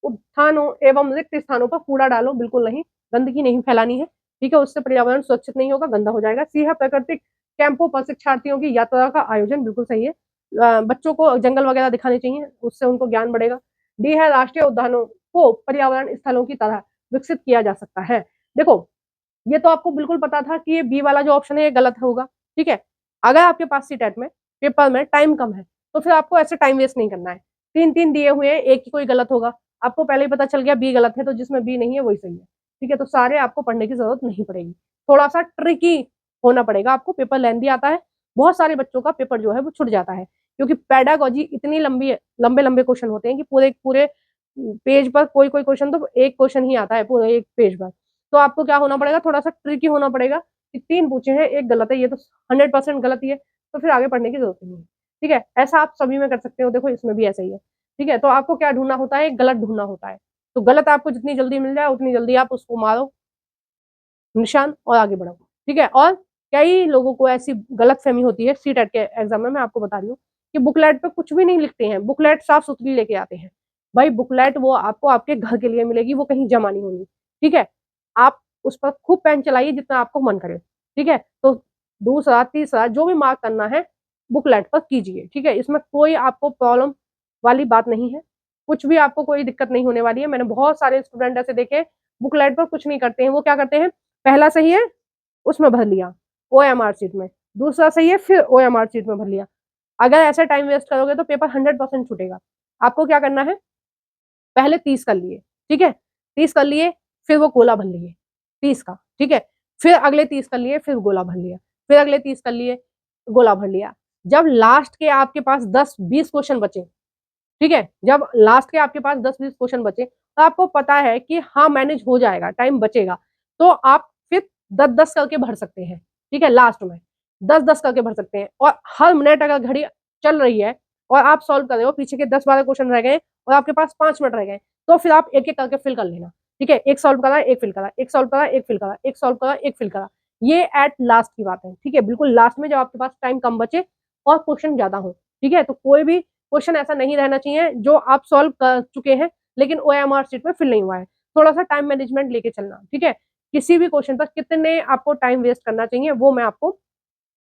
उद्यानों एवं रिक्त स्थानों पर कूड़ा डालो, बिल्कुल नहीं, गंदगी नहीं फैलानी है। ठीक है, उससे पर्यावरण सुरक्षित नहीं होगा, गंदा हो जाएगा। सी है प्राकृतिक कैंपों पर शिक्षार्थियों की यात्रा का आयोजन, बिल्कुल सही है। बच्चों को जंगल वगैरह दिखाने चाहिए, उससे उनको ज्ञान बढ़ेगा। डी है राष्ट्रीय उद्यानों को पर्यावरण स्थलों की तरह विकसित किया जा सकता है। देखो, ये तो आपको बिल्कुल पता था कि ये बी वाला जो ऑप्शन है ये गलत होगा। ठीक है, अगर आपके पास सीटेट में पेपर में टाइम कम है तो फिर आपको ऐसे टाइम वेस्ट नहीं करना है। 3-3 दिए हुए हैं, एक ही कोई गलत होगा। आपको पहले ही पता चल गया बी गलत है, तो जिसमें बी नहीं है वही सही है। ठीक है, तो सारे आपको पढ़ने की जरूरत नहीं पड़ेगी। थोड़ा सा ट्रिकी होना पड़ेगा आपको, पेपर लेंथी आता है, बहुत सारे बच्चों का पेपर जो है वो छूट जाता है क्योंकि पेडागोजी इतनी लंबी है, लंबे लंबे क्वेश्चन होते हैं कि पूरे पूरे पेज पर कोई कोई क्वेश्चन तो एक क्वेश्चन ही आता है पूरे एक पेज पर। तो आपको क्या होना पड़ेगा, थोड़ा सा ट्रिकी होना पड़ेगा कि 3 पूछे हैं, एक गलत है, ये तो 100% गलत ही है, तो फिर आगे पढ़ने की जरूरत नहीं है। ठीक है, ऐसा आप सभी में कर सकते हो, देखो इसमें भी ऐसा ही है। ठीक है, तो आपको क्या ढूंढना होता है, गलत ढूंढना होता है। तो गलत आपको जितनी जल्दी मिल जाए उतनी जल्दी आप उसको मारो निशान और आगे बढ़ो। ठीक है, और कई लोगों को ऐसी गलतफहमी होती है सीटेट के एग्जाम में, मैं आपको बता रही हूँ कि बुकलेट पे कुछ भी नहीं लिखते हैं, बुकलेट साफ सुथरी लेके आते हैं। भाई बुकलेट वो आपको आपके घर के लिए मिलेगी, वो कहीं जमा नहीं होगी। ठीक है, आप उस पर खूब पेन चलाइए जितना आपको मन करे। ठीक है, तो दूसरा तीसरा जो भी मार्क करना है बुकलेट पर कीजिए। ठीक है, इसमें कोई आपको प्रॉब्लम वाली बात नहीं है, कुछ भी आपको कोई दिक्कत नहीं होने वाली है। मैंने बहुत सारे स्टूडेंट ऐसे देखे बुकलेट पर कुछ नहीं करते हैं, वो क्या करते हैं, पहला सही है उसमें भर लिया ओएमआर शीट में, दूसरा सही है फिर ओएमआर शीट में भर लिया। अगर ऐसा टाइम वेस्ट करोगे तो पेपर 100% छूटेगा। आपको क्या करना है, पहले 30 कर लिए। ठीक है, 30 कर लिए, फिर वो गोला भर लिए 30 का। ठीक है, फिर अगले 30 कर लिए, फिर गोला भर लिया, फिर अगले 30 कर लिए, गोला भर लिया। जब लास्ट के आपके पास 10-20 क्वेश्चन बचे, ठीक है, जब लास्ट के आपके पास 10-20 क्वेश्चन बचे तो आपको पता है कि हाँ मैनेज हो जाएगा, टाइम बचेगा, तो आप फिर 10-10 करके भर सकते हैं। ठीक है, लास्ट में 10-10 करके भर सकते हैं और हर मिनट अगर घड़ी चल रही है और आप सॉल्व कर रहे हो, पीछे के 10-12 क्वेश्चन रह गए और आपके पास 5 मिनट रह गए, तो फिर आप एक एक करके फिल कर लेना। ठीक है, एक सॉल्व करा, एक फिल करा, एक सॉल्व करा, एक फिल करा, एक सॉल्व करा, एक फिल करा। ये एट लास्ट की बात है। ठीक है, बिल्कुल लास्ट में जब आपके पास टाइम कम बचे और क्वेश्चन ज्यादा हो। ठीक है, तो कोई भी क्वेश्चन ऐसा नहीं रहना चाहिए जो आप सॉल्व कर चुके हैं लेकिन ओएमआर शीट में फिल नहीं हुआ है। थोड़ा सा टाइम मैनेजमेंट लेके चलना। ठीक है, किसी भी क्वेश्चन पर कितने आपको टाइम वेस्ट करना चाहिए वो मैं आपको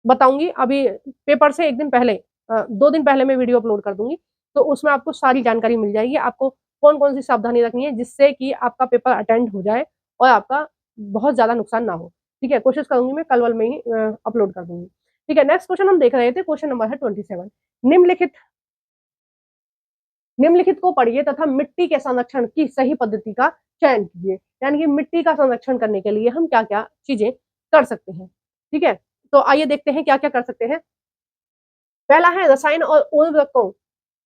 बताऊंगी। अभी पेपर से एक दिन पहले 2 दिन पहले मैं वीडियो अपलोड कर दूंगी, तो उसमें आपको सारी जानकारी मिल जाएगी, आपको कौन कौन सी सावधानी रखनी है जिससे कि आपका पेपर अटेंड हो जाए और आपका बहुत ज्यादा नुकसान ना हो। ठीक है, कोशिश करूंगी मैं कल वल में ही अपलोड कर दूंगी। ठीक है, नेक्स्ट क्वेश्चन हम देख रहे थे, क्वेश्चन नंबर है 27। निम्नलिखित निम्नलिखित को पढ़िए तथा मिट्टी के संरक्षण की सही पद्धति का चयन कीजिए। यानी कि मिट्टी का संरक्षण करने के लिए हम क्या क्या चीजें कर सकते हैं। ठीक है, तो आइए देखते हैं क्या क्या कर सकते हैं। पहला है रसायन और उर्वरकों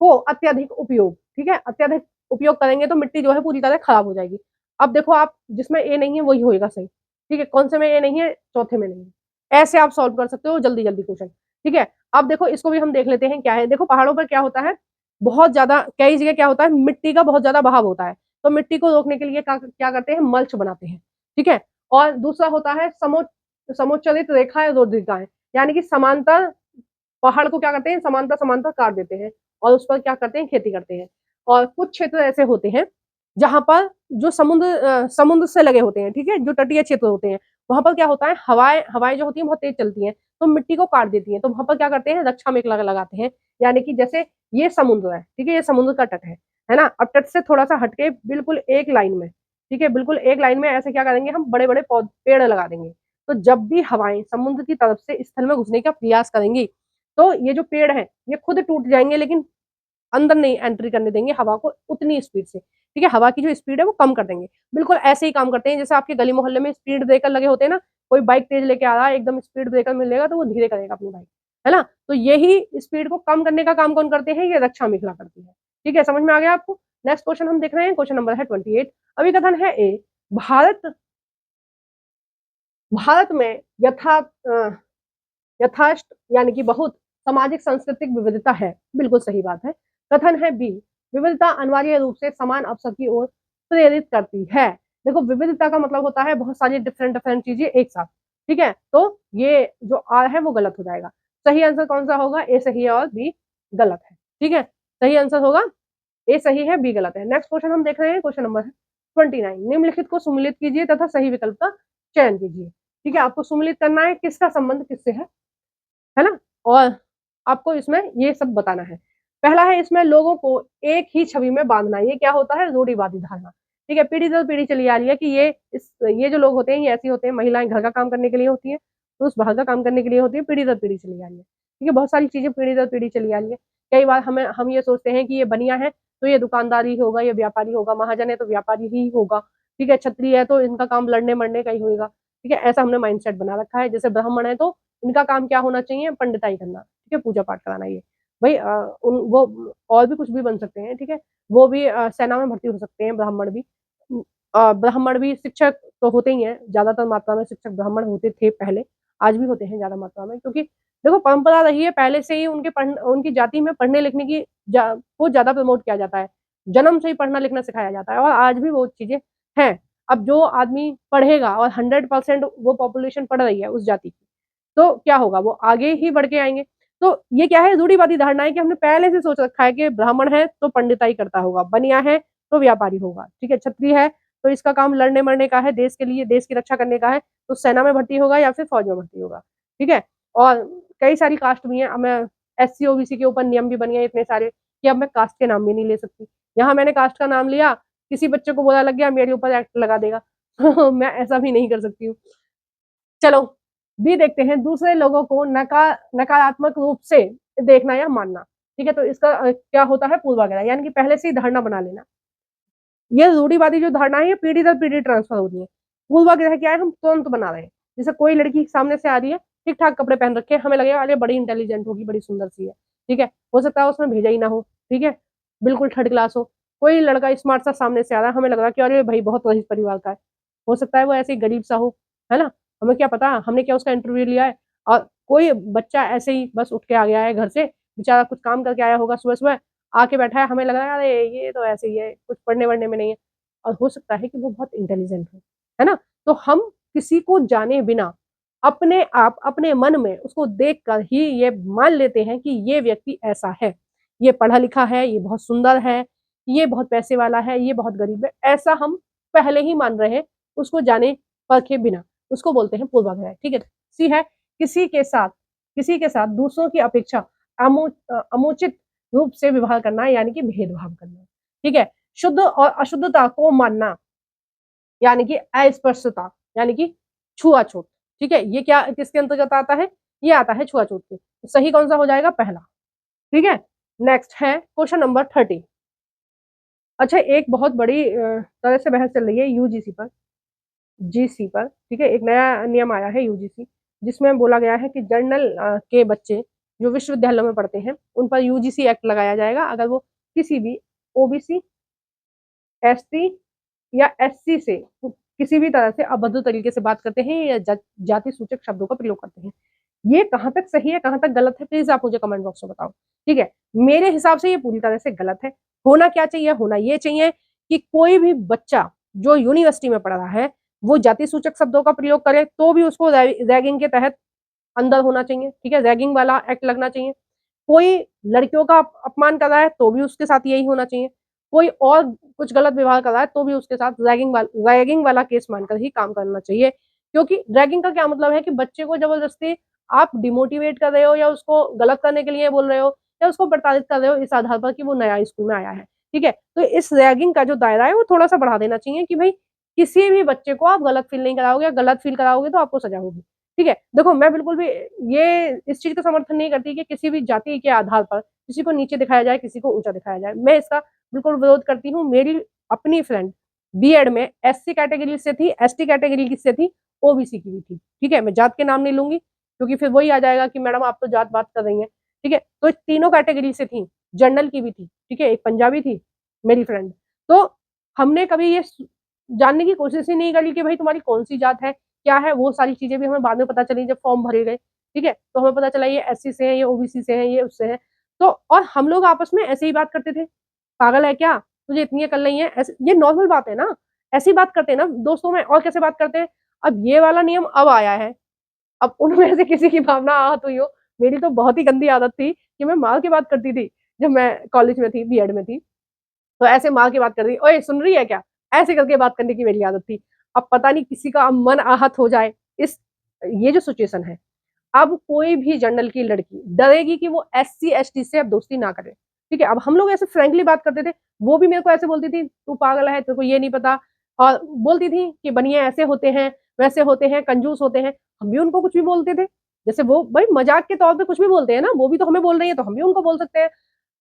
को अत्यधिक उपयोग। ठीक है, अत्यधिक उपयोग करेंगे तो मिट्टी जो है पूरी तरह खराब हो जाएगी। अब देखो, आप जिसमें ए नहीं है वही होएगा सही। ठीक है, कौन से में ए नहीं है, चौथे में नहीं है। ऐसे आप सॉल्व कर सकते हो जल्दी जल्दी क्वेश्चन। ठीक है, अब देखो इसको भी हम देख लेते हैं क्या है। देखो पहाड़ों पर क्या होता है, बहुत ज्यादा कई जगह क्या होता है, मिट्टी का बहुत ज्यादा बहाव होता है, तो मिट्टी को रोकने के लिए क्या करते हैं, मल्च बनाते हैं। ठीक है, और दूसरा होता है समोच्चरित रेखाएं रोधिकाएं, यानी कि समांतर पहाड़ को क्या करते हैं, समांतर समांतर काट देते हैं और उस पर क्या करते हैं, खेती करते हैं। और कुछ क्षेत्र ऐसे होते हैं जहां पर जो समुद्र से लगे होते हैं, ठीक है, जो तटीय क्षेत्र होते हैं, वहां पर क्या होता है, हवाएं हवाएं जो होती हैं बहुत तेज चलती हैं, तो मिट्टी को काट देती हैं, तो वहां पर क्या करते हैं, रक्षा मेख लगाते हैं। यानी कि जैसे ये समुद्र है, ठीक है, ये समुद्र का तट है ना, अब तट से थोड़ा सा हटके बिल्कुल एक लाइन में, ठीक है, बिल्कुल एक लाइन में ऐसे क्या करेंगे, हम बड़े बड़े पेड़ लगा देंगे। तो जब भी हवाएं समुद्र की तरफ से स्थल में घुसने का प्रयास करेंगी तो ये जो पेड़ है ये खुद टूट जाएंगे, लेकिन अंदर नहीं एंट्री करने देंगे हवा को उतनी स्पीड से, ठीक है। हवा की जो स्पीड है वो कम कर देंगे। बिल्कुल ऐसे ही काम करते हैं जैसे आपके गली मोहल्ले में स्पीड ब्रेकर लगे होते हैं ना, कोई बाइक तेज लेके आ रहा है, एकदम स्पीड ब्रेकर मिलेगा तो वो धीरे करेगा अपनी बाइक, है ना। तो यही स्पीड को कम करने का काम कौन करते हैं, ये रक्षा मेखला करती है। ठीक है, समझ में आ गया आपको। नेक्स्ट क्वेश्चन हम देख रहे हैं, क्वेश्चन नंबर है 28। अभिकथन है ए, भारत भारत में यथाष्ट यानी कि बहुत सामाजिक सांस्कृतिक विविधता है। बिल्कुल सही बात है। कथन है बी, विविधता अनिवार्य रूप से समान अवसर की ओर प्रेरित करती है। देखो विविधता का मतलब होता है बहुत सारी डिफरेंट डिफरेंट चीजें एक साथ, ठीक है। तो ये जो आर है वो गलत हो जाएगा। सही आंसर कौन सा होगा, ए सही है और बी गलत है, ठीक है। सही आंसर होगा ए सही है, बी गलत है। नेक्स्ट क्वेश्चन हम देख रहे हैं, क्वेश्चन नंबर है 29। निम्नलिखित को सुमिलित कीजिए तथा सही विकल्प का चयन कीजिए। ठीक है, आपको सुमिलित करना है किसका संबंध किससे है ना, और आपको इसमें ये सब बताना है। पहला है इसमें लोगों को एक ही छवि में बांधना, ये क्या होता है, रूढ़िवादी धारणा। ठीक है, पीढ़ी दर पीढ़ी चली आ रही है कि ये जो लोग होते हैं ये ऐसी होते हैं, महिलाएं घर का काम करने के लिए होती है, पुरुष बाहर का काम करने के लिए होती है, पीढ़ी दर पीढ़ी चली आ रही है। ठीक है, बहुत सारी चीजें पीढ़ी दर पीढ़ी चली आ रही है। कई बार हम ये सोचते हैं कि ये बनिया है तो ये दुकानदारी होगा, ये व्यापारी होगा, महाजन है तो व्यापारी ही होगा, ठीक है, क्षत्रिय है तो इनका काम लड़ने मरने का ही होगा। ठीक है, ऐसा हमने माइंडसेट बना रखा है। जैसे ब्राह्मण है तो इनका काम क्या होना चाहिए, पंडिताई करना, ठीक है, पूजा पाठ कराना। ये भाई वो और भी कुछ भी बन सकते हैं, ठीक है, वो भी सेना में भर्ती हो सकते हैं, ब्राह्मण भी। ब्राह्मण भी शिक्षक तो होते ही हैं, ज्यादातर मात्रा में शिक्षक ब्राह्मण होते थे पहले, आज भी होते हैं ज्यादा मात्रा में, क्योंकि देखो परंपरा रही है पहले से ही उनकी जाति में पढ़ने लिखने की को ज्यादा प्रमोट किया जाता है, जन्म से ही पढ़ना लिखना सिखाया जाता है, और आज भी वो चीजें हैं। अब जो आदमी पढ़ेगा और 100% वो पॉपुलेशन पढ़ रही है उस जाति की, तो क्या होगा, वो आगे ही बढ़ के आएंगे। तो ये क्या है, रूढ़िवादी धारणा है कि हमने पहले से सोच रखा है कि ब्राह्मण है तो पंडिताई करता होगा, बनिया है तो व्यापारी होगा, ठीक है, क्षत्रिय है तो इसका काम लड़ने मरने का है, देश के लिए देश की रक्षा करने का है, तो सेना में भर्ती होगा या फिर फौज में भर्ती होगा। ठीक है, और कई सारी कास्ट भी है। अब मैं SC OBC के ऊपर नियम भी बन गए इतने सारे कि अब मैं कास्ट के नाम भी नहीं ले सकती। यहाँ मैंने कास्ट का नाम लिया, किसी बच्चे को बुरा लग गया, मेरे ऊपर एक्ट लगा देगा। मैं ऐसा भी नहीं कर सकती हूँ। चलो बी देखते हैं, दूसरे लोगों को नकारात्मक रूप से देखना या मानना। ठीक है, तो इसका क्या होता है, पूर्वाग्रह, यानी कि पहले से ही धारणा बना लेना। ये रूढ़िवादी जो धारणा है ये पीढ़ी दर पीढ़ी ट्रांसफर होती है। पूर्वाग्रह क्या है, हम तुरंत बना रहे हैं। जैसे कोई लड़की सामने से आ रही है, ठीक ठाक कपड़े पहन रखे हैं, हमें लगेगा अरे बड़ी इंटेलिजेंट होगी, बड़ी सुंदर सी है, ठीक है, हो सकता है उसने भेजा ही ना हो, ठीक है, बिल्कुल थर्ड क्लास हो। कोई लड़का स्मार्ट सा सामने से आ रहा है, हमें लग रहा है कि अरे भाई बहुत रईस परिवार का है, हो सकता है वो ऐसे ही गरीब सा हो, है ना, हमें क्या पता, हमने क्या उसका इंटरव्यू लिया है। और कोई बच्चा ऐसे ही बस उठ के आ गया है घर से, बेचारा कुछ काम करके आया होगा सुबह सुबह, आके बैठा है, हमें लग रहा है अरे ये तो ऐसे ही है, कुछ पढ़ने वढ़ने में नहीं है, और हो सकता है कि वो बहुत इंटेलिजेंट है ना। तो हम किसी को जाने बिना अपने आप अपने मन में उसको देख कर ही ये मान लेते हैं कि ये व्यक्ति ऐसा है, ये पढ़ा लिखा है, ये बहुत सुंदर है, ये बहुत पैसे वाला है, ये बहुत गरीब है, ऐसा हम पहले ही मान रहे हैं उसको जाने परखे बिना, उसको बोलते हैं पूर्वाग्रह। ठीक है, सी है, किसी के साथ दूसरों की अपेक्षा अमुचित रूप से व्यवहार करना, यानी कि भेदभाव करना। ठीक है, शुद्ध और अशुद्धता को मानना, यानी कि अस्पृश्यता, यानी कि छुआछूत। ठीक है, ये क्या किसके अंतर्गत आता है, ये आता है छुआछूत के। तो सही कौन सा हो जाएगा, पहला। ठीक है, नेक्स्ट है क्वेश्चन नंबर 30। अच्छा, एक बहुत बड़ी तरह से बहस चल रही है यूजीसी पर, जीसी पर। ठीक है, एक नया नियम आया है यूजीसी, जिसमें बोला गया है कि जर्नल के बच्चे जो विश्वविद्यालयों में पढ़ते हैं उन पर यूजीसी एक्ट लगाया जाएगा अगर वो किसी भी ओबीसी, एसटी या एससी से किसी भी तरह से अभद्र तरीके से बात करते हैं या जाति सूचक शब्दों का प्रयोग करते हैं। ये कहाँ तक सही है कहाँ तक गलत है, प्लीज आप मुझे कमेंट बॉक्स में बताओ। ठीक है, मेरे हिसाब से ये पूरी तरह से गलत है। होना क्या चाहिए, होना ये चाहिए कि कोई भी बच्चा जो यूनिवर्सिटी में पढ़ रहा है वो जाति सूचक शब्दों का प्रयोग करे तो भी उसको रैगिंग के तहत अंदर होना चाहिए। ठीक है, रैगिंग वाला एक्ट लगना चाहिए। कोई लड़कियों का अपमान कर रहा है तो भी उसके साथ यही होना चाहिए। कोई और कुछ गलत व्यवहार कर रहा है तो भी उसके साथ रैगिंग वाला केस मानकर ही काम करना चाहिए। क्योंकि रैगिंग का क्या मतलब है कि बच्चे को जबरदस्ती आप डिमोटिवेट कर रहे हो या उसको गलत करने के लिए बोल रहे हो या उसको प्रताड़ित कर रहे हो इस आधार पर कि वो नया स्कूल में आया है। ठीक है, तो इस रैगिंग का जो दायरा है वो थोड़ा सा बढ़ा देना चाहिए कि भाई किसी भी बच्चे को आप गलत फील नहीं कराओगे, गलत फील कराओगे तो आपको सजा होगी। ठीक है। देखो मैं बिल्कुल भी ये इस चीज का समर्थन नहीं करती कि किसी भी जाति के आधार पर किसी को नीचे दिखाया जाए, किसी को ऊंचा दिखाया जाए। मैं इसका बिल्कुल विरोध करती हूँ। मेरी अपनी फ्रेंड बीएड में एससी कैटेगरी से थी, एसटी कैटेगरी से थी, ओबीसी की भी थी। ठीक है, मैं जात के नाम नहीं लूंगी क्योंकि फिर वही आ जाएगा कि मैडम आप तो जात बात कर रही हैं। ठीक है, तो तीनों कैटेगरी से थी, जनरल की भी थी। ठीक है, एक पंजाबी थी मेरी फ्रेंड। तो हमने कभी ये जानने की कोशिश ही नहीं करी कि भाई तुम्हारी कौन सी जात है, क्या है। वो सारी चीजें भी हमें बाद में पता चली जब फॉर्म भरे गए। ठीक है, तो हमें पता चला ये एससी से है, ये ओबीसी से है, ये उससे है। तो और हम लोग आपस में ऐसे ही बात करते थे, पागल है क्या, तुझे इतनी अकल नहीं है, ऐसे ये नॉर्मल बात है ना। ऐसी बात करते हैं ना दोस्तों में, और कैसे बात करते हैं। अब ये वाला नियम अब आया है, अब उनमें से किसी की भावना आहत हुई हो। मेरी तो बहुत ही गंदी आदत थी कि मैं माँ की बात करती थी जब मैं कॉलेज में थी, बीएड में थी। तो ऐसे माँ की बात कर रही, ओए सुन रही है क्या, ऐसे करके बात करने की मेरी आदत थी। अब पता नहीं किसी का मन आहत हो जाए इस ये जो सिचुएशन है। अब कोई भी जनरल की लड़की डरेगी कि वो एससी एसटी से अब दोस्ती ना करे। ठीक है, अब हम लोग ऐसे फ्रेंकली बात करते थे, वो भी मेरे को ऐसे बोलती थी तू पागल है, तेरे को ये नहीं पता। और बोलती थी कि बनिए ऐसे होते हैं, वैसे होते हैं, कंजूस होते हैं। हम भी उनको कुछ भी बोलते थे, जैसे वो भाई मजाक के तौर पे कुछ भी बोलते हैं ना, वो भी तो हमें बोल रही है तो हम भी उनको बोल सकते हैं।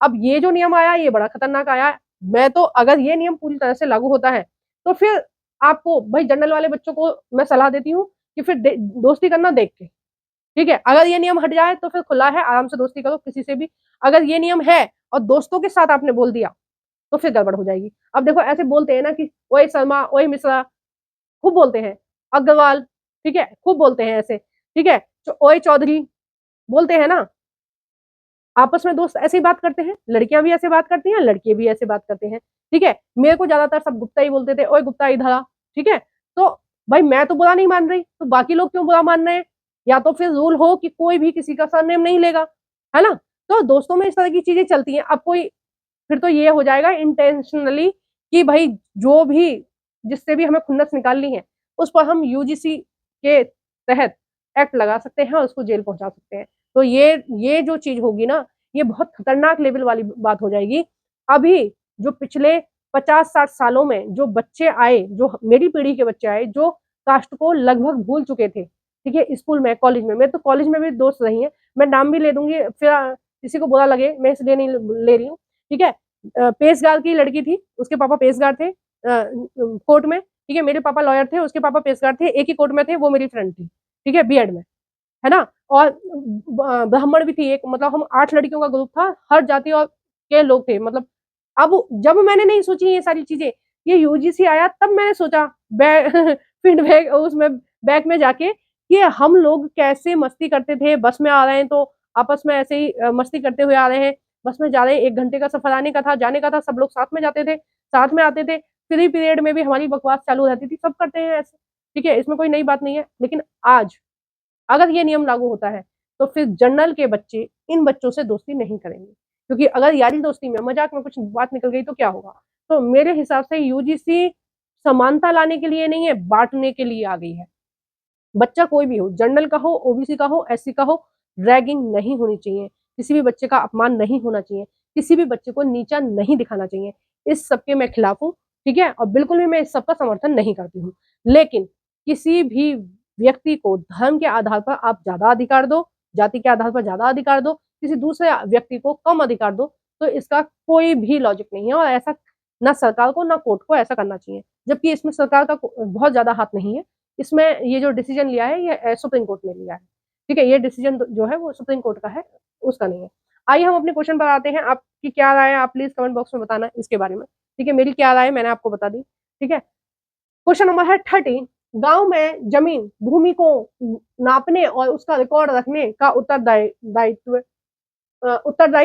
अब ये जो नियम आया ये बड़ा खतरनाक आया है। मैं तो अगर ये नियम पूरी तरह से लागू होता है तो फिर आपको भाई जनरल वाले बच्चों को मैं सलाह देती हूँ कि फिर दोस्ती करना देख के। ठीक है, अगर ये नियम हट जाए तो फिर खुला है, आराम से दोस्ती करो किसी से भी। अगर ये नियम है और दोस्तों के साथ आपने बोल दिया तो फिर गड़बड़ हो जाएगी। अब देखो ऐसे बोलते हैं ना कि ओए शर्मा, ओए मिश्रा, खूब बोलते हैं, अग्रवाल, ठीक है, खूब बोलते हैं ऐसे। ठीक है, ओए चौधरी, बोलते हैं ना। आपस में दोस्त ऐसे ही बात करते हैं, लड़कियां भी ऐसे बात करती हैं, लड़के भी ऐसे बात करते हैं। ठीक है, मेरे को ज्यादातर सब गुप्ता ही बोलते थे, ओए गुप्ता इधर आ। ठीक है, तो भाई मैं तो बुरा नहीं मान रही, तो बाकी लोग क्यों बुरा मान रहे हैं। या तो फिर रूल हो कि कोई भी किसी का सरनेम नहीं लेगा, है ना। तो दोस्तों में इस तरह की चीजें चलती हैं। अब कोई फिर तो ये हो जाएगा इंटेंशनली कि भाई जो भी जिससे भी हमें खुन्नस निकालनी है उस पर हम यूजीसी के तहत एक्ट लगा सकते हैं और उसको जेल पहुंचा सकते हैं। तो ये जो चीज होगी ना, ये बहुत खतरनाक लेवल वाली बात हो जाएगी। अभी जो पिछले 50-60 सालों में जो बच्चे आए, जो मेरी पीढ़ी के बच्चे आए, जो कास्ट को लगभग भूल चुके थे। ठीक है, स्कूल में, कॉलेज में, मैं तो कॉलेज में भी दोस्त रही है, मैं नाम भी ले दूंगी, फिर किसी को बुरा लगे मैं इसलिए नहीं ले रही हूँ। ठीक है, पेशगार की लड़की थी, उसके पापा पेशगार थे कोर्ट में। ठीक है, मेरे पापा लॉयर थे, उसके पापा पेशगार थे, एक ही कोर्ट में थे, वो मेरी फ्रेंड थी। ठीक है, बीएड में, है ना। और ब्राह्मण भी थी एक, मतलब हम 8 लड़कियों का ग्रुप था, हर जाति और के लोग थे। मतलब अब जब मैंने नहीं सोची ये सारी चीजें, ये यूजीसी आया तब मैंने सोचा बैग फीडबैक उसमें बैक में जाके कि हम लोग कैसे मस्ती करते थे। बस में आ रहे हैं तो आपस में ऐसे ही मस्ती करते हुए आ रहे हैं, बस में जा रहे हैं, 1 घंटे का सफर आने का था, जाने का था, सब लोग साथ में जाते थे, साथ में आते थे। फ्री पीरियड में भी हमारी बकवास चालू रहती थी, सब करते हैं ऐसे। ठीक है, इसमें कोई नई बात नहीं है। लेकिन आज अगर ये नियम लागू होता है तो फिर जनरल के बच्चे इन बच्चों से दोस्ती नहीं करेंगे, क्योंकि अगर यारी दोस्ती में मजाक में कुछ बात निकल गई तो क्या होगा। तो मेरे हिसाब से यूजीसी समानता लाने के लिए नहीं है, बांटने के लिए आ गई है। बच्चा कोई भी हो, जनरल का हो, ओबीसी का हो, एससी का हो, रैगिंग नहीं होनी चाहिए, किसी भी बच्चे का अपमान नहीं होना चाहिए, किसी भी बच्चे को नीचा नहीं दिखाना चाहिए। इस सबके मैं खिलाफ हूँ। ठीक है, और बिल्कुल भी मैं इस सबका समर्थन नहीं करती हूँ। लेकिन किसी भी व्यक्ति को धर्म के आधार पर आप ज्यादा अधिकार दो, जाति के आधार पर ज्यादा अधिकार दो, किसी दूसरे व्यक्ति को कम अधिकार दो, तो इसका कोई भी लॉजिक नहीं है। और ऐसा ना सरकार को ना कोर्ट को ऐसा करना चाहिए, जबकि इसमें सरकार का बहुत ज्यादा हाथ नहीं है। इसमें ये जो डिसीजन लिया है ये सुप्रीम कोर्ट ने लिया है। ठीक है, ये डिसीजन जो है वो सुप्रीम कोर्ट का है, उसका नहीं है। आइए हम अपने क्वेश्चन पर आते हैं। आपकी क्या राय है, आप प्लीज कमेंट बॉक्स में बताना इसके बारे में। ठीक है, मेरी क्या राय है मैंने आपको बता दी। ठीक है, क्वेश्चन नंबर है 13। गांव में जमीन भूमि को नापने और उसका रिकॉर्ड रखने का उत्तरदायी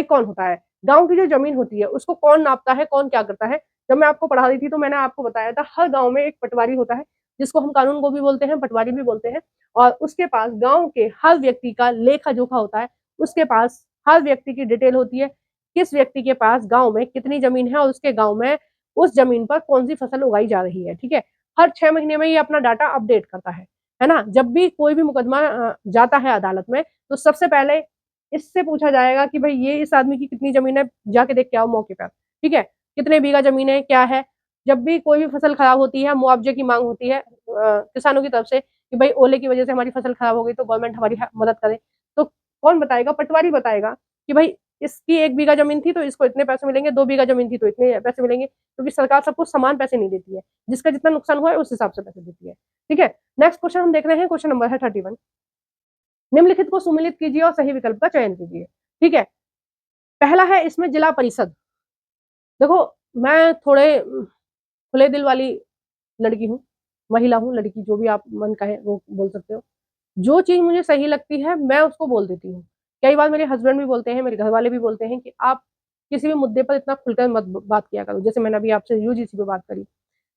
कौन होता है। गांव की जो जमीन होती है उसको कौन नापता है, कौन क्या करता है। जब मैं आपको पढ़ा रही थी तो मैंने आपको बताया था हर गांव में एक पटवारी होता है, जिसको हम कानून को भी बोलते हैं, पटवारी भी बोलते हैं। और उसके पास गांव के हर व्यक्ति का लेखा जोखा होता है, उसके पास हर व्यक्ति की डिटेल होती है, किस व्यक्ति के पास गांव में कितनी जमीन है और उसके गांव में उस जमीन पर कौन सी फसल उगाई जा रही है। ठीक है, हर 6 महीने में ये अपना डाटा अपडेट करता है ना। जब भी कोई भी मुकदमा जाता है अदालत में तो सबसे पहले इससे पूछा जाएगा कि भाई ये इस आदमी की कितनी जमीन है, जाके देख के आओ मौके पर। ठीक है, कितने बीघा जमीन है, क्या है। जब भी कोई भी फसल खराब होती है, मुआवजे की मांग होती है किसानों की तरफ से कि भाई ओले की वजह से हमारी फसल खराब हो गई तो गवर्नमेंट हमारी मदद करे, तो कौन बताएगा? पटवारी बताएगा कि भाई इसकी 1 बीघा जमीन थी तो इसको इतने पैसे मिलेंगे, 2 बीघा जमीन थी तो इतने पैसे मिलेंगे, क्योंकि सरकार सबको समान पैसे नहीं देती है, जिसका जितना नुकसान हुआ है उस हिसाब से पैसे देती है। ठीक है, नेक्स्ट क्वेश्चन हम देख रहे हैं, क्वेश्चन नंबर है 31। निम्नलिखित को सुमेलित कीजिए और सही विकल्प का चयन कीजिए। ठीक है, पहला है इसमें जिला परिषद। देखो, मैं थोड़े खुले दिल वाली लड़की हूँ, महिला हूँ, लड़की, जो भी आप मन कहे वो बोल सकते हो। जो चीज मुझे सही लगती है मैं उसको बोल देती हूँ। कई बार मेरे हस्बैंड भी बोलते हैं, मेरे घर वाले भी बोलते हैं कि आप किसी भी मुद्दे पर इतना खुलकर मत बात किया करो। जैसे मैंने अभी आपसे यूजीसी पे बात करी,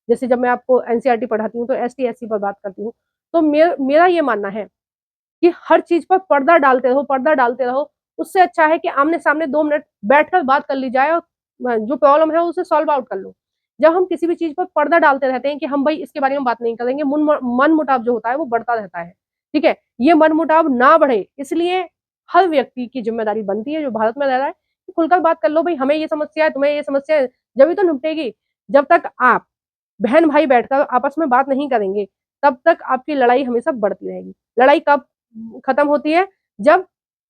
जैसे जब मैं आपको एनसीईआरटी पढ़ाती हूँ तो एसटी एससी पर बात करती हूँ। तो मेरा ये मानना है कि हर चीज पर पर्दा डालते रहो, पर्दा डालते रहो। उससे अच्छा है कि आमने सामने 2 मिनट बैठकर बात कर ली जाए और जो प्रॉब्लम है उसे सॉल्व आउट कर लो। जब हम किसी भी चीज पर पर्दा डालते रहते हैं कि हम भाई इसके बारे में बात नहीं करेंगे, मन मुटाव जो होता है वो बढ़ता रहता है। ठीक है, ये मन मुटाव ना बढ़े, इसलिए हर व्यक्ति की जिम्मेदारी बनती है जो भारत में रह रहा है कि खुलकर बात कर लो, भाई हमें ये समस्या है, तुम्हें ये समस्या है, जब तो निपटेगी। जब तक आप बहन भाई बैठकर आपस में बात नहीं करेंगे, तब तक आपकी लड़ाई हमेशा बढ़ती रहेगी। लड़ाई कब खत्म होती है? जब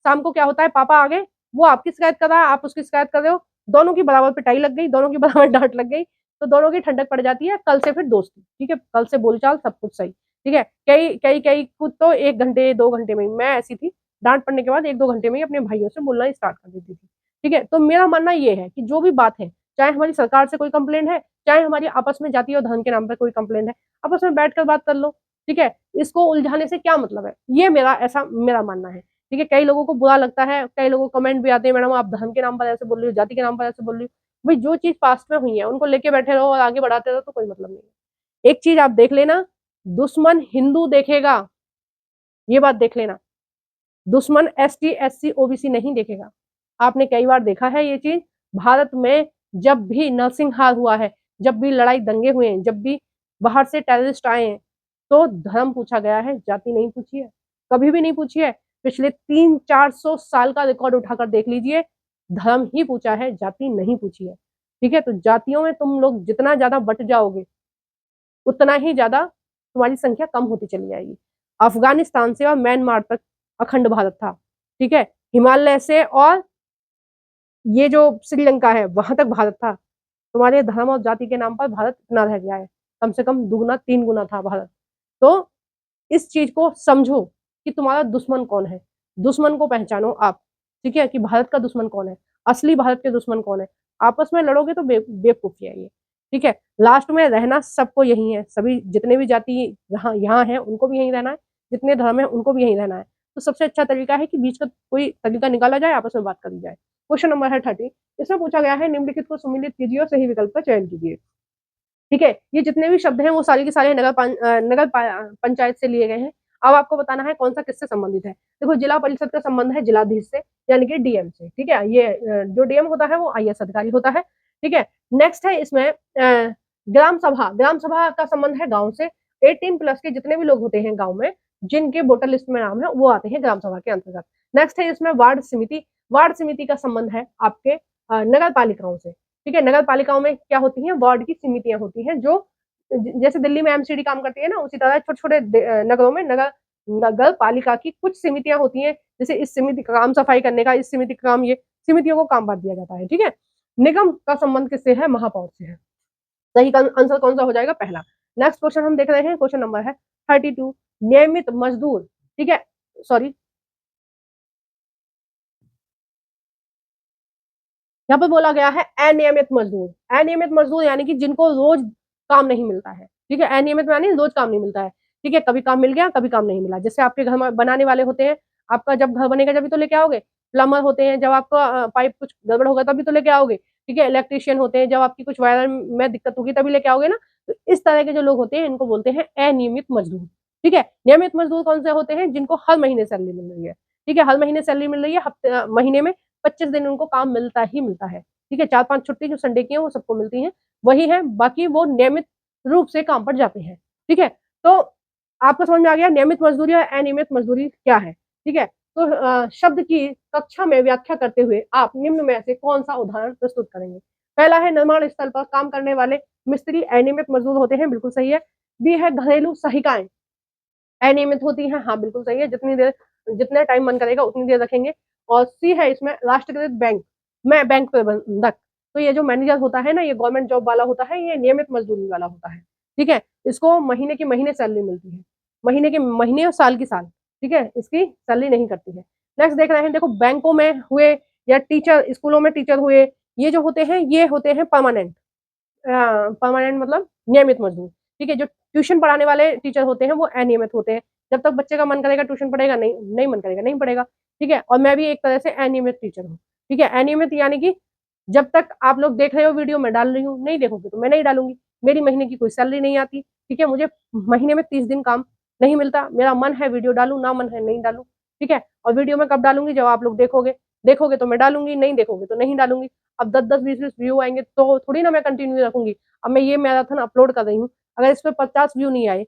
शाम को क्या होता है, पापा आ गए, वो आपकी शिकायत कर रहा है, आप उसकी शिकायत कर रहे हो, दोनों की बराबर पिटाई लग गई, दोनों की बराबर डांट लग गई, तो दोनों की ठंडक पड़ जाती है। कल से फिर दोस्ती, ठीक है, कल से बोलचाल सब कुछ सही। ठीक है, कई कई कई कुछ तो 1 घंटे 2 घंटे में, मैं ऐसी थी, डांट पड़ने के बाद 1-2 घंटे में ही अपने भाइयों से बोलना स्टार्ट कर देती थी। ठीक है, तो मेरा मानना ये है कि जो भी बात है, चाहे हमारी सरकार से कोई कंप्लेंट है, चाहे हमारी आपस में जाति और धर्म के नाम पर कोई कंप्लेंट है, आपस में बैठकर बात कर लो। ठीक है, इसको उलझाने से क्या मतलब है? ये मेरा मानना है। ठीक है, कई लोगों को बुरा लगता है, कई लोगों को कमेंट भी आते हैं, मैडम आप धर्म के नाम पर ऐसे बोल रही हो, जाति के नाम पर ऐसे बोल रही हो। भाई जो चीज पास्ट में हुई है उनको लेके बैठे रहो और आगे बढ़ाते रहो तो कोई मतलब नहीं है। एक चीज आप देख लेना, दुश्मन हिंदू देखेगा, ये बात देख लेना, दुश्मन एसटी एससी ओबीसी नहीं देखेगा। आपने कई बार देखा है ये चीज, भारत में जब भी नरसिंहार हुआ है, जब भी लड़ाई दंगे हुए हैं, जब भी बाहर से टेररिस्ट आए हैं, तो धर्म पूछा गया है, जाति नहीं पूछी है, कभी भी नहीं पूछी है। पिछले 300-400 साल का रिकॉर्ड उठाकर देख लीजिए, धर्म ही पूछा है, जाति नहीं पूछी है। ठीक है, तो जातियों में तुम लोग जितना ज्यादा बट जाओगे, उतना ही ज्यादा तुम्हारी संख्या कम होती चली जाएगी। अफगानिस्तान से और म्यांमार तक अखंड भारत था। ठीक है, हिमालय से और ये जो श्रीलंका है वहां तक भारत था। तुम्हारे धर्म और जाति के नाम पर भारत इतना रह गया है, कम से कम दुगुना 3 गुना था भारत। तो इस चीज को समझो कि तुम्हारा दुश्मन कौन है, दुश्मन को पहचानो आप। ठीक है, कि भारत का दुश्मन कौन है, असली भारत के दुश्मन कौन है। आपस में लड़ोगे तो बेवकूफी है ये। ठीक है, लास्ट में रहना सबको यही है, सभी जितने भी जाति यहाँ है उनको भी यही रहना है, जितने धर्म है उनको भी यही रहना है। तो सबसे अच्छा तरीका है कि बीच का कोई तरीका निकाला जाए, आपस में बात करी जाए। क्वेश्चन नंबर है 30, इसमें पूछा गया है निम्नलिखित को सुमिलित कीजिए और सही विकल्प का चयन कीजिए। ठीक है, ये जितने भी शब्द हैं वो सारे के सारे नगर पंचायत से लिए गए हैं। अब आपको बताना है कौन सा किससे संबंधित है। देखो, जिला परिषद का संबंध है जिलाधीश से, यानी कि डीएम से। ठीक है, ये जो डीएम होता है वो आईएएस अधिकारी होता है। ठीक है, नेक्स्ट है इसमें ग्राम सभा। ग्राम सभा का संबंध है गांव से। 18+ के जितने भी लोग होते हैं गांव में, जिनके वोटर लिस्ट में नाम है, वो आते हैं ग्राम सभा के अंतर्गत। नेक्स्ट है इसमें वार्ड समिति। वार्ड समिति का संबंध है आपके नगर पालिकाओं से। ठीक है, नगर पालिकाओं में क्या होती हैं, वार्ड की समितियां होती हैं, जो जैसे दिल्ली में एमसीडी काम करती है ना, उसी तरह छोटे छोटे नगरों में नगर पालिका की कुछ समितियां होती हैं। जैसे इस समिति का काम सफाई करने का, इस समिति का काम, ये समितियों को काम बांट दिया जाता है। ठीक है, निगम का संबंध किससे है? महापौर से है। सही आंसर कौन सा हो जाएगा? पहला। नेक्स्ट क्वेश्चन हम देख रहे हैं, क्वेश्चन नंबर है 32, नियमित मजदूर। ठीक है, सॉरी, यहाँ पर बोला गया है अनियमित मजदूर। अनियमित मजदूर यानी कि जिनको रोज काम नहीं मिलता है। ठीक है, अनियमित यानी रोज काम नहीं मिलता है। ठीक है, कभी काम मिल गया, कभी काम नहीं मिला। जैसे आपके घर में बनाने वाले होते हैं, आपका जब घर बनेगा जब तो लेके आओगे। प्लम्बर होते हैं, जब आपका पाइप कुछ गड़बड़ होगा तभी तो लेके आओगे। ठीक है, इलेक्ट्रिशियन होते हैं, जब आपकी कुछ वायर में दिक्कत होगी तभी लेके आओगे ना। तो इस तरह के जो लोग होते हैं इनको बोलते हैं अनियमित मजदूर। ठीक है, नियमित मजदूर कौन से होते हैं? जिनको हर महीने सैलरी मिल रही है। ठीक है, हर महीने सैलरी मिल रही है, हफ्ते महीने में 25 दिन उनको काम मिलता ही मिलता है। ठीक है, 4-5 छुट्टी जो संडे की है वो सबको मिलती है, वही है, बाकी वो नियमित रूप से काम पर जाते हैं। ठीक है, तो आपको समझ में आ गया नियमित मजदूरी और अनियमित मजदूरी क्या है। ठीक है, तो शब्द की कक्षा में व्याख्या करते हुए आप निम्न में से कौन सा उदाहरण प्रस्तुत करेंगे? पहला है निर्माण स्थल पर काम करने वाले मिस्त्री अनियमित मजदूर होते हैं, बिल्कुल सही है। बी है घरेलू सहायिकाएं, अनियमित होती है, हाँ बिल्कुल सही है, जितनी देर जितने टाइम मन करेगा उतनी देर रखेंगे। और सी है इसमें राष्ट्रीयकृत बैंक, मैं बैंक प्रबंधक, तो ये जो मैनेजर होता है ना, ये गवर्नमेंट जॉब वाला होता है, ये नियमित मजदूरी वाला होता है, ठीक है। इसको महीने की महीने सैलरी मिलती है, महीने के महीने और साल की साल, ठीक है, इसकी सैलरी नहीं करती है। नेक्स्ट देख रहे हैं, देखो बैंकों में हुए या टीचर स्कूलों में टीचर हुए, ये जो होते हैं ये होते हैं परमानेंट, परमानेंट मतलब नियमित मजदूर, ठीक है। जो ट्यूशन पढ़ाने वाले टीचर होते हैं वो अनियमित होते हैं, जब तक बच्चे का मन करेगा ट्यूशन पढ़ेगा, नहीं नहीं मन करेगा नहीं पढ़ेगा, ठीक है। और मैं भी एक तरह से अनियमित टीचर हूँ, ठीक है। अनियमित यानी कि जब तक आप लोग देख रहे हो वीडियो मैं डाल रही हूँ, नहीं देखोगे तो मैं नहीं डालूंगी, मेरी महीने की कोई सैलरी नहीं आती, ठीक है। मुझे महीने में 30 दिन काम नहीं मिलता, मेरा मन है वीडियो डालू, ना मन है नहीं डालू, ठीक है। और वीडियो में कब डालूंगी, जब आप लोग देखोगे, देखोगे तो मैं डालूंगी, नहीं देखोगे तो नहीं डालूंगी। अब 10-10 20-20 व्यू आएंगे तो थोड़ी ना मैं कंटिन्यू रखूंगी। अब मैं ये मैराथन अपलोड कर रही हूँ, अगर इस पे 50 व्यू नहीं आए,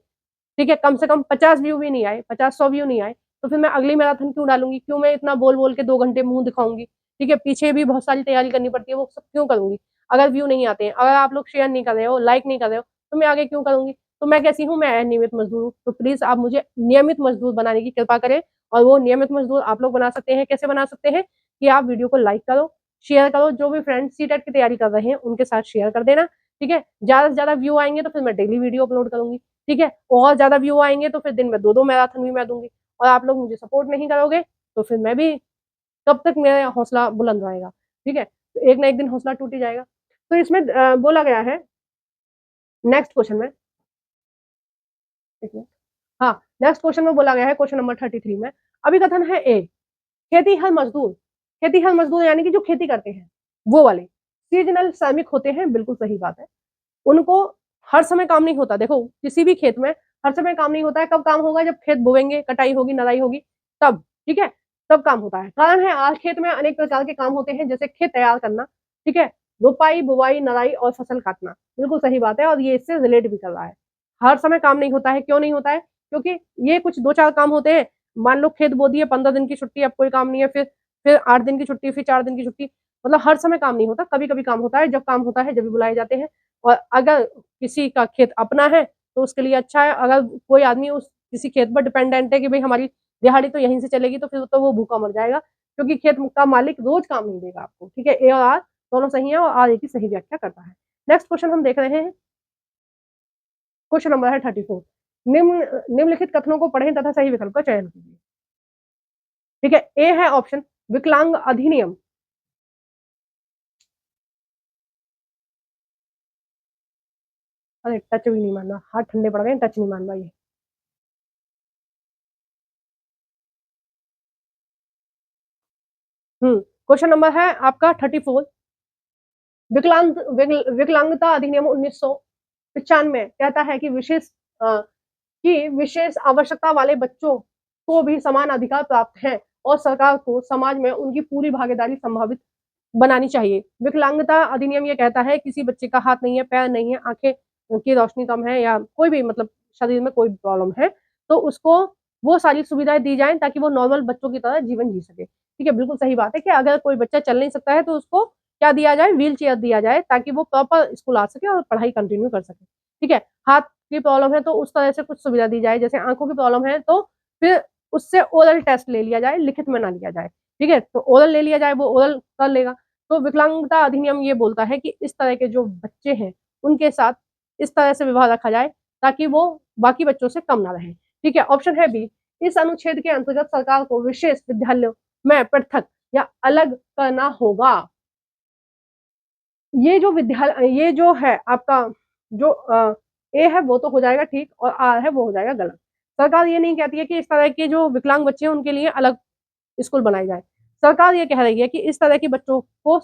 ठीक है, कम से कम 50 व्यू भी नहीं आए, 50-100 व्यू नहीं आए, तो फिर मैं अगली मैराथन क्यों डालूंगी, क्यों मैं इतना बोल बोल के 2 घंटे मुंह दिखाऊंगी, ठीक है। पीछे भी बहुत सारी तैयारी करनी पड़ती है, वो सब क्यों करूंगी अगर व्यू नहीं आते हैं, अगर आप लोग शेयर नहीं कर रहे हो, लाइक नहीं कर रहे हो, तो मैं आगे क्यों करूंगी। तो मैं कैसी हूँ, मैं अनियमित मजदूर हूँ, तो प्लीज आप मुझे नियमित मजदूर बनाने की कृपा करें। और वो नियमित मजदूर आप लोग बना सकते हैं, कैसे बना सकते हैं, कि आप वीडियो को लाइक करो, शेयर करो, जो भी फ्रेंड्स सीटेट की तैयारी कर रहे हैं उनके साथ शेयर कर देना, ठीक है। ज्यादा से ज्यादा व्यू आएंगे तो फिर मैं डेली वीडियो अपलोड करूंगी, ठीक है। और ज्यादा व्यू आएंगे तो फिर दिन में 2-2 मैराथन भी मैं दूंगी। और आप लोग मुझे सपोर्ट नहीं करोगे तो फिर मैं भी, कब तक मेरा हौसला बुलंद रहेगा, ठीक है। तो एक ना एक दिन हौसला टूट ही जाएगा। तो इसमें बोला गया है नेक्स्ट क्वेश्चन में, एक मिनट, हाँ, नेक्स्ट क्वेश्चन में बोला गया है क्वेश्चन नंबर 33 में, अभिकथन है ए, खेती हल मजदूर, खेती हल मजदूर यानी कि जो खेती करते हैं वो वाले सीजनल श्रमिक होते हैं, बिल्कुल सही बात है। उनको हर समय काम नहीं होता, देखो किसी भी खेत में हर समय काम नहीं होता है, कब काम होगा, जब खेत बोएंगे, कटाई होगी, नराई होगी, तब, ठीक है, तब काम होता है। कारण है आज खेत में अनेक प्रकार के काम होते हैं, जैसे खेत तैयार करना, ठीक है, रोपाई बुवाई नराई और फसल काटना, बिल्कुल सही बात है, और ये इससे रिलेट भी कर रहा है। हर समय काम नहीं होता है, क्यों नहीं होता है, क्योंकि ये कुछ 2-4 काम होते हैं। मान लो खेत बो दिए, 15 दिन की छुट्टी, अब कोई काम नहीं है, फिर 8 दिन की छुट्टी, फिर 4 दिन की छुट्टी, मतलब हर समय काम नहीं होता, कभी कभी काम होता है, जब काम होता है जब भी बुलाए जाते हैं। और अगर किसी का खेत अपना है तो उसके लिए अच्छा है, अगर कोई आदमी उस किसी खेत पर डिपेंडेंट है कि भाई हमारी दिहाड़ी तो यहीं से चलेगी, तो फिर तो वो भूखा मर जाएगा, क्योंकि खेत का मालिक रोज काम नहीं देगा आपको, ठीक है। ए और आर दोनों सही है, और आर ए की सही व्याख्या करता है। नेक्स्ट क्वेश्चन हम देख रहे हैं, क्वेश्चन नंबर है 34, निम्नलिखित कथनों को पढ़ें तथा सही विकल्प का चयन कीजिए, ठीक है। ए है ऑप्शन विकलांग अधिनियम, अरे टच भी नहीं मानना, हाथ ठंडे पड़ गए, टच नहीं मानना ये। क्वेश्चन नंबर है आपका 34, विकलांगता अधिनियम 1995 कहता है कि विशेष आवश्यकता वाले बच्चों को भी समान अधिकार प्राप्त हैं, और सरकार को समाज में उनकी पूरी भागीदारी संभावित बनानी चाहिए। विकलांगता अधिनियम ये कहता है किसी बच्चे का हाथ नहीं है, पैर नहीं है, आंखें की रोशनी कम है, या कोई भी मतलब शरीर में कोई प्रॉब्लम है, तो उसको वो सारी सुविधाएं दी जाएं ताकि वो नॉर्मल बच्चों की तरह जीवन जी सके, ठीक है। बिल्कुल सही बात है कि अगर कोई बच्चा चल नहीं सकता है तो उसको क्या दिया जाए, व्हील चेयर दिया जाए, ताकि वो प्रॉपर स्कूल आ सके और पढ़ाई कंटिन्यू कर सके, ठीक है। हाथ की प्रॉब्लम है तो उस तरह से कुछ सुविधा दी जाए, जैसे आंखों की प्रॉब्लम है तो फिर उससे ओरल टेस्ट ले लिया जाए, लिखित में ना लिया जाए, ठीक है। तो ओरल ले लिया जाए, वो ओरल कर लेगा। तो विकलांगता अधिनियम ये बोलता है कि इस तरह के जो बच्चे हैं उनके साथ इस तरह से व्यवहार रखा जाए ताकि वो बाकी बच्चों से कम ना रहे, ठीक है। ऑप्शन है बी, इस अनुच्छेद के अंतर्गत सरकार को विशेष विद्यालयों में पृथक या अलग करना होगा। ये जो है आपका, जो ए है वो तो हो जाएगा ठीक, और आर है वो हो जाएगा गलत। सरकार ये नहीं कहती है कि इस तरह के जो विकलांग बच्चे हैं उनके लिए अलग स्कूल बनाई जाए। सरकार ये कह रही है कि इस तरह के बच्चों को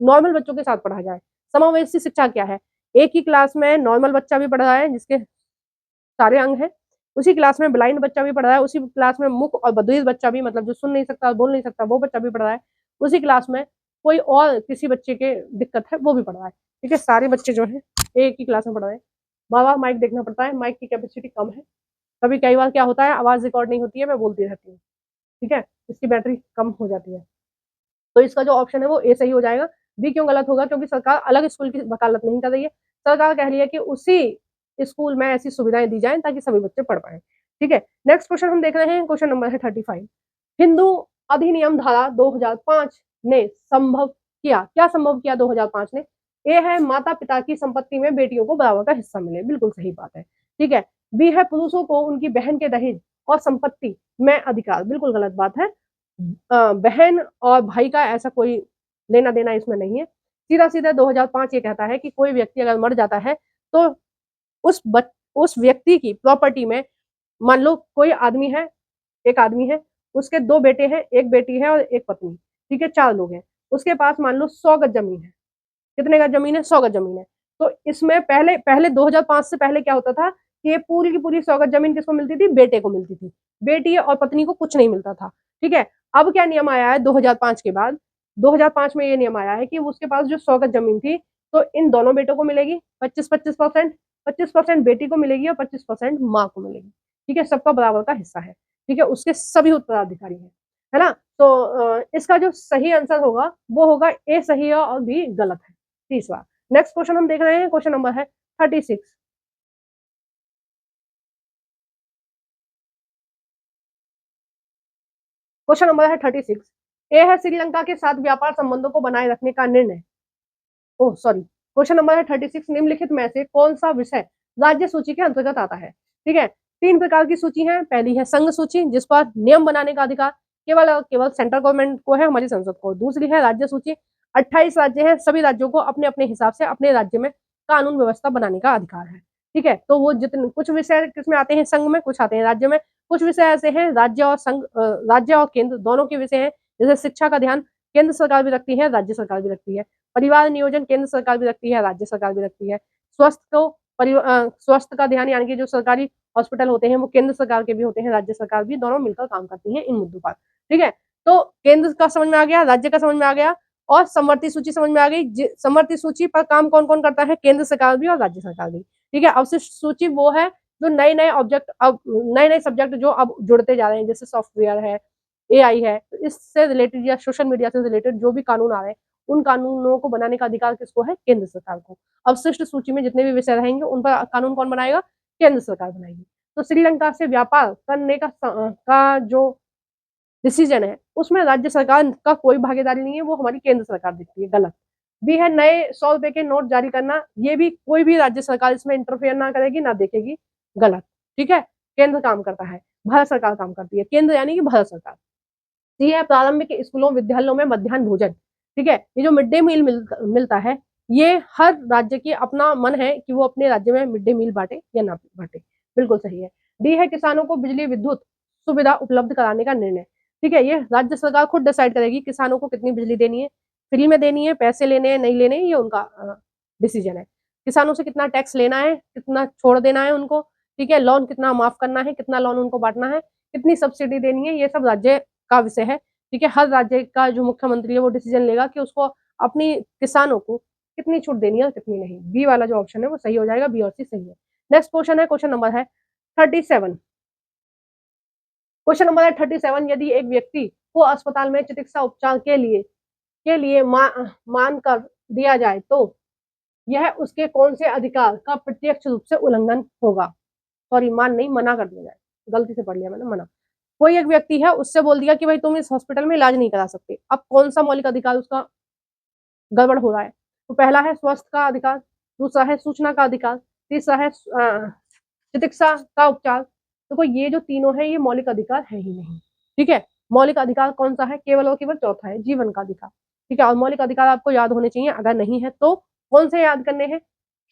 नॉर्मल बच्चों के साथ पढ़ा जाए। समावेशी शिक्षा क्या है, एक ही क्लास में नॉर्मल बच्चा भी पढ़ रहा है जिसके सारे अंग हैं, उसी क्लास में ब्लाइंड बच्चा भी पढ़ रहा है, उसी क्लास में मुख और बधिर बच्चा भी, मतलब जो सुन नहीं सकता बोल नहीं सकता वो बच्चा भी पढ़ रहा है, उसी क्लास में कोई और किसी बच्चे के दिक्कत है वो भी पढ़ रहा है, ठीक है। सारे बच्चे जो है एक ही क्लास में पढ़ रहे हैं। बार बार माइक देखना पड़ता है, माइक की कैपेसिटी कम है, कभी कई बार क्या होता है आवाज रिकॉर्ड नहीं होती है, मैं बोलती रहती हूँ, ठीक है, इसकी बैटरी कम हो जाती है। तो इसका जो ऑप्शन है वो ए सही हो जाएगा, बी क्यों गलत होगा, क्योंकि सरकार अलग स्कूल की वकालत नहीं कर रही है, सरकार कह रही है कि उसी स्कूल में ऐसी सुविधाएं दी जाएं ताकि सभी बच्चे पढ़ पाए। ठीक है, नेक्स्ट क्वेश्चन हम देख रहे हैं, क्वेश्चन नंबर है 35। हिंदू अधिनियम धारा 2005 ने संभव किया, क्या संभव किया 2005 ने? ए है माता पिता की संपत्ति में बेटियों को बराबर का हिस्सा मिले, बिल्कुल सही बात है। ठीक है, बी है पुरुषों को उनकी बहन के दहेज और संपत्ति में अधिकार, बिल्कुल गलत बात है। बहन और भाई का ऐसा कोई लेना देना इसमें नहीं है। सीधा सीधा 2005 ये कहता है कि कोई व्यक्ति अगर मर जाता है तो उस व्यक्ति की प्रॉपर्टी में, मान लो कोई आदमी है, एक आदमी है, उसके 2 बेटे हैं, 1 बेटी है और 1 पत्नी, ठीक है, 4 लोग हैं। उसके पास मान लो 100 गज ज़मीन है। कितने गज ज़मीन है? 100 गज ज़मीन है। तो इसमें पहले पहले 2005 से पहले क्या होता था कि ये पूरी की पूरी 100 गज ज़मीन किसको मिलती थी? बेटे को मिलती थी। बेटी और पत्नी को कुछ नहीं मिलता था, ठीक है? अब क्या नियम आया है 2005 के बाद? 2005 में ये नियम आया है कि उसके पास जो 100 गज ज़मीन थी, तो इन दोनों बेटों को मिलेगी 25-25%, 25% बेटी को मिलेगी और 25% माँ को मिलेगी, ठीक है? सबका बराबर का हिस्सा है, ठीक है? उसके सभी उत्तराधिकारी हैं, है ना? तो इसका जो सही आंसर होगा, वो होगा ए सही है और बी गलत है, तीसरा। नेक्स्ट क्वेश्चन हम देख रहे हैं, क्वेश्चन नंबर है 36। क्वेश्चन नंबर है 36। ए है श्रीलंका के साथ व्यापार संबंधों को बनाए रखने का निर्णय। ओह सॉरी, क्वेश्चन नंबर है 36। निम्नलिखित में से कौन सा विषय राज्य सूची के अंतर्गत आता है? ठीक है, 3 प्रकार की सूची है। पहली है संघ सूची, जिस पर नियम बनाने का अधिकार केवल और केवल सेंट्रल गवर्नमेंट को है, हमारी संसद को। दूसरी है राज्य सूची, 28 राज्य हैं, सभी राज्यों को अपने अपने हिसाब से अपने राज्य में कानून व्यवस्था बनाने का अधिकार है। ठीक है, तो वो जितने कुछ विषय किसमें आते हैं? संघ में, कुछ आते हैं राज्य में। कुछ विषय ऐसे हैं राज्य और संघ, राज्य और केंद्र दोनों के विषय हैं। जैसे शिक्षा का ध्यान केंद्र सरकार भी रखती है, राज्य सरकार भी रखती है। परिवार नियोजन केंद्र सरकार भी रखती है, राज्य सरकार भी रखती है। स्वास्थ्य का ध्यान यानी कि जो सरकारी हॉस्पिटल होते हैं वो केंद्र सरकार के भी होते हैं, राज्य सरकार भी, दोनों मिलकर काम करती हैं इन मुद्दों पर। ठीक है, तो केंद्र का समझ में आ गया, राज्य का समझ में आ गया और समवर्ती सूची समझ में आ गई। समवर्ती सूची पर काम कौन कौन करता है? केंद्र सरकार भी और राज्य सरकार भी। ठीक है, अवशिष्ट सूची वो है जो नए नए ऑब्जेक्ट, अब नए नए सब्जेक्ट जो अब जुड़ते जा रहे हैं, जैसे सॉफ्टवेयर है, एआई है, तो इससे रिलेटेड या सोशल मीडिया से रिलेटेड जो भी कानून आ रहे हैं, उन कानूनों को बनाने का अधिकार किसको है? केंद्र सरकार को। अवशिष्ट सूची में जितने भी विषय रहेंगे उन पर कानून कौन बनाएगा? केंद्र सरकार बनाएगी। तो श्रीलंका से व्यापार करने का जो डिसीजन है उसमें राज्य सरकार का कोई भागीदारी नहीं है, वो हमारी केंद्र सरकार देखती है, गलत। बी है नए 100 रुपए के नोट जारी करना, ये भी कोई भी राज्य सरकार इसमें इंटरफेयर ना करेगी ना देखेगी, गलत। ठीक है, केंद्र काम करता है, भारत सरकार काम करती है, केंद्र यानी कि भारत सरकार। सी है प्रारंभिक स्कूलों विद्यालयों में मध्याह्न भोजन। ठीक है, ये जो मिड डे मील मिलता है, ये हर राज्य की अपना मन है कि वो अपने राज्य में मिड डे मील बांटे या ना बांटे, बिल्कुल सही है। डी है किसानों को बिजली विद्युत सुविधा उपलब्ध कराने का निर्णय। ठीक है, ये राज्य सरकार खुद डिसाइड करेगी किसानों को कितनी बिजली देनी है, फ्री में देनी है, पैसे लेने हैं नहीं लेने हैं, ये उनका डिसीजन है। किसानों से कितना टैक्स लेना है, कितना छोड़ देना है उनको, ठीक है, लोन कितना माफ करना है, कितना लोन उनको बांटना है, कितनी सब्सिडी देनी है, ये सब राज्य का विषय है। ठीक है, हर राज्य का जो मुख्यमंत्री है वो डिसीजन लेगा कि उसको अपनी किसानों को कितनी छूट देनी है और कितनी नहीं। बी वाला जो ऑप्शन है वो सही हो जाएगा, बी और सी सही है। नेक्स्ट क्वेश्चन है, क्वेश्चन नंबर है 37। क्वेश्चन नंबर है 37। यदि एक व्यक्ति को अस्पताल में चिकित्सा उपचार के लिए मान कर दिया जाए तो यह उसके कौन से अधिकार का प्रत्यक्ष रूप से उल्लंघन होगा? सॉरी, मान नहीं, मना कर दिया जाए, गलती से पढ़ लिया मैंने, मना। कोई एक व्यक्ति है, उससे बोल दिया कि भाई तुम इस हॉस्पिटल में इलाज नहीं करा सकते। अब कौन सा मौलिक अधिकार उसका गड़बड़ हो रहा है? तो पहला है स्वास्थ्य का अधिकार, दूसरा है सूचना का अधिकार, तीसरा है चिकित्सा का उपचार। देखो ये जो तीनों है ये मौलिक अधिकार है ही नहीं। ठीक है, मौलिक अधिकार कौन सा है? केवल और केवल चौथा है, जीवन का अधिकार। ठीक है, और मौलिक अधिकार आपको याद होने चाहिए, अगर नहीं है तो कौन से याद करने हैं?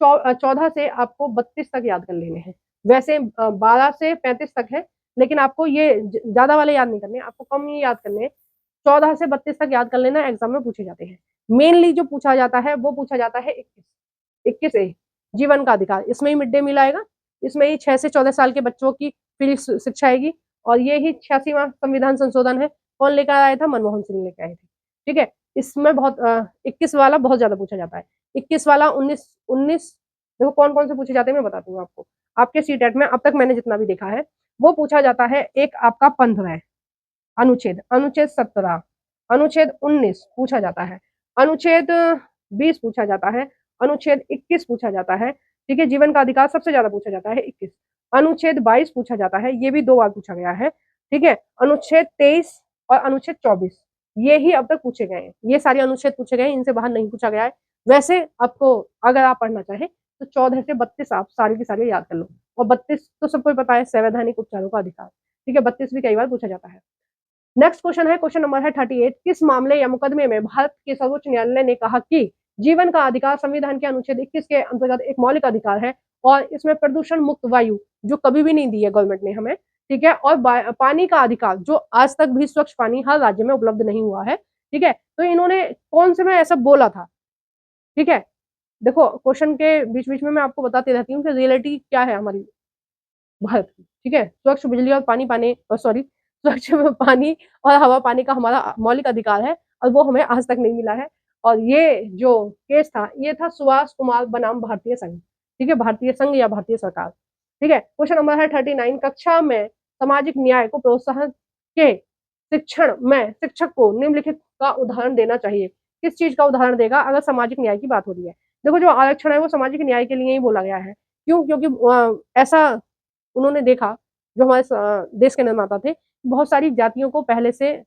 14 से आपको 32 तक याद कर लेने हैं। वैसे 12 से 35 तक है, लेकिन आपको ये ज्यादा वाले याद नहीं करने, आपको कम ही याद करने हैं। 14 से 32 तक याद कर लेना, एग्जाम में पूछे जाते हैं। मेनली जो पूछा जाता है वो पूछा जाता है 21 ए, जीवन का अधिकार। इसमें ही मिड डे मील आएगा, इसमें ही 6 से 14 साल के बच्चों की फ्री शिक्षा आएगी, और ये ही 86वां संविधान संशोधन है। कौन लेकर आया था? मनमोहन सिंह लेकर आए थे। ठीक है, इसमें बहुत 21 वाला बहुत ज्यादा पूछा जाता है। 21 वाला, 19 देखो कौन कौन से पूछे जाते हैं मैं बताती हूँ आपको। आपके सीटेट में अब तक मैंने जितना भी देखा है वो पूछा जाता है। एक आपका 15 अनुच्छेद, अनुच्छेद 17, अनुच्छेद 19 पूछा जाता है, अनुच्छेद 20 पूछा जाता है, अनुच्छेद 21 पूछा जाता है। ठीक है, जीवन का अधिकार सबसे ज्यादा पूछा जाता है 21, अनुच्छेद 22 पूछा जाता है, ये भी 2 बार पूछा गया है, ठीक है। अनुच्छेद 23 और अनुच्छेद 24 ये ही अब तक पूछे गए हैं, ये सारे अनुच्छेद पूछे गए हैं, इनसे बाहर नहीं पूछा गया है। वैसे आपको अगर आप पढ़ना चाहें तो 14 से 32 आप सारी की सारी याद कर लो, और 32 तो सबको पता है, संवैधानिक उपचारों का अधिकार, ठीक है। 32 भी कई बार पूछा जाता है। नेक्स्ट क्वेश्चन है, क्वेश्चन नंबर है 38, किस मामले या मुकदमे में भारत के सर्वोच्च न्यायालय ने कहा कि जीवन का अधिकार संविधान के अनुच्छेद 21 के अंतर्गत एक मौलिक अधिकार है और इसमें प्रदूषण मुक्त वायु जो कभी भी नहीं दी है गवर्नमेंट ने हमें, ठीक है, और पानी का अधिकार जो आज तक भी स्वच्छ पानी हर राज्य में उपलब्ध नहीं हुआ है, ठीक है। तो इन्होंने कौन से में ऐसा बोला था, ठीक है। देखो क्वेश्चन के बीच बीच में मैं आपको बताती रहती हूँ कि रियलिटी क्या है हमारी भारत की, ठीक है। स्वच्छ बिजली और पानी पाने सॉरी स्वच्छ पानी और हवा पानी का हमारा मौलिक अधिकार है और वो हमें आज तक नहीं मिला है। और ये जो केस था ये था सुभाष कुमार बनाम भारतीय संघ, ठीक है, भारतीय संघ या भारतीय सरकार, ठीक है। क्वेश्चन नंबर है 39, कक्षा में सामाजिक न्याय को प्रोत्साहन के शिक्षण में शिक्षक को निम्नलिखित का उदाहरण देना चाहिए। किस चीज का उदाहरण देगा अगर सामाजिक न्याय की बात हो रही है। देखो जो आरक्षण है वो सामाजिक न्याय के लिए ही बोला गया है, क्यों, क्योंकि ऐसा उन्होंने देखा, जो हमारे देश के निर्माता थे, बहुत सारी जातियों को पहले से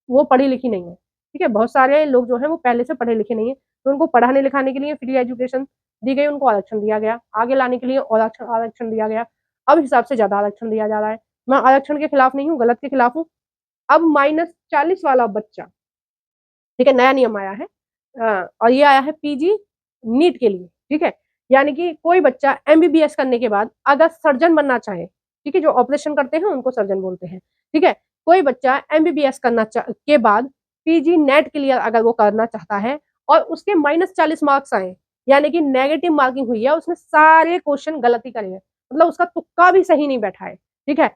वो पढ़ी लिखी नहीं है, ठीक है। बहुत सारे लोग जो हैं वो पहले से पढ़े लिखे नहीं है, तो उनको पढ़ाने लिखाने के लिए फ्री एजुकेशन दी गई, उनको आरक्षण दिया गया, आगे लाने के लिए और आरक्षण दिया गया। अब हिसाब से ज्यादा आरक्षण दिया जा रहा है। मैं आरक्षण के खिलाफ नहीं हूँ, गलत के खिलाफ हूँ। अब -40 वाला बच्चा, ठीक है, नया नियम आया है और ये आया है पीजी नीट के लिए, ठीक है। यानी कि कोई बच्चा एमबीबीएस करने के बाद अगर सर्जन बनना चाहे, ठीक है, जो ऑपरेशन करते हैं उनको सर्जन बोलते हैं, ठीक है। कोई बच्चा एमबीबीएस करना के बाद पीजी नेट क्लियर अगर वो करना चाहता है और उसके -40 मार्क्स आए, यानी कि नेगेटिव मार्किंग हुई है, उसने सारे क्वेश्चन गलत ही करे हैं, मतलब उसका तुक्का भी सही नहीं बैठा है, ठीक है।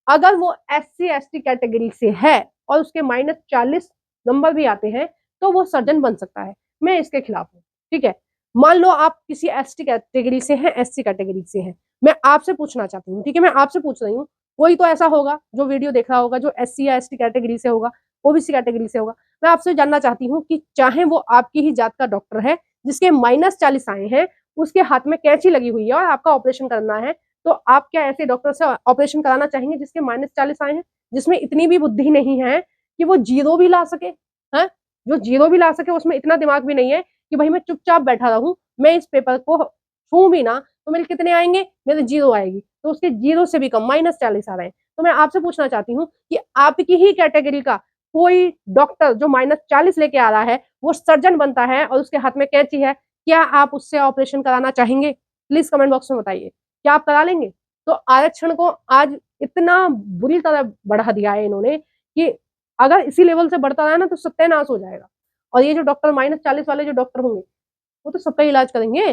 अगर वो एससी एसटी कैटेगरी से है और उसके -40 नंबर भी आते हैं तो वो सर्जन बन सकता है। मैं इसके खिलाफ हूँ, ठीक है। मान लो आप किसी एसटी कैटेगरी से हैं, एससी कैटेगरी से हैं, मैं आपसे पूछना चाहती हूँ, ठीक है, मैं आपसे पूछ रही हूँ, कोई तो ऐसा होगा जो वीडियो देख रहा होगा जो एससी या एसटी कैटेगरी से होगा, ओबीसी कैटेगरी से होगा। मैं आपसे जानना चाहती हूँ कि चाहे वो आपकी ही जात का डॉक्टर है जिसके -40 आए हैं, उसके हाथ में कैंची लगी हुई है और आपका ऑपरेशन करना है, तो आप क्या ऐसे डॉक्टर से ऑपरेशन कराना चाहेंगे जिसके -40 आए हैं, जिसमें इतनी भी बुद्धि नहीं है कि वो जीरो भी ला सके, है, जो जीरो भी ला सके उसमें इतना दिमाग भी नहीं है कि भाई मैं चुपचाप बैठा रहूं, मैं इस पेपर को छू भी ना तो मेरे कितने आएंगे, मेरे जीरो आएगी, तो उसके जीरो से भी कम -40 आ रहे हैं। तो मैं आपसे पूछना चाहती हूँ कि आपकी ही कैटेगरी का कोई डॉक्टर जो -40 लेके आ रहा है वो सर्जन बनता है और उसके हाथ में कैंची है, क्या आप उससे ऑपरेशन कराना चाहेंगे? प्लीज कमेंट बॉक्स में बताइए, क्या आप करा लेंगे? तो आरक्षण को आज इतना बुरी तरह बढ़ा दिया है इन्होंने कि अगर इसी लेवल से बढ़ता रहा ना तो सत्यानाश हो जाएगा। और ये जो डॉक्टर -40 वाले जो डॉक्टर होंगे वो तो सबका इलाज करेंगे,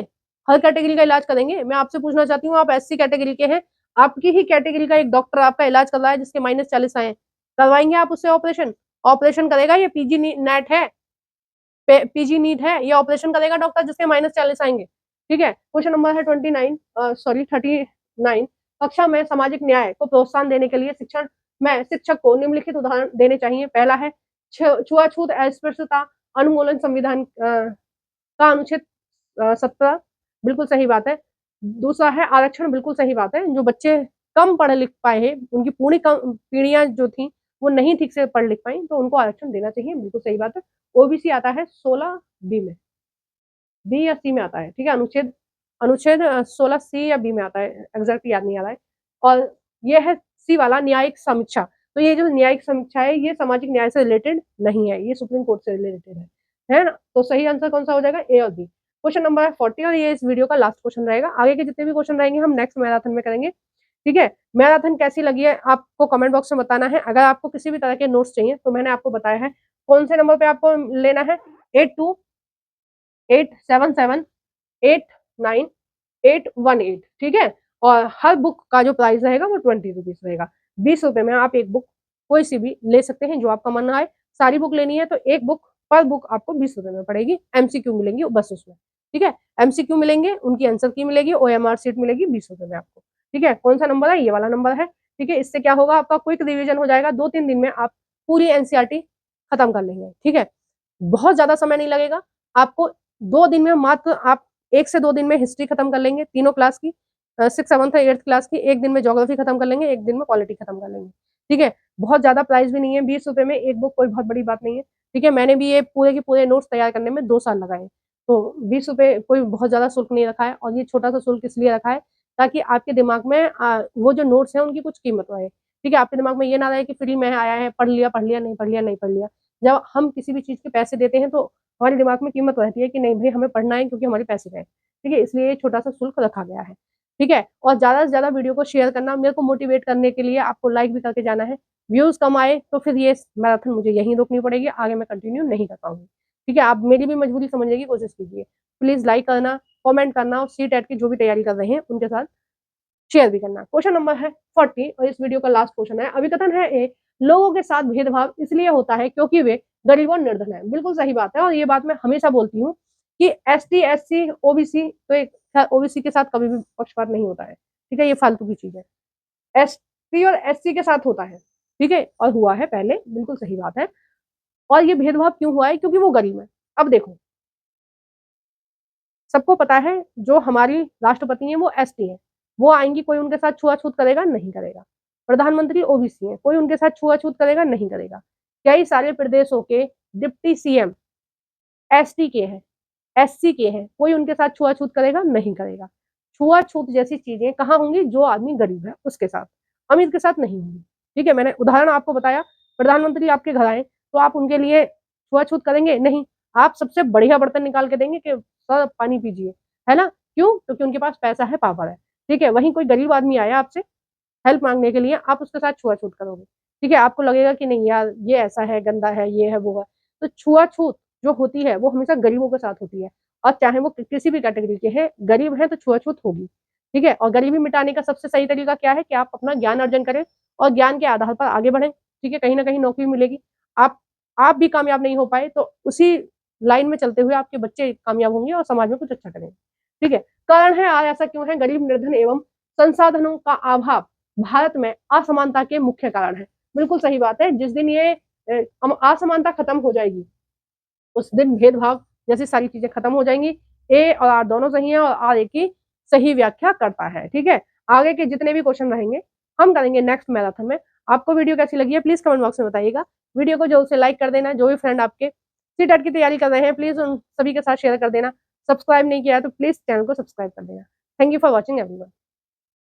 हर कैटेगरी का इलाज करेंगे। मैं आपसे पूछना चाहती हूँ, आप एससी कैटेगरी के हैं, आपकी ही कैटेगरी का एक डॉक्टर आपका इलाज कर रहा है जिसके -40 आए हैं, करवाएंगे आप उससे ऑपरेशन? ऑपरेशन करेगा? ये पीजी नेट है, पीजी नीट है, ये ऑपरेशन करेगा डॉक्टर जिसके -40 आएंगे, ठीक है। क्वेश्चन नंबर है 39 कक्षा में सामाजिक न्याय को प्रोत्साहन देने के लिए शिक्षण में शिक्षक को निम्नलिखित उदाहरण देने चाहिए। पहला है छुआछूत अस्पृश्यता अनुमूलन संविधान का अनुच्छेद 17, बिल्कुल सही बात है। दूसरा है आरक्षण, बिल्कुल सही बात है, जो बच्चे कम पढ़ लिख पाए हैं, उनकी पूरी पीढ़ियां जो थी वो नहीं ठीक से पढ़ लिख पाई, तो उनको आरक्षण देना चाहिए, बिल्कुल सही बात है। ओबीसी आता है 16 बी में, बी या सी में आता है, ठीक है। अनुच्छेद अनुच्छेद 16 सी या बी में आता है, एग्जैक्ट याद नहीं आ रहा है। और ये है सी वाला न्यायिक समीक्षा, तो ये जो न्यायिक समीक्षा है ये सामाजिक न्याय से रिलेटेड नहीं है, ये सुप्रीम कोर्ट से रिलेटेड है ना। तो सही आंसर कौन सा हो जाएगा, ए और बी। क्वेश्चन नंबर है 40 और ये इस वीडियो का लास्ट क्वेश्चन रहेगा, आगे के जितने भी क्वेश्चन रहेंगे हम नेक्स्ट मैराथन में करेंगे, ठीक है। मैराथन कैसी लगी है आपको कमेंट बॉक्स में बताना है। अगर आपको किसी भी तरह के नोट्स चाहिए तो मैंने आपको बताया है कौन से नंबर पे आपको लेना है, 8287789818, ठीक है। और हर बुक का जो प्राइस रहेगा वो 20 रुपीज रहेगा, 20 रुपए में आप एक बुक कोई सी भी ले सकते हैं जो आपका मन आए। सारी बुक लेनी है तो एक बुक पर बुक आपको 20 रुपए में पड़ेगी, एमसीक्यू मिलेंगी बस उसमें, ठीक है। एमसीक्यू मिलेंगे, उनकी आंसर की मिलेगी, ओएमआर सीट मिलेगी 20 रुपए में आपको, ठीक है। कौन सा नंबर है, ये वाला नंबर है, ठीक है। इससे क्या होगा, आपका क्विक रिवीजन हो जाएगा, 2-3 दिन में आप पूरी एनसीईआरटी खत्म कर लेंगे, ठीक है। बहुत ज्यादा समय नहीं लगेगा आपको, 2 दिन में मात्र आप 1 से 2 दिन में हिस्ट्री खत्म कर लेंगे तीनों क्लास की, 6th 7th 8th क्लास की, एक दिन में ज्योग्राफी खत्म कर लेंगे, एक दिन में पॉलिटी खत्म कर लेंगे। ठीक है, बहुत ज्यादा प्राइस भी नहीं है, 20 रुपए में एक बुक कोई बहुत बड़ी बात नहीं है। ठीक है, मैंने भी ये पूरे के पूरे नोट्स तैयार करने में 2 साल लगाए, तो 20 रुपए कोई बहुत ज्यादा शुल्क नहीं रखा है। और ये छोटा सा शुल्क इसलिए रखा है ताकि आपके दिमाग में वो जो नोट्स है उनकी कुछ कीमत रहे। ठीक है, आपके दिमाग में ये ना रहे कि फ्री में आया है, पढ़ लिया, नहीं पढ़ लिया, नहीं पढ़ लिया। जब हम किसी भी चीज के पैसे देते हैं तो हमारे दिमाग में कीमत रहती है कि नहीं भाई हमें पढ़ना है क्योंकि हमारे पैसे गए। ठीक है, इसलिए ये छोटा सा शुल्क रखा गया है। ठीक है, और ज्यादा से ज्यादा वीडियो को शेयर करना, मेरे को मोटिवेट करने के लिए आपको लाइक भी करके जाना है। व्यूज कम आए तो फिर ये मैराथन मुझे यहीं रोकनी पड़ेगी, आगे मैं कंटिन्यू नहीं कर पाऊंगी। ठीक है, आप मेरी भी मजबूरी समझने की कोशिश कीजिए। प्लीज लाइक करना, कमेंट करना, और सी टेट की जो भी तैयारी कर रहे हैं उनके साथ शेयर भी करना। क्वेश्चन नंबर है 40 और इस वीडियो का लास्ट क्वेश्चन है। अभिकथन है ए, लोगों के साथ भेदभाव इसलिए होता है क्योंकि वे गरीब और निर्धन है। बिल्कुल सही बात है, और ये बात मैं हमेशा बोलती हूँ कि एसटी, एससी, ओबीसी तो एक ओबीसी के साथ कभी भी पक्षपात नहीं होता है। ठीक है, ये फालतू की चीज है। एसटी और एससी के साथ होता है। ठीक है, और हुआ है पहले, बिल्कुल सही बात है। और ये भेदभाव क्यों हुआ है? क्योंकि वो गरीब है। अब देखो, सबको पता है जो हमारी राष्ट्रपति हैं वो एसटी है, वो आएंगी, कोई उनके साथ छुआछूत करेगा? नहीं करेगा। प्रधानमंत्री ओबीसी है, कोई उनके साथ छुआछूत करेगा? नहीं करेगा। कई सारे प्रदेशों के डिप्टी सीएम एसटी के हैं, एससी के हैं, कोई उनके साथ छुआछूत करेगा? नहीं करेगा। छुआछूत जैसी चीजें कहाँ होंगी? जो आदमी गरीब है उसके साथ, अमीर के साथ नहीं होंगी। ठीक है, मैंने उदाहरण आपको बताया, प्रधानमंत्री आपके घर आए तो आप उनके लिए छुआछूत करेंगे? नहीं। आप सबसे बढ़िया बर्तन निकाल के देंगे कि सर पानी पीजिए, है ना? क्यों? क्योंकि उनके पास पैसा है, पावर है। ठीक है, वहीं कोई गरीब आदमी आया आपसे हेल्प मांगने के लिए, आप उसके साथ छुआछूत करोगे? ठीक है, आपको लगेगा कि नहीं यार ये ऐसा है, गंदा है, ये है, वो है। तो छुआछूत जो होती है वो हमेशा गरीबों के साथ होती है, और चाहे वो किसी भी कैटेगरी के हैं, गरीब हैं तो छुआछूत होगी। ठीक है, और गरीबी मिटाने का सबसे सही तरीका क्या है? कि आप अपना ज्ञान अर्जन करें और ज्ञान के आधार पर आगे बढ़ें। ठीक है, कहीं ना कहीं नौकरी मिलेगी। आप आप भी कामयाब नहीं हो पाए तो उसी लाइन में चलते हुए आपके बच्चे कामयाब होंगे और समाज में कुछ अच्छा करेंगे। ठीक है, कारण है आज ऐसा क्यों है? गरीब, निर्धन एवं संसाधनों का अभाव भारत में असमानता के मुख्य कारण है। बिल्कुल सही बात है, जिस दिन ये असमानता खत्म हो जाएगी उस दिन भेदभाव जैसी सारी चीजें खत्म हो जाएंगी। ए और आर दोनों सही है, और आर ए की सही व्याख्या करता है। ठीक है, आगे के जितने भी क्वेश्चन रहेंगे हम करेंगे नेक्स्ट मैराथन में। आपको वीडियो कैसी लगी है प्लीज कमेंट बॉक्स में बताइएगा। वीडियो को जल्द से लाइक कर देना। जो भी फ्रेंड आपके सी टेट की तैयारी कर रहे हैं प्लीज उन सभी के साथ शेयर कर देना। सब्सक्राइब नहीं किया है तो प्लीज चैनल को सब्सक्राइब कर देना। Thank you for watching everyone.